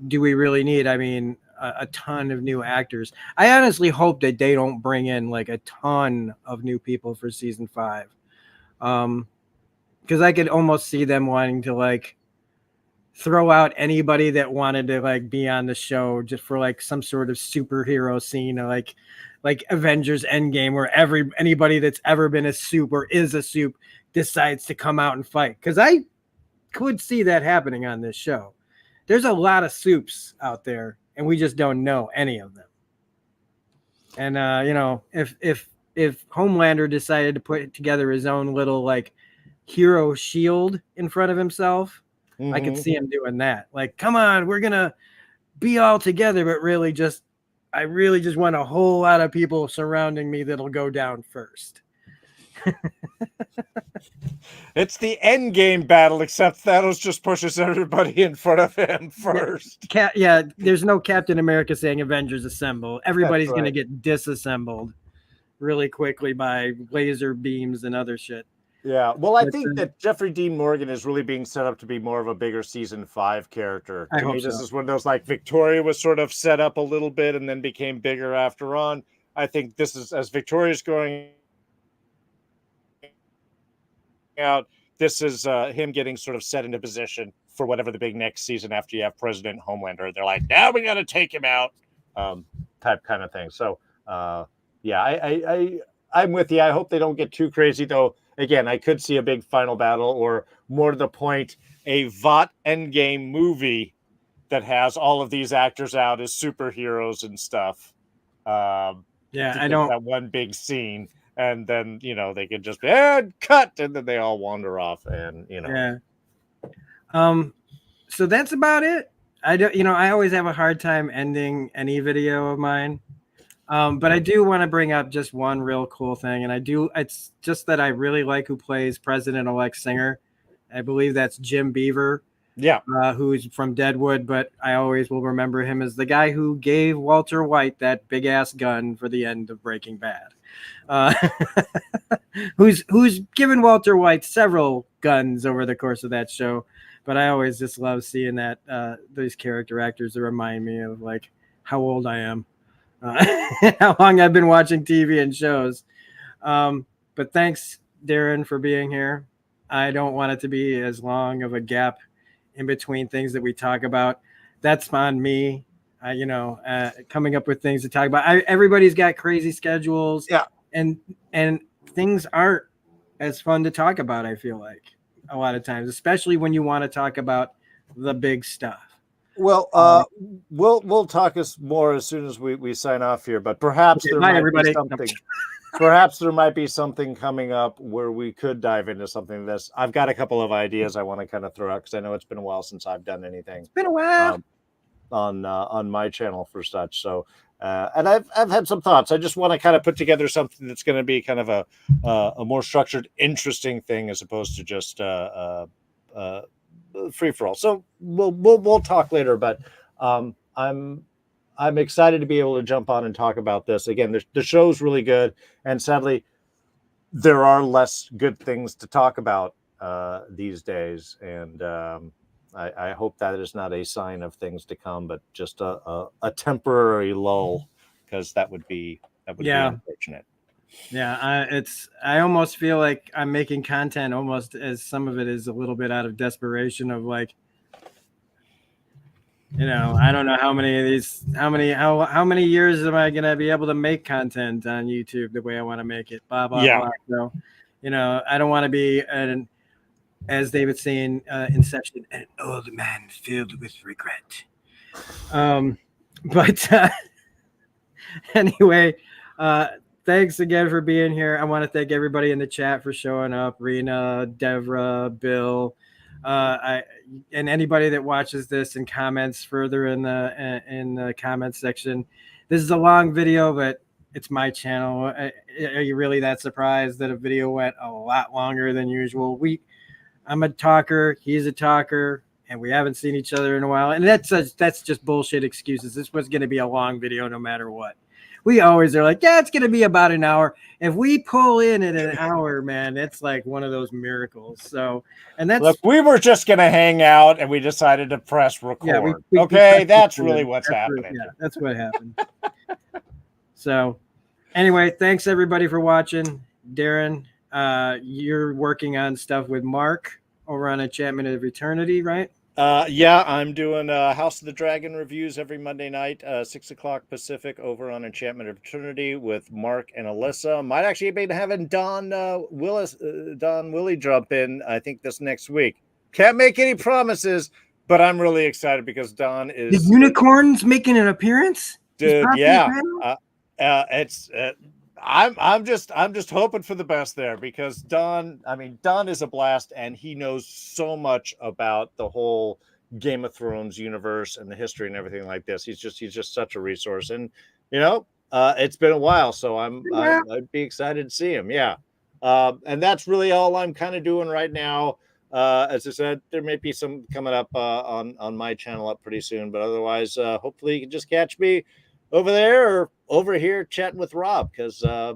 Do we really need? I mean, a ton of new actors. I honestly hope that they don't bring in a ton of new people for season 5, because I could almost see them wanting to throw out anybody that wanted to be on the show just for some sort of superhero scene, like Avengers Endgame, where anybody that's ever been a soup or is a soup decides to come out and fight. Because I could see that happening on this show. There's a lot of soups out there, and we just don't know any of them. And if Homelander decided to put together his own little hero shield in front of himself, I could see him doing that. Come on, we're gonna be all together, but I really just want a whole lot of people surrounding me that'll go down first. It's the end game battle, except Thanos just pushes everybody in front of him first. Yeah, there's no Captain America saying Avengers assemble. Everybody's gonna get disassembled really quickly by laser beams and other shit. Yeah, well, I think that Jeffrey Dean Morgan is really being set up to be more of a bigger season 5 character. To me, this is one of those, Victoria was sort of set up a little bit and then became bigger after on. I think this is, as Victoria's going out, this is him getting sort of set into position for whatever the big next season after you have President Homelander. They're like, now we got to take him out, type kind of thing. So, yeah, I'm with you. I hope they don't get too crazy, though. Again, I could see a big final battle, or more to the point, a VOT Endgame movie that has all of these actors out as superheroes and stuff. Yeah, I don't. That one big scene, and then they could just cut, and then they all wander off, and Yeah. So that's about it. I don't. I always have a hard time ending any video of mine. But I do want to bring up just one real cool thing, and it's just that I really like who plays President-elect Singer. I believe that's Jim Beaver, Yeah. who's from Deadwood, but I always will remember him as the guy who gave Walter White that big ass gun for the end of Breaking Bad. Uh, who's given Walter White several guns over the course of that show, but I always just love seeing that these character actors that remind me of like how old I am, how long I've been watching TV and shows. But thanks, Darin, for being here. I don't want it to be as long of a gap in between things that we talk about. That's on me. Coming up with things to talk about. Everybody's got crazy schedules. Yeah. And things aren't as fun to talk about, I feel like, a lot of times, especially when you want to talk about the big stuff. Well, we'll talk more as soon as we sign off here, but perhaps there might be something. Perhaps there might be something coming up where we could dive into something like this. I've got a couple of ideas I want to kind of throw out because I know it's been a while since I've done anything. It's been a while on my channel for such. So, and I've had some thoughts. I just want to kind of put together something that's going to be kind of a more structured, interesting thing as opposed to just free for all. So we'll talk later. But I'm excited to be able to jump on and talk about this again. The show's really good, and sadly, there are less good things to talk about these days. And I hope that is not a sign of things to come, but just a temporary lull, because that would be unfortunate. Yeah, I almost feel like I'm making content almost as some of it is a little bit out of desperation of like, I don't know how many years am I gonna be able to make content on YouTube the way I want to make it, blah blah blah. So, I don't want to be as David's saying, Inception, an old man filled with regret. But anyway, thanks again for being here. I want to thank everybody in the chat for showing up. Rena, Devra, Bill, and anybody that watches this and comments further in the comments section. This is a long video, but it's my channel. Are you really that surprised that a video went a lot longer than usual? I'm a talker. He's a talker, and we haven't seen each other in a while. And that's just bullshit excuses. This was going to be a long video no matter what. We always are like, yeah, it's going to be about an hour. If we pull in at an hour, man, it's like one of those miracles. So, and that's look, we were just going to hang out, and we decided to press record. Yeah, that's really what's happening. Yeah, that's what happened. So, anyway, thanks everybody for watching. Darin, you're working on stuff with Mark over on Enchantment of Eternity, right? Yeah, I'm doing House of the Dragon reviews every Monday night, 6 o'clock Pacific, over on Enchantment of Eternity with Mark and Alyssa. Might actually be having Don Willie jump in, I think, this next week. Can't make any promises, but I'm really excited because Don is... The unicorn's making an appearance? Dude, yeah. I'm just hoping for the best there, because Don is a blast, and he knows so much about the whole Game of Thrones universe and the history and everything like this. He's just such a resource, and it's been a while, so I'd be excited to see him. Yeah. And that's really all I'm kind of doing right now. As I said, there may be some coming up on my channel up pretty soon, but otherwise, hopefully you can just catch me over there or over here chatting with Rob, because I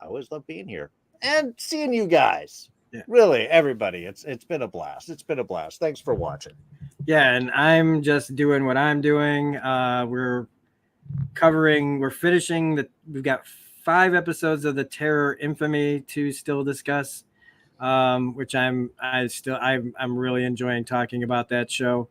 always love being here and seeing you guys. Yeah. Really, everybody, it's been a blast. It's been a blast. Thanks for watching. Yeah, and I'm just doing what I'm doing. We're finishing we've got 5 episodes of the Terror Infamy to still discuss, which I'm really enjoying talking about that show.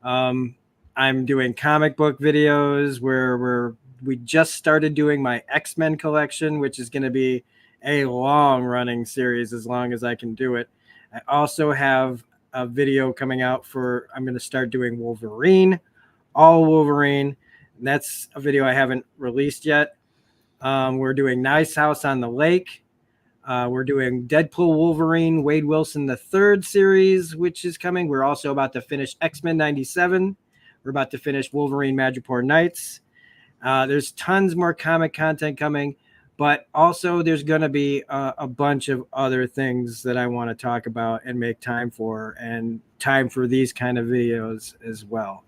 I'm doing comic book videos where we just started doing my X-Men collection, which is going to be a long running series as long as I can do it. I also have a video coming out I'm going to start doing Wolverine, all Wolverine. And that's a video I haven't released yet. We're doing Nice House on the Lake. We're doing Deadpool Wolverine, Wade Wilson, the 3rd series, which is coming. We're also about to finish X-Men 97. We're about to finish Wolverine Madripoor Nights. There's tons more comic content coming, but also there's going to be a bunch of other things that I want to talk about and make time for, and time for these kind of videos as well.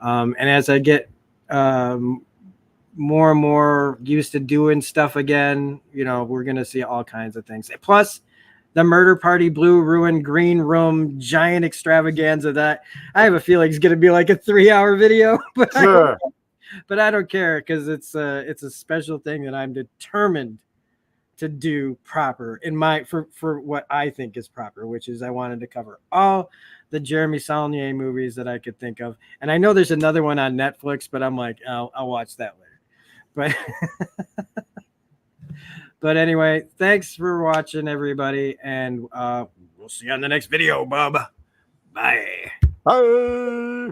And as I get more and more used to doing stuff again, we're going to see all kinds of things. Plus, the Murder Party Blue Ruin Green Room giant extravaganza that I have a feeling is going to be like a 3-hour video, but Sure. I don't care, because it's a special thing that I'm determined to do proper in my for what I think is proper, which is I wanted to cover all the Jeremy Saulnier movies that I could think of. And I know there's another one on Netflix, but I'm like, I'll watch that later. But anyway, thanks for watching, everybody, and we'll see you on the next video, Bob. Bye. Bye.